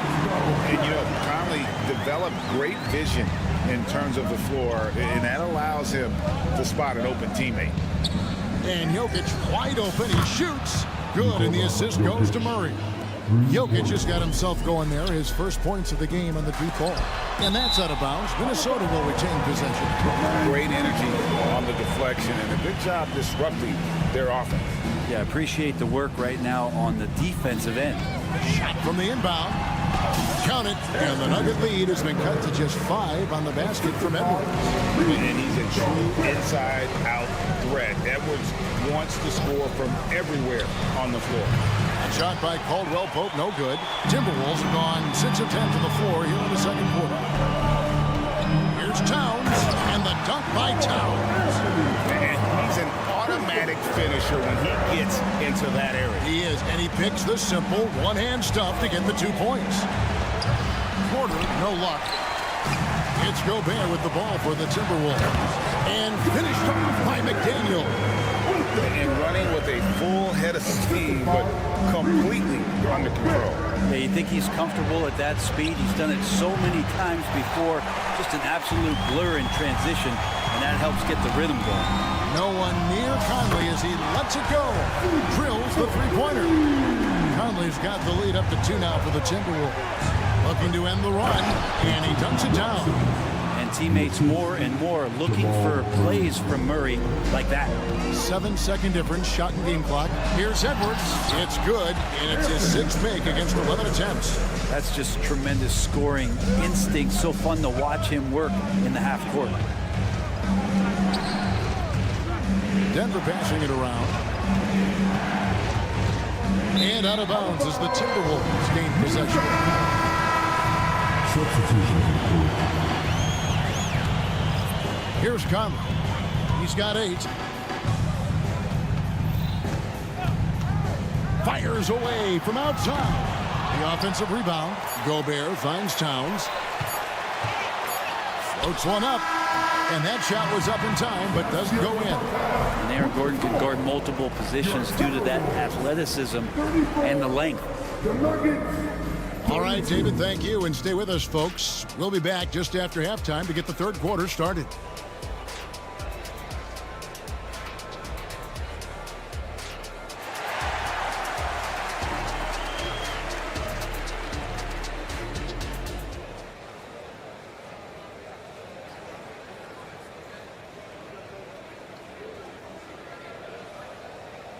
And, you know, Conley developed great vision in terms of the floor, and that allows him to spot an open teammate. And Jokic wide open. He shoots. Good, and the assist goes to Murray. Jokic just got himself going there. His first points of the game on the deep ball. And that's out of bounds. Minnesota will retain possession. Great energy on the deflection and a good job disrupting their offense. Yeah, I appreciate the work right now on the defensive end. Shot from the inbound. Count it. And the Nugget lead has been cut to just 5 on the basket from Edwards. And he's a true inside-out threat. Edwards wants to score from everywhere on the floor. Shot by Caldwell Pope, no good. Timberwolves have gone 6 of 10 to the floor here in the second quarter. Here's Towns, and the dunk by Towns. And he's an automatic finisher when he gets into that area. He is, and he picks the simple one-hand stuff to get the 2 points. Porter, no luck. It's Gobert with the ball for the Timberwolves. And finished off by McDaniel. And running with a full head of steam, but completely under control. Yeah, you think he's comfortable at that speed? He's done it so many times before. Just an absolute blur in transition, and that helps get the rhythm going. No one near Conley as he lets it go. Drills the three-pointer. Conley's got the lead up to 2 now for the Timberwolves. Looking to end the run, and he dunks it down. And teammates more and more looking for plays from Murray like that. 7-second difference, shot and game clock. Here's Edwards. It's good, and it's his 6th make against 11 attempts. That's just tremendous scoring instinct. So fun to watch him work in the half court. Denver passing it around. And out of bounds as the Timberwolves gain possession. Substitution. Here's Conley. He's got 8. Fires away from outside. The offensive rebound. Gobert finds Towns. Floats one up. And that shot was up in time, but doesn't go in. And Aaron Gordon can guard multiple positions due to that athleticism and the length. All right, David, thank you. And stay with us, folks. We'll be back just after halftime to get the third quarter started.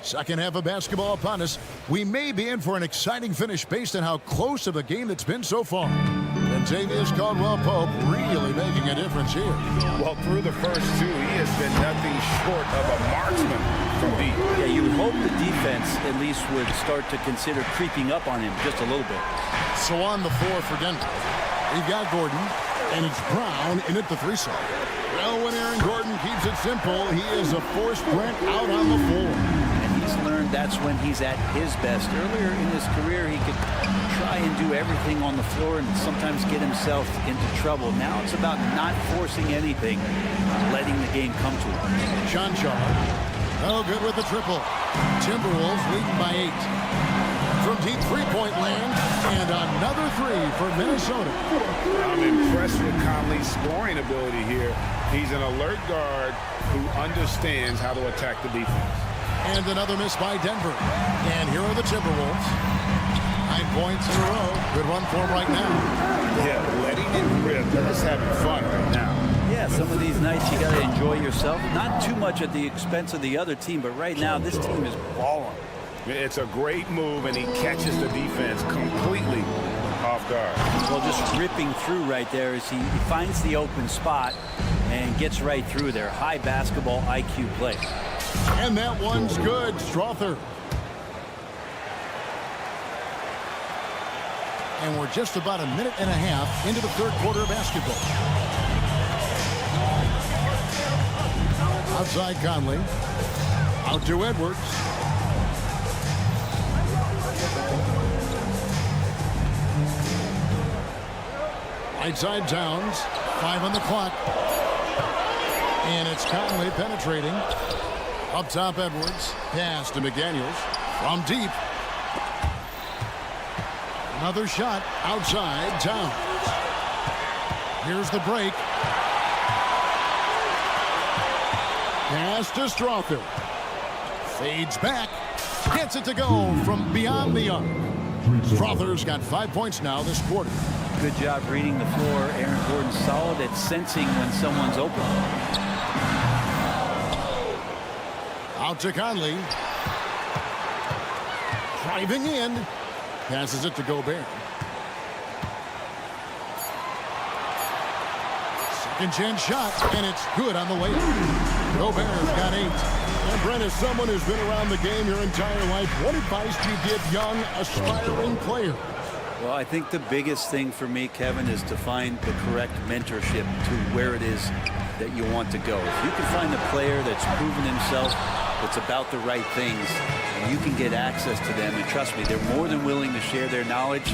Second half of basketball upon us. We may be in for an exciting finish based on how close of a game it's been so far. And Tavius Caldwell-Pope really making a difference here. Well, through the first 2, he has been nothing short of a marksman from deep. Yeah, you would hope the defense at least would start to consider creeping up on him just a little bit. So on the floor for Denver, we've got Gordon, and it's Brown in at the 3-side. Well, when Aaron Gordon keeps it simple, he is a forced Brent out on the floor. Learned that's when he's at his best. Earlier in his career, he could try and do everything on the floor and sometimes get himself into trouble. Now it's about not forcing anything, letting the game come to him. Sean Shaw, no good with the triple. Timberwolves leading by 8. From deep three-point land, and another 3 for Minnesota. I'm impressed with Conley's scoring ability here. He's an alert guard who understands how to attack the defense. And another miss by Denver. And here are the Timberwolves. 9 points in a row. Good run for them right now. Yeah, letting it rip. They're just having fun right now. Yeah, some of these nights you got to enjoy yourself. Not too much at the expense of the other team, but right now this team is balling. It's a great move, and he catches the defense completely off guard. Well, just ripping through right there as he finds the open spot and gets right through there. High basketball IQ play. And that one's good. Strother. And we're just about a minute and a half into the third quarter of basketball. Outside Conley. Out to Edwards. Right side Towns. 5 on the clock. And it's Conley penetrating. Up top, Edwards. Pass to McDaniels. From deep. Another shot outside Towns. Here's the break. Pass to Strother. Fades back. Gets it to go from beyond the arc. Strother's got 5 points now this quarter. Good job reading the floor. Aaron Gordon's solid at sensing when someone's open. Out to Conley. Driving in. Passes it to Gobert. Second chance shot, and it's good on the way. Gobert's got 8. And Brent, as someone who's been around the game your entire life, what advice do you give young, aspiring players? Well, I think the biggest thing for me, Kevin, is to find the correct mentorship to where it is that you want to go. If you can find a player that's proven himself, that's about the right things, and you can get access to them, and trust me, they're more than willing to share their knowledge.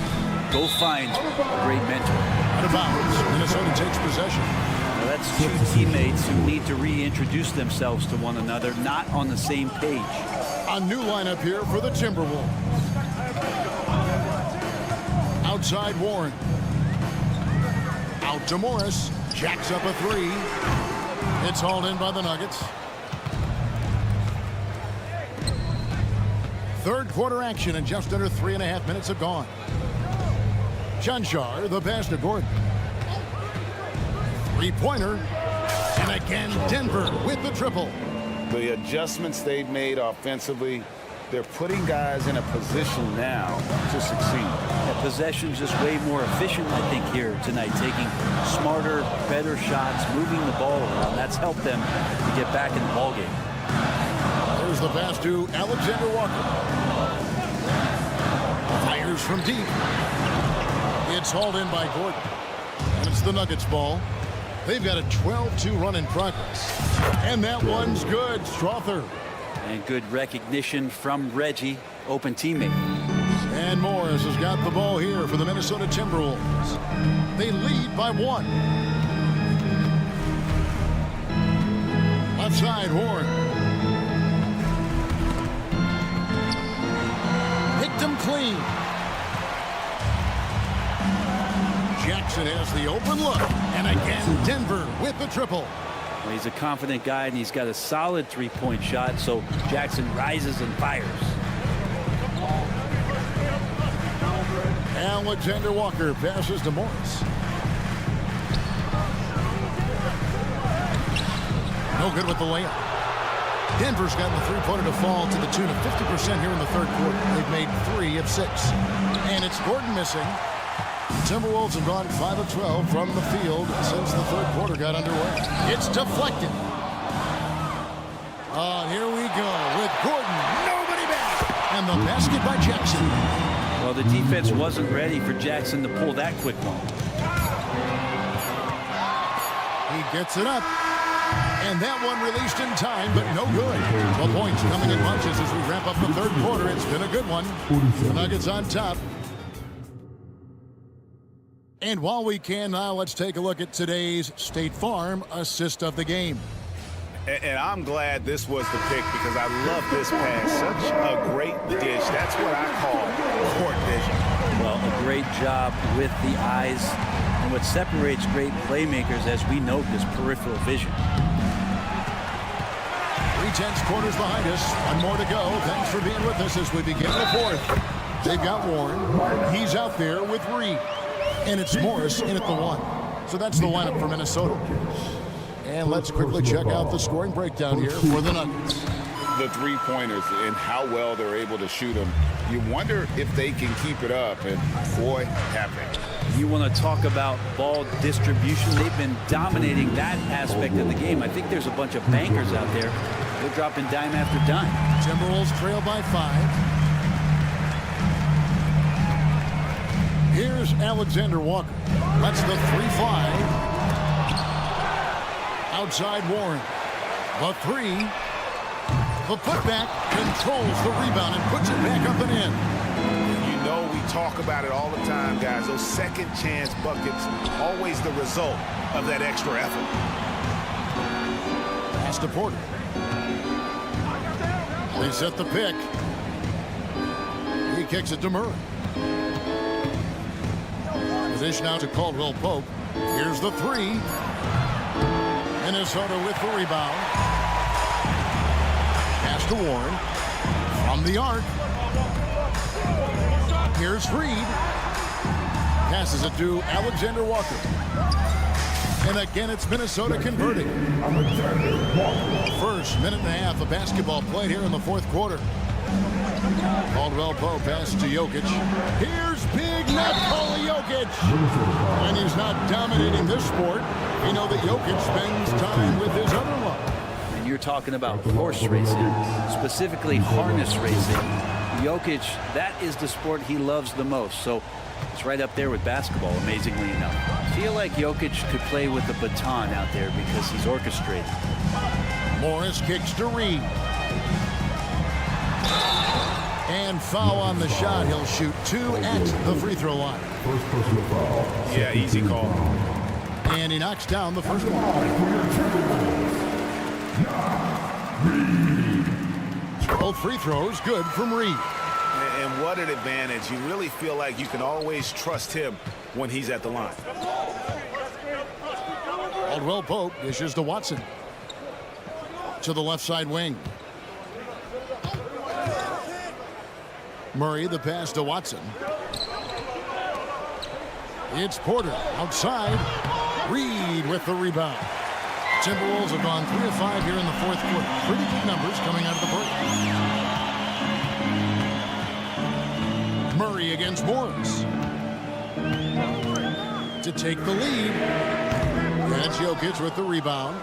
Go find a great mentor. Out of bounds. Minnesota takes possession. Now that's two teammates who need to reintroduce themselves to one another, not on the same page. A new lineup here for the Timberwolves. Outside Warren. Out to Morris. Jacks up a 3. It's hauled in by the Nuggets. Third quarter action, and just under 3.5 minutes have gone. Chanchar, the pass to Gordon. Three-pointer. And again, Denver with the triple. The adjustments they've made offensively, they're putting guys in a position now to succeed. Yeah, possession's just way more efficient, I think, here tonight. Taking smarter, better shots, moving the ball around. That's helped them to get back in the ballgame. There's the pass to Alexander Walker. Fires from deep. It's hauled in by Gordon. And it's the Nuggets ball. They've got a 12-2 run in progress. And that one's good. Strother. And good recognition from Reggie, open teammate. And Morris has got the ball here for the Minnesota Timberwolves. They lead by 1. Left side, Warren. Picked him clean. Jackson has the open look. And again, Denver with the triple. Well, he's a confident guy, and he's got a solid three-point shot, so Jackson rises and fires. Alexander Walker passes to Morris. No good with the layup. Denver's gotten the three-pointer to fall to the tune of 50% here in the third quarter. They've made 3 of 6. And it's Gordon missing. Timberwolves have gone 5 of 12 from the field since the third quarter got underway. It's deflected. Here we go with Gordon. Nobody back. And the basket by Jackson. Well, the defense wasn't ready for Jackson to pull that quick one. He gets it up. And that one released in time, but no good. 12 points coming in bunches as we wrap up the third quarter. It's been a good one. The Nuggets on top. And while we can now, let's take a look at today's State Farm assist of the game. And I'm glad this was the pick because I love this pass. Such a great dish. That's what I call court vision. Well, a great job with the eyes. And what separates great playmakers, as we note, is peripheral vision. 3/10 quarters behind us. One more to go. Thanks for being with us as we begin the fourth. They've got Warren. He's out there with Reed. And it's Morris in at the 1. So that's the lineup for Minnesota. And let's quickly check out the scoring breakdown here for the Nuggets. The three-pointers and how well they're able to shoot them. You wonder if they can keep it up, and boy, have they. You want to talk about ball distribution. They've been dominating that aspect of the game. I think there's a bunch of bankers out there. They're dropping dime after dime. Timberwolves trail by 5. Here's Alexander Walker. That's the 3 fly. Outside Warren. The 3. The putback controls the rebound and puts it back up and in. You know we talk about it all the time, guys. Those second chance buckets, always the result of that extra effort. Pass to Porter. They set the pick. He kicks it to Murray. Position out to Caldwell Pope. Here's the 3. Minnesota with the rebound. Pass to Warren. From the arc. Here's Reed. Passes it to Alexander Walker. And again, it's Minnesota converting. First minute and a half of basketball played here in the fourth quarter. Caldwell Pope passes to Jokic. Here's big Nikola Jokic. And he's not dominating this sport. You know that Jokic spends time with his other love. And you're talking about horse racing, specifically harness racing. Jokic, that is the sport he loves the most. So it's right up there with basketball, amazingly enough. I feel like Jokic could play with a baton out there because he's orchestrated. Morris kicks to Reed. And foul on the shot. He'll shoot 2 at the free throw line. First personal foul. Yeah, easy call. And he knocks down the first one. Both free throws good from Reed. And what an advantage. You really feel like you can always trust him when he's at the line. Caldwell Pope dishes to Watson. To the left side wing. Murray, the pass to Watson. It's Porter outside. Reed with the rebound. Timberwolves have gone 3 of 5 here in the fourth quarter. Pretty good numbers coming out of the break. Murray against Morris. To take the lead. That's Jokic with the rebound.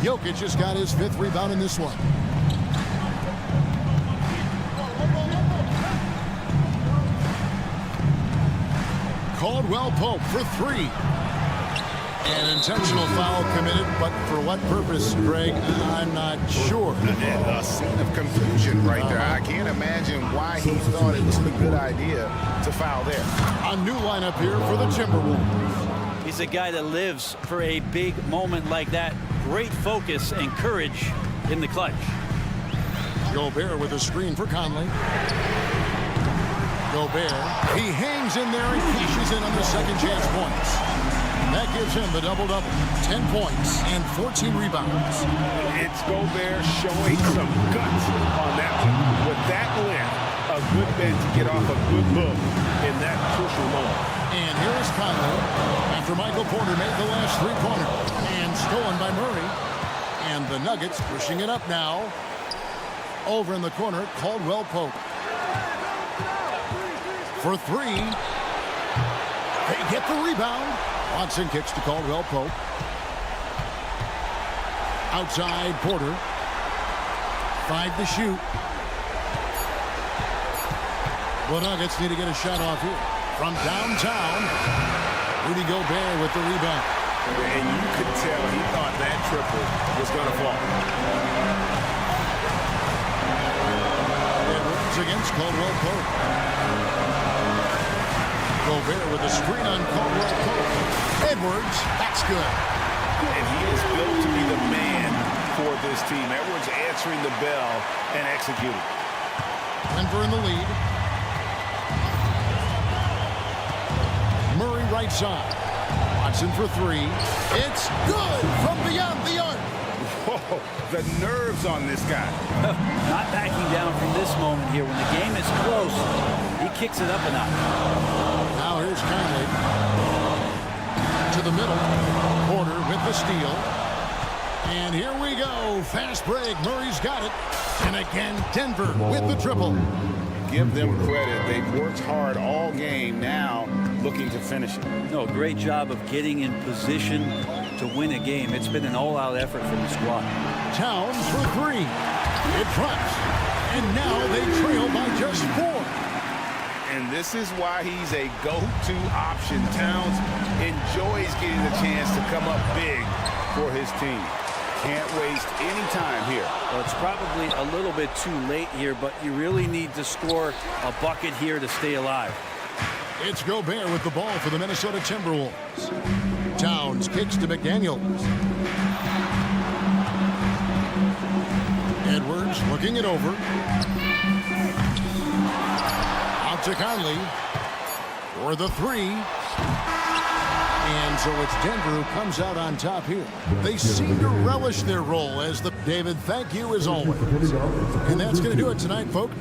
Jokic just got his 5th rebound in this one. Caldwell Pope for 3. An intentional foul committed, but for what purpose, Greg, I'm not sure. A scene of confusion right there. I can't imagine why he thought it was a good idea to foul there. A new lineup here for the Timberwolves. He's a guy that lives for a big moment like that. Great focus and courage in the clutch. Gobert with a screen for Conley. Gobert, he hangs in there and cashes in on the second chance points. That gives him the double-double. 10 points and 14 rebounds. It's Gobert showing some guts on that one. With that length, a good bet to get off a good look in that crucial moment. And here is Conley after Michael Porter made the last three-pointer. And stolen by Murray. And the Nuggets pushing it up now. Over in the corner, Caldwell Pope. For 3. They get the rebound. Watson kicks to Caldwell Pope. Outside, Porter. 5 to shoot. The Nuggets need to get a shot off here. From downtown, Rudy Gobert with the rebound. And you could tell he thought that triple was going to fall. Edwards against Caldwell Pope. Gobert with a screen on Caldwell Pope. Edwards, that's good. And he is built to be the man for this team. Edwards answering the bell and executing. Denver in the lead. Murray right side. Watson for 3. It's good from beyond the arc. Whoa, the nerves on this guy. Not backing down from this moment here. When the game is close, he kicks it up a notch. Now here's Conley. To the middle. Porter with the steal. And here we go. Fast break. Murray's got it. And again, Denver with the triple. Give them credit. They've worked hard all game, now looking to finish it. No, great job of getting in position to win a game. It's been an all-out effort from the squad. Towns for 3. It drops. And now they trail by just 4. And this is why he's a go-to option. Towns enjoys getting the chance to come up big for his team. Can't waste any time here. Well, it's probably a little bit too late here, but you really need to score a bucket here to stay alive. It's Gobert with the ball for the Minnesota Timberwolves. Towns kicks to McDaniels. Edwards looking it over. Out to Conley for the 3. And so it's Denver who comes out on top here. They seem to relish their role as the... David, thank you as always. And that's going to do it tonight, folks.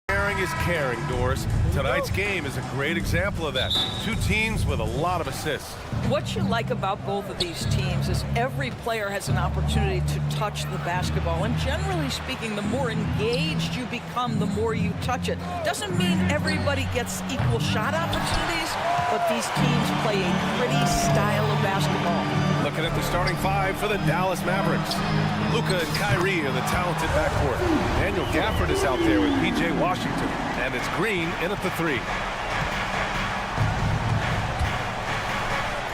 Caring is caring, Doris. Tonight's game is a great example of that. Two teams with a lot of assists. What you like about both of these teams is every player has an opportunity to touch the basketball. And generally speaking, the more engaged you become, the more you touch it. Doesn't mean everybody gets equal shot opportunities, but these teams play a pretty style of basketball. Looking at the starting five for the Dallas Mavericks. Luka and Kyrie are the talented backcourt. Daniel Gafford is out there with P.J. Washington. And it's Green in at the three.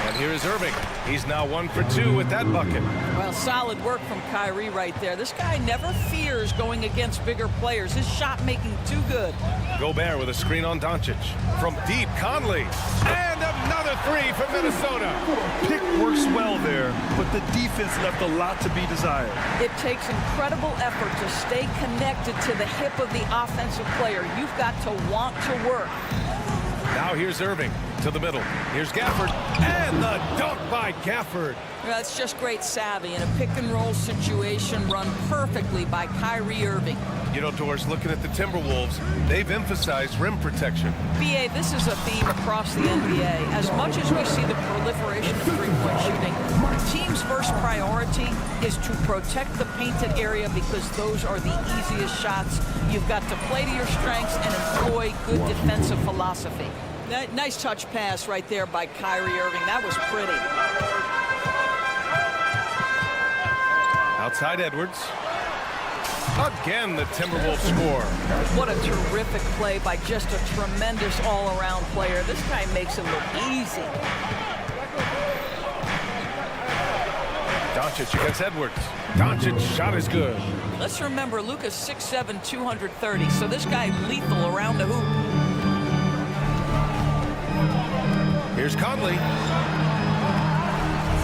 And here is Irving. He's now 1 for 2 with that bucket. Well, solid work from Kyrie right there. This guy never fears going against bigger players. His shot making too good. Gobert with a screen on Doncic. From deep, Conley. And another three from Minnesota. Pick works well there, but the defense left a lot to be desired. It takes incredible effort to stay connected to the hip of the offensive player. You've got to want to work. Now here's Irving to the middle. Here's Gafford. And the dunk by Gafford. That's just great savvy in a pick-and-roll situation run perfectly by Kyrie Irving. You know, Doris, looking at the Timberwolves, they've emphasized rim protection. BA, this is a theme across the NBA. As much as we see the proliferation of three-point shooting, the team's first priority is to protect the painted area because those are the easiest shots. You've got to play to your strengths and employ good defensive philosophy. Nice touch pass right there by Kyrie Irving. That was pretty. Outside Edwards. Again, the Timberwolves score. What a terrific play by just a tremendous all-around player. This guy makes it look easy. Doncic against Edwards. Doncic's shot is good. Let's remember, Luka's 6'7", 230, so this guy lethal around the hoop. Here's Conley.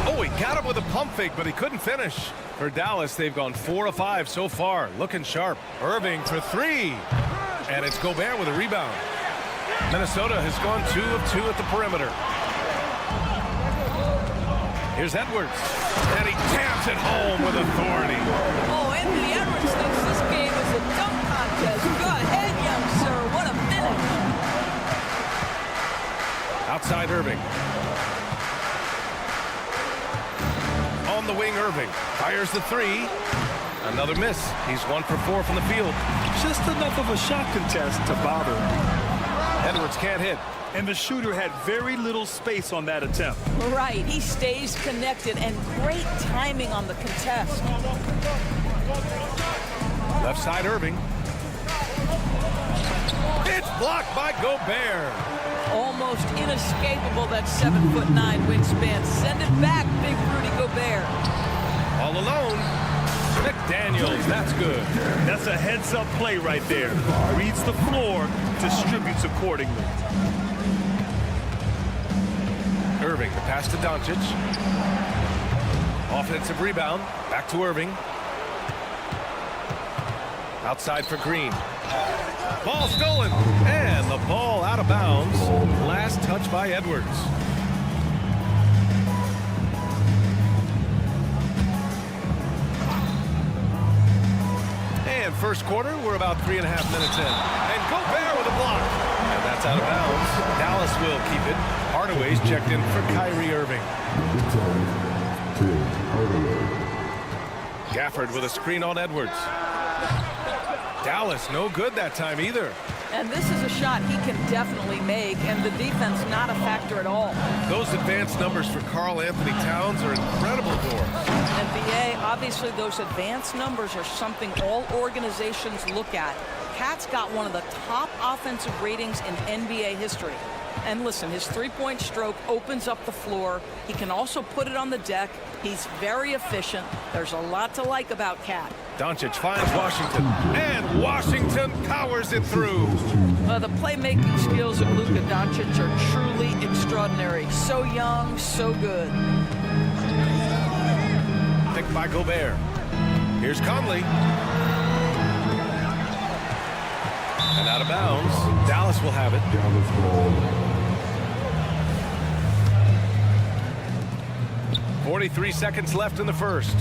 Oh, he got him with a pump fake, but he couldn't finish. For Dallas, they've gone 4 of 5 so far. Looking sharp. Irving for three. And it's Gobert with a rebound. Minnesota has gone 2 of 2 at the perimeter. Here's Edwards. And he taps it home with authority. Oh, Anthony Edwards thinks this game is a dunk contest. Go ahead, young sir. What a finish. Outside Irving. On the wing, Irving fires the three. Another miss. He's 1 for 4 from the field. Just enough of a shot contest to bother him. Edwards can't hit. And the shooter had very little space on that attempt. Right. He stays connected and great timing on the contest. Left side, Irving. It's blocked by Gobert. Almost inescapable, that 7'9" wingspan. Send it back, big Rudy Gobert. All alone. McDaniels, that's good. That's a heads-up play right there. Reads the floor, distributes accordingly. Irving, the pass to Doncic. Offensive rebound. Back to Irving. Outside for Green. Ball stolen. And the ball out of bounds. Last touch by Edwards. And first quarter, we're about 3.5 minutes in. And Gobert with a block. And that's out of bounds. Dallas will keep it. Hardaway's checked in for Kyrie Irving. Gafford with a screen on Edwards. Dallas no good that time either. And this is a shot he can definitely make, and the defense not a factor at all. Those advanced numbers for Karl Anthony Towns are incredible, Doris. And BA, obviously those advanced numbers are something all organizations look at. Cat's got one of the top offensive ratings in NBA history. And listen, his three-point stroke opens up the floor. He can also put it on the deck. He's very efficient. There's a lot to like about Cat. Doncic finds Washington, and Washington powers it through. The playmaking skills of Luka Doncic are truly extraordinary. So young, so good. Picked by Gobert. Here's Conley. And out of bounds. Dallas will have it. Dallas ball. 43 seconds left in the first.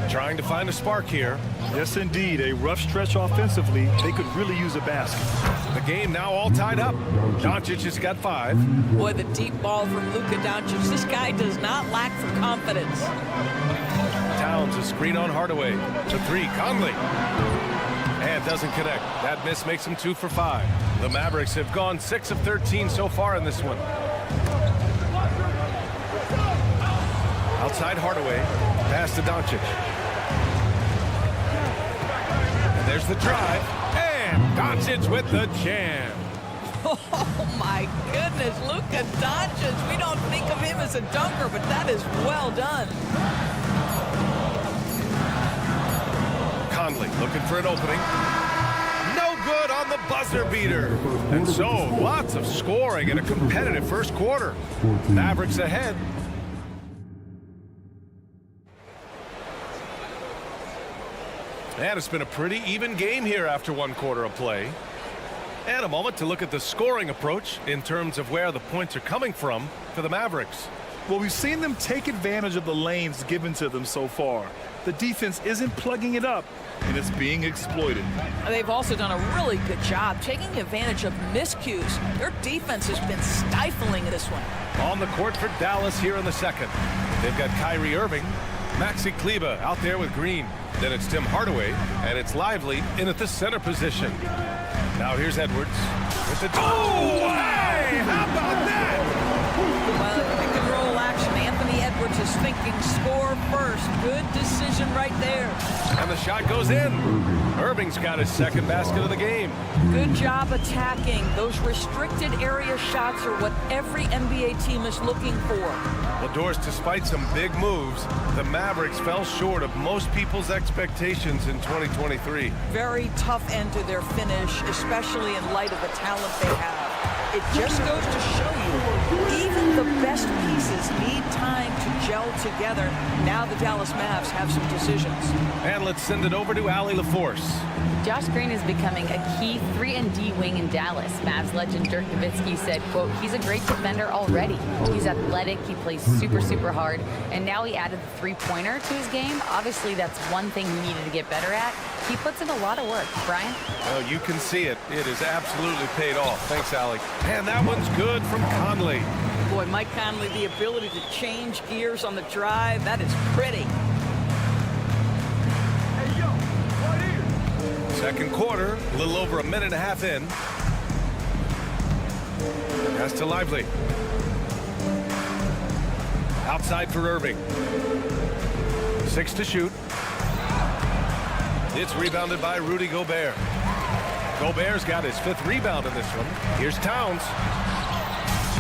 Trying to find a spark here. Yes, indeed. A rough stretch offensively. They could really use a basket. The game now all tied up. Doncic has got 5. Boy, the deep ball from Luka Doncic. This guy does not lack for confidence. Towns a screen on Hardaway. The 3, Conley. And doesn't connect. That miss makes him 2 for 5. The Mavericks have gone 6 of 13 so far in this one. Outside Hardaway. Pass to Doncic. And there's the drive. And Doncic with the jam. Oh, my goodness. Luka Doncic. We don't think of him as a dunker, but that is well done. Conley looking for an opening. No good on the buzzer beater. And so, lots of scoring in a competitive first quarter. Mavericks ahead. And it's been a pretty even game here after 1 quarter of play. And a moment to look at the scoring approach in terms of where the points are coming from for the Mavericks. Well, we've seen them take advantage of the lanes given to them so far. The defense isn't plugging it up, and it's being exploited. They've also done a really good job taking advantage of miscues. Their defense has been stifling this one. On the court for Dallas here in the second. They've got Kyrie Irving, Maxi Kleber out there with Green. Then it's Tim Hardaway, and it's Lively in at the center position. Now here's Edwards with the... Oh, hey! How about that? Well, pick and roll action. Anthony Edwards is thinking score first. Good decision right there. And the shot goes in. Irving's got his second basket of the game. Good job attacking. Those restricted area shots are what every NBA team is looking for. Well, Doris, despite some big moves, the Mavericks fell short of most people's expectations in 2023. Very tough end to their finish, especially in light of the talent they have. It just goes to show you, even the best pieces need time to gel together. Now the Dallas Mavs have some decisions. And let's send it over to Allie LaForce. Josh Green is becoming a key 3-and-D wing in Dallas. Mavs legend Dirk Nowitzki said, quote, he's a great defender already. He's athletic, he plays super, super hard, and now he added the 3-pointer to his game. Obviously, that's one thing he needed to get better at. He puts in a lot of work. Brian? Well, you can see it. It has absolutely paid off. Thanks, Allie. And that one's good from Conley. Boy, Mike Conley, the ability to change gears on the drive, that is pretty. Second quarter, a little over a minute and a half in. Pass to Lively. Outside for Irving. 6 to shoot. It's rebounded by Rudy Gobert. Gobert's got his 5th rebound in this one. Here's Towns.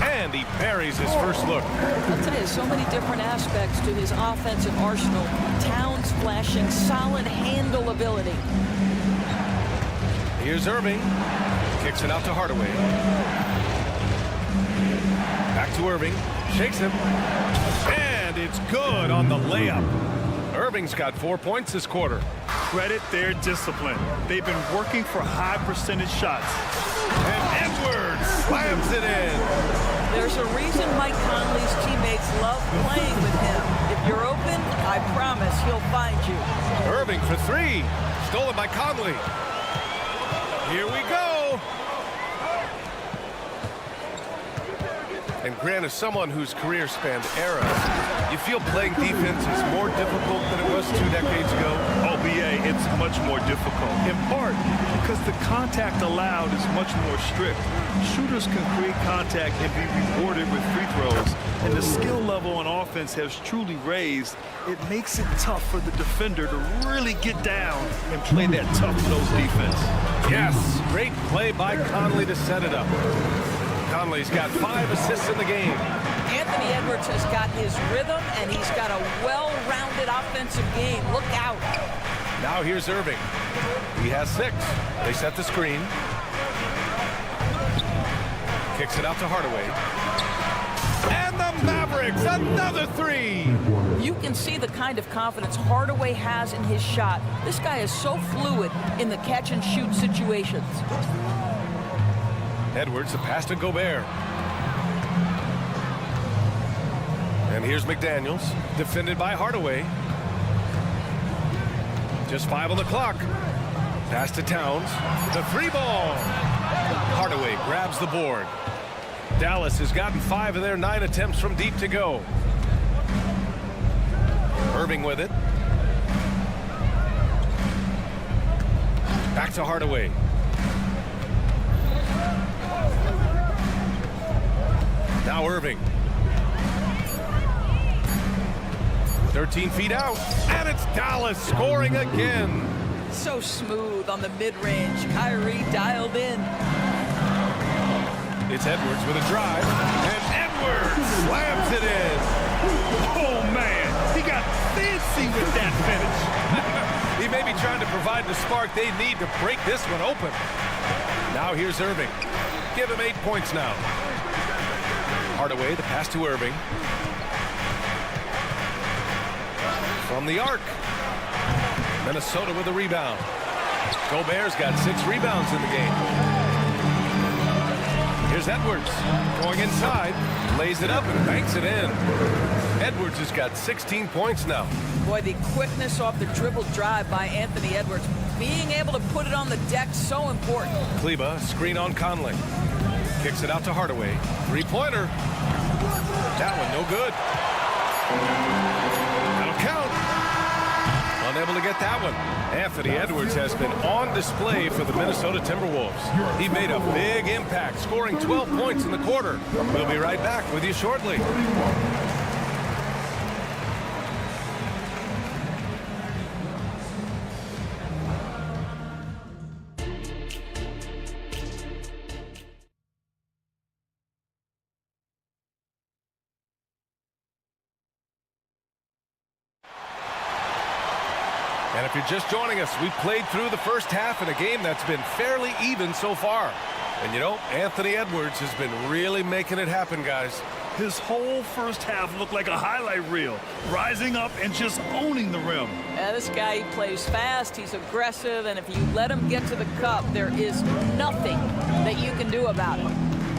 And he buries his first look. I'll tell you, so many different aspects to his offensive arsenal. Towns flashing solid handle ability. Here's Irving. Kicks it out to Hardaway. Back to Irving. Shakes him. And it's good on the layup. Irving's got 4 points this quarter. Credit their discipline. They've been working for high percentage shots. And Edwards slams it in. There's a reason Mike Conley's teammates love playing with him. If you're open, I promise he'll find you. Irving for 3. Stolen by Conley. Here we go. And Grant, as someone whose career spanned eras, you feel playing defense is more difficult than it was 2 decades ago? Oh, BA, it's much more difficult. In part because the contact allowed is much more strict. Shooters can create contact and be rewarded with free throws. And the skill level on offense has truly raised. It makes it tough for the defender to really get down and play that tough-nosed defense. Yes, great play by Conley to set it up. Conley's got 5 assists in the game. Anthony Edwards has got his rhythm, and he's got a well-rounded offensive game. Look out. Now here's Irving. He has 6. They set the screen. Kicks it out to Hardaway. And the Mavericks, another three. You can see the kind of confidence Hardaway has in his shot. This guy is so fluid in the catch-and-shoot situations. Edwards, the pass to Gobert. And here's McDaniels, defended by Hardaway. Just 5 on the clock. Pass to Towns. The free ball. Hardaway grabs the board. Dallas has gotten 5 of their 9 attempts from deep to go. Irving with it. Back to Hardaway. Now Irving. 13 feet out, and it's Dallas scoring again. So smooth on the mid-range. Kyrie dialed in. It's Edwards with a drive, and Edwards slams it in. Oh, man, he got fancy with that finish. He may be trying to provide the spark they need to break this one open. Now here's Irving. Give him 8 points now. Hardaway, the pass to Irving. From the arc. Minnesota with a rebound. Gobert's got 6 rebounds in the game. Here's Edwards going inside, lays it up and banks it in. Edwards has got 16 points now. Boy, the quickness off the dribble drive by Anthony Edwards. Being able to put it on the deck, so important. Kleba, screen on Conley. Kicks it out to Hardaway. Three-pointer. That one no good. That'll count. Unable to get that one. Anthony Edwards has been on display for the Minnesota Timberwolves. He made a big impact, scoring 12 points in the quarter. We'll be right back with you shortly. And if you're just joining us, we played through the first half in a game that's been fairly even so far. And you know, Anthony Edwards has been really making it happen, guys. His whole first half looked like a highlight reel, rising up and just owning the rim. Yeah, this guy, he plays fast, he's aggressive, and if you let him get to the cup, there is nothing that you can do about it.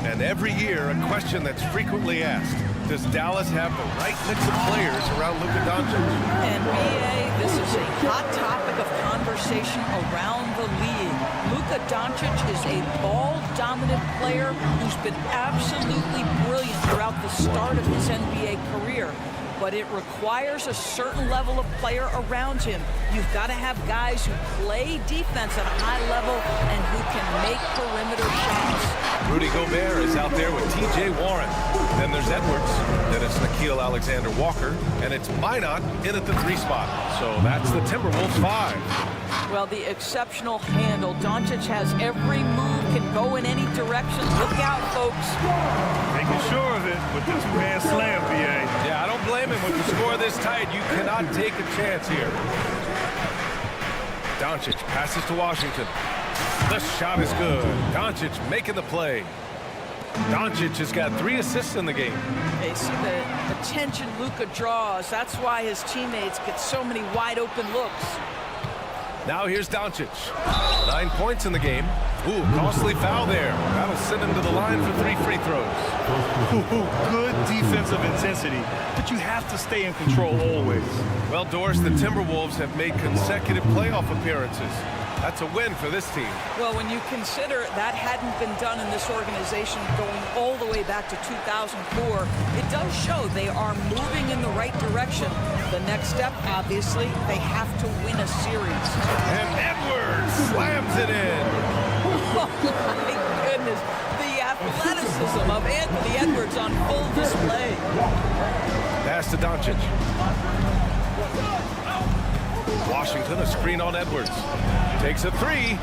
And every year, a question that's frequently asked: does Dallas have the right mix of players around Luka Doncic? And BA, this is a hot topic of conversation around the league. Luka Doncic is a ball-dominant player who's been absolutely brilliant throughout the start of his NBA career. But it requires a certain level of player around him. You've got to have guys who play defense at a high level and who can make perimeter shots. Rudy Gobert is out there with T.J. Warren. Then there's Edwards. Then it's Nickeil Alexander-Walker. And it's Minot in at the 3 spot. So that's the Timberwolves 5. Well, the exceptional handle. Doncic has every move, can go in any direction. Look out, folks. Making sure of it with the 2-man slam, BA. Yeah, I don't blame him. With the score this tight, you cannot take a chance here. Doncic passes to Washington. The shot is good. Doncic making the play. Doncic has got 3 assists in the game. They see the attention Luka draws. That's why his teammates get so many wide open looks. Now here's Doncic. 9 points in the game. Ooh, costly foul there. That'll send him to the line for 3 free throws. Good defensive intensity, but you have to stay in control always. Well, Doris, the Timberwolves have made consecutive playoff appearances. That's a win for this team. Well, when you consider that hadn't been done in this organization going all the way back to 2004, it does show they are moving in the right direction. The next step, obviously, they have to win a series. And Edwards slams it in. Oh, my goodness. The athleticism of Anthony Edwards on full display. Pass to Doncic. Washington, a screen on Edwards. Takes a 3.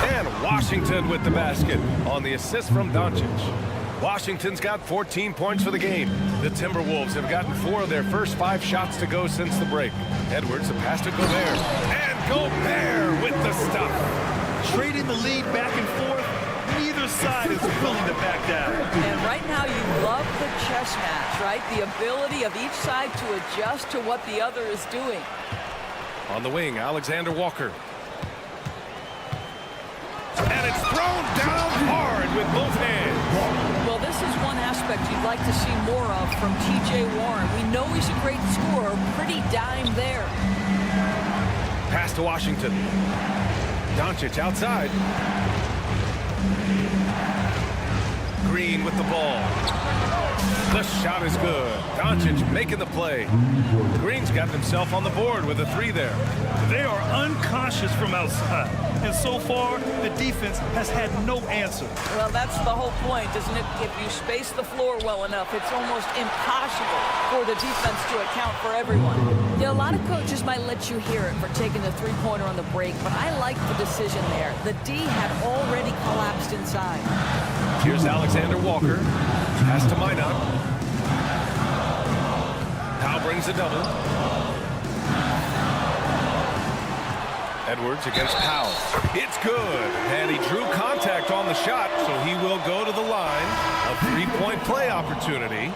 And Washington with the basket on the assist from Doncic. Washington's got 14 points for the game. The Timberwolves have gotten 4 of their first 5 shots to go since the break. Edwards, a pass to Gobert. And Gobert with the stuff. Trading the lead back and forth, neither side is willing to back down. And right now you love the chess mismatch, right? The ability of each side to adjust to what the other is doing. On the wing, Alexander Walker. And it's thrown down hard with both hands. Well, this is one aspect you'd like to see more of from T.J. Warren. We know he's a great scorer, pretty dime there. Pass to Washington. Doncic outside. Green with the ball. The shot is good. Doncic making the play. Green's got himself on the board with a 3 there. They are unconscious from outside. And so far, the defense has had no answer. Well, that's the whole point, isn't it? If you space the floor well enough, it's almost impossible for the defense to account for everyone. Yeah, a lot of coaches might let you hear it for taking the three-pointer on the break, but I like the decision there. The D had already collapsed inside. Here's Alexander Walker. Pass to Minot. Powell brings a double. Edwards against Powell. It's good. And he drew contact on the shot, so he will go to the line. A three-point play opportunity.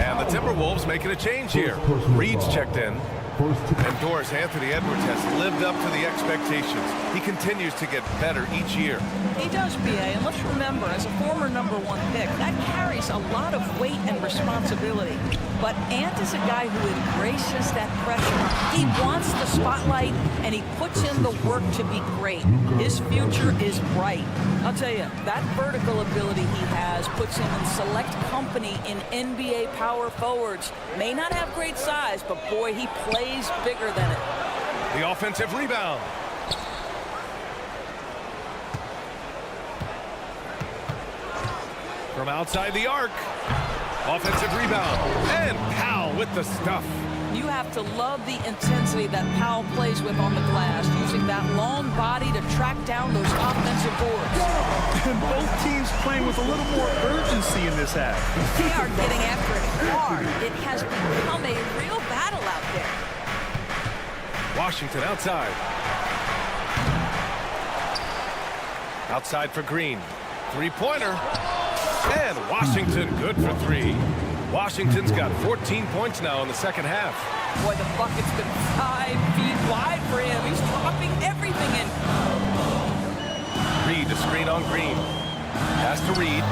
And the Timberwolves making a change here. Reed's checked in. And Doris Anthony Edwards has lived up to the expectations. He continues to get better each year. He does, B.A., and let's remember, as a former #1 pick, that carries a lot of weight and responsibility. But Ant is a guy who embraces that pressure. He wants the spotlight, and he puts in the work to be great. His future is bright. I'll tell you, that vertical ability he has puts him in select company in NBA power forwards. May not have great size, but boy, he plays bigger than it. The offensive rebound. From outside the arc. Offensive rebound. And Powell with the stuff. You have to love the intensity that Powell plays with on the glass, using that long body to track down those offensive boards. And both teams playing with a little more urgency in this half. They are getting after it hard. It has become a real battle out there. Washington outside. Outside for Green. Three-pointer. And Washington good for 3. Washington's got 14 points now in the second half. Boy, the bucket's been 5 feet wide for him. He's dropping everything in. Reed, the screen on Green. Pass to Reed.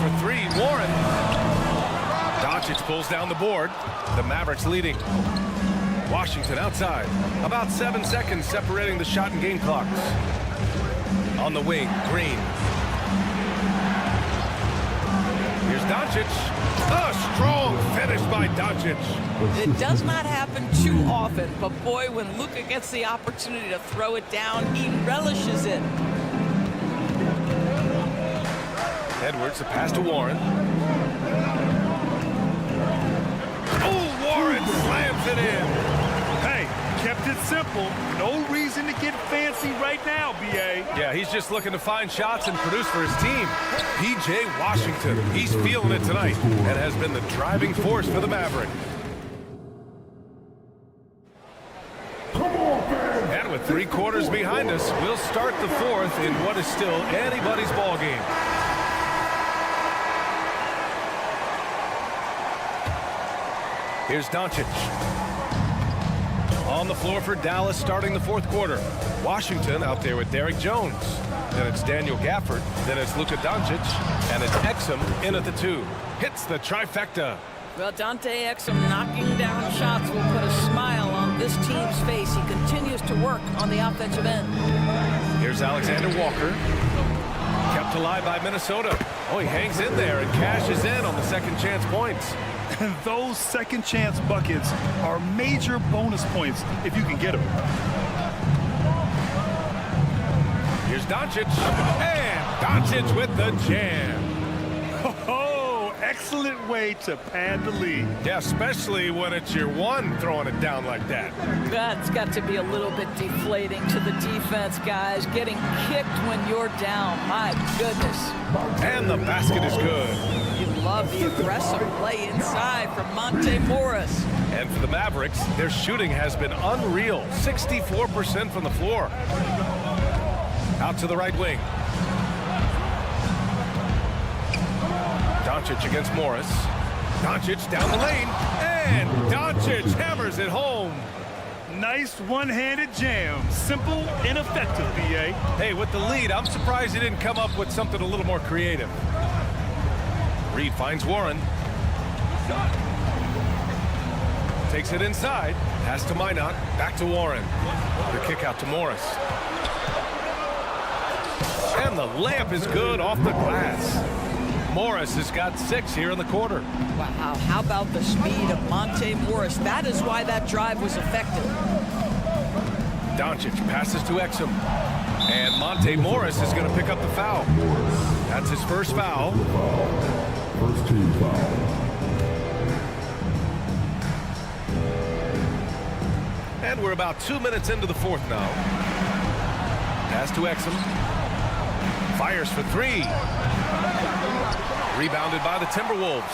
For 3, Warren. Doncic pulls down the board. The Mavericks leading. Washington outside. About 7 seconds separating the shot and game clocks. On the wing, Green. Here's Doncic. A strong finish by Doncic. It does not happen too often, but boy, when Luka gets the opportunity to throw it down, he relishes it. Edwards, a pass to Warren. Oh, Warren slams it in. Hey, kept it simple. No reason to get fancy right now, B.A. Yeah, he's just looking to find shots and produce for his team. P.J. Washington, he's feeling it tonight and has been the driving force for the Mavericks. And with 3 quarters behind us, we'll start the 4th in what is still anybody's ball game. Here's Doncic. On the floor for Dallas starting the 4th quarter. Washington out there with Derek Jones. Then it's Daniel Gafford. Then it's Luka Doncic. And it's Exum in at the 2. Hits the trifecta. Well, Dante Exum knocking down shots will put a smile on this team's face. He continues to work on the offensive end. Here's Alexander Walker. Kept alive by Minnesota. Oh, he hangs in there and cashes in on the second chance points. And those second chance buckets are major bonus points if you can get them. Here's Doncic. And Doncic with the jam. Oh, excellent way to pad the lead. Yeah, especially when it's your one throwing it down like that. That's got to be a little bit deflating to the defense, guys. Getting kicked when you're down. My goodness. And the basket is good. You love the aggressive play inside from Monte Morris. And for the Mavericks, their shooting has been unreal. 64% from the floor. Out to the right wing. Doncic against Morris. Doncic down the lane, and Doncic hammers it home. Nice one-handed jam. Simple and effective, B.A. Hey, with the lead, I'm surprised he didn't come up with something a little more creative. Reed finds Warren. Takes it inside. Pass to Minot. Back to Warren. The kick out to Morris. And the layup is good off the glass. Morris has got 6 here in the quarter. Wow, how about the speed of Monte Morris? That is why that drive was effective. Doncic passes to Exum. And Monte Morris is going to pick up the foul. That's his first foul. First team foul. And we're about 2 minutes into the fourth now. Pass to Exum. Fires for 3. Rebounded by the Timberwolves.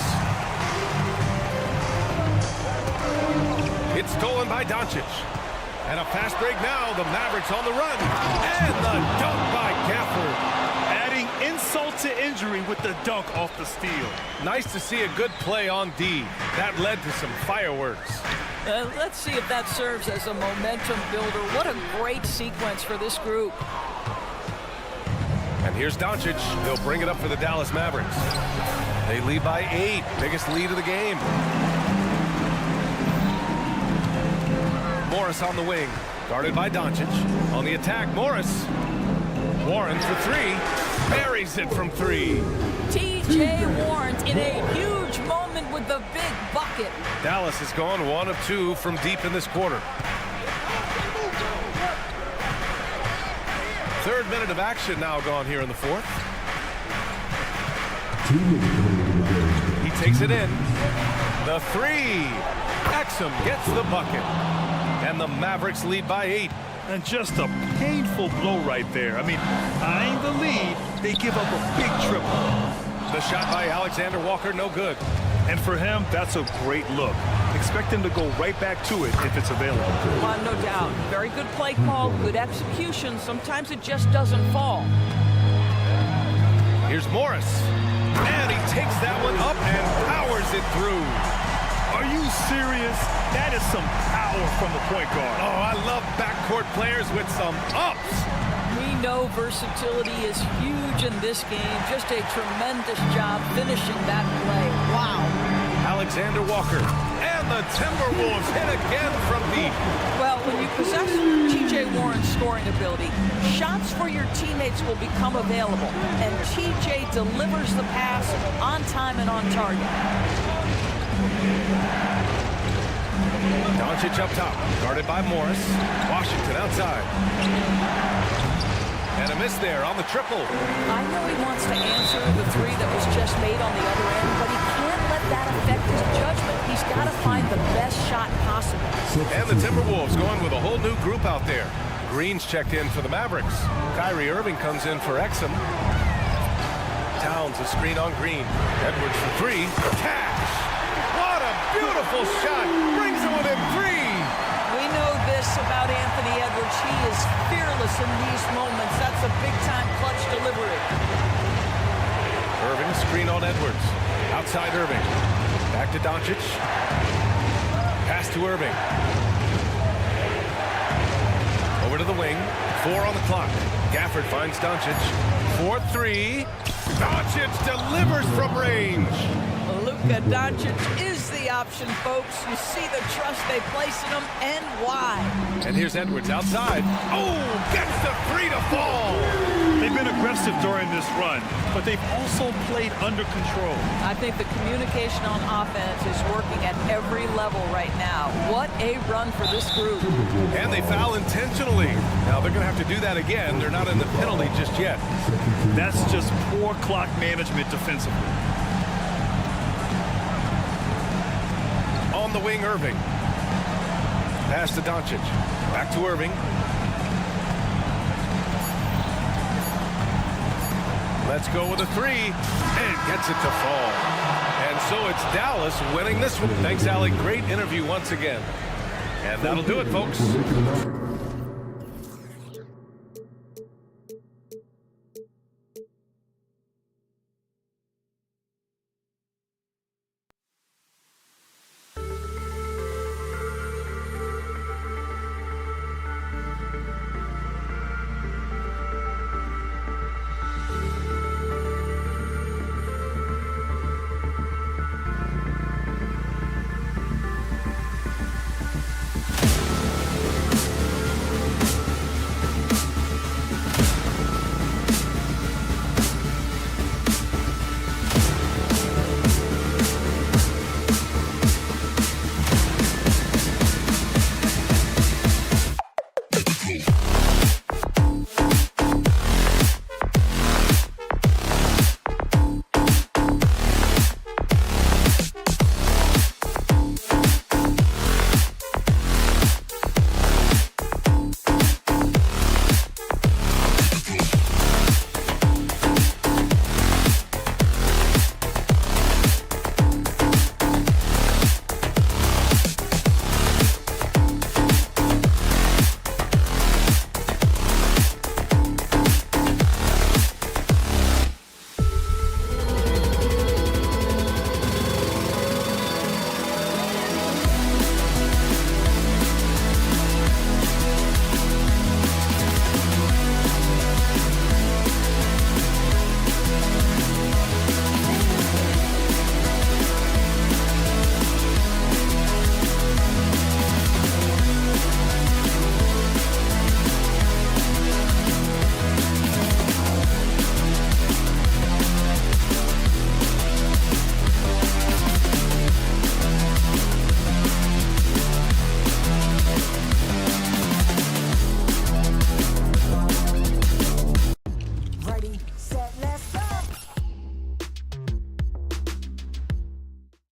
It's stolen by Doncic. And a fast break now. The Mavericks on the run. And the dunk by Gafford. Adding insult to injury with the dunk off the steal. Nice to see a good play on D. That led to some fireworks. Let's see if that serves as a momentum builder. What a great sequence for this group. And here's Doncic. He'll bring it up for the Dallas Mavericks. They lead by 8. Biggest lead of the game. Morris on the wing. Guarded by Doncic. On the attack, Morris. Warren for 3. Buries it from 3. T.J. Warren in a huge moment with the big bucket. Dallas has gone 1 of 2 from deep in this quarter. 3rd minute of action now gone here in the 4th. He takes it in. The 3. Exum gets the bucket. And the Mavericks lead by 8. And just a painful blow right there. I mean, eyeing the lead, they give up a big triple. The shot by Alexander Walker, no good. And for him, that's a great look. Expect him to go right back to it if it's available. Well, no doubt. Very good play call, good execution. Sometimes it just doesn't fall. Here's Morris. And he takes that one up and powers it through. Are you serious? That is some power from the point guard. Oh, I love backcourt players with some ups. We know versatility is huge in this game. Just a tremendous job finishing that play. Wow. Alexander Walker. And the Timberwolves hit again from deep. Well, when you possess T.J. Warren's scoring ability, shots for your teammates will become available. And T.J. delivers the pass on time and on target. Doncic up top, guarded by Morris. Washington outside. And a miss there on the triple. I know he wants to answer the 3 that was just made on the other end, but he can't let that affect his judgment. He's got to find the best shot possible. And the Timberwolves going with a whole new group out there. Green's checked in for the Mavericks. Kyrie Irving comes in for Exum. Towns a screen on Green. Edwards for 3. Cash! What a beautiful shot! Brings it within 3! We know this about Anthony Edwards. He is fearless in these moments. That's a big-time clutch delivery. Irving, screen on Edwards. Outside Irving. Back to Doncic. Pass to Irving. Over to the wing. 4 on the clock. Gafford finds Doncic. 4-3. Doncic delivers from range. Luka Doncic is the option, folks. You see the trust they place in him and why. And here's Edwards outside. Oh, gets the 3 to fall. They've been aggressive during this run, but they've also played under control. I think the communication on offense is working at every level right now. What a run for this group. And they foul intentionally. Now they're going to have to do that again. They're not in the penalty just yet. That's just poor clock management defensively. On the wing, Irving. Pass to Doncic. Back to Irving. Let's go with a 3. And gets it to fall. And so it's Dallas winning this one. Thanks, Allie. Great interview once again. And that'll do it, folks.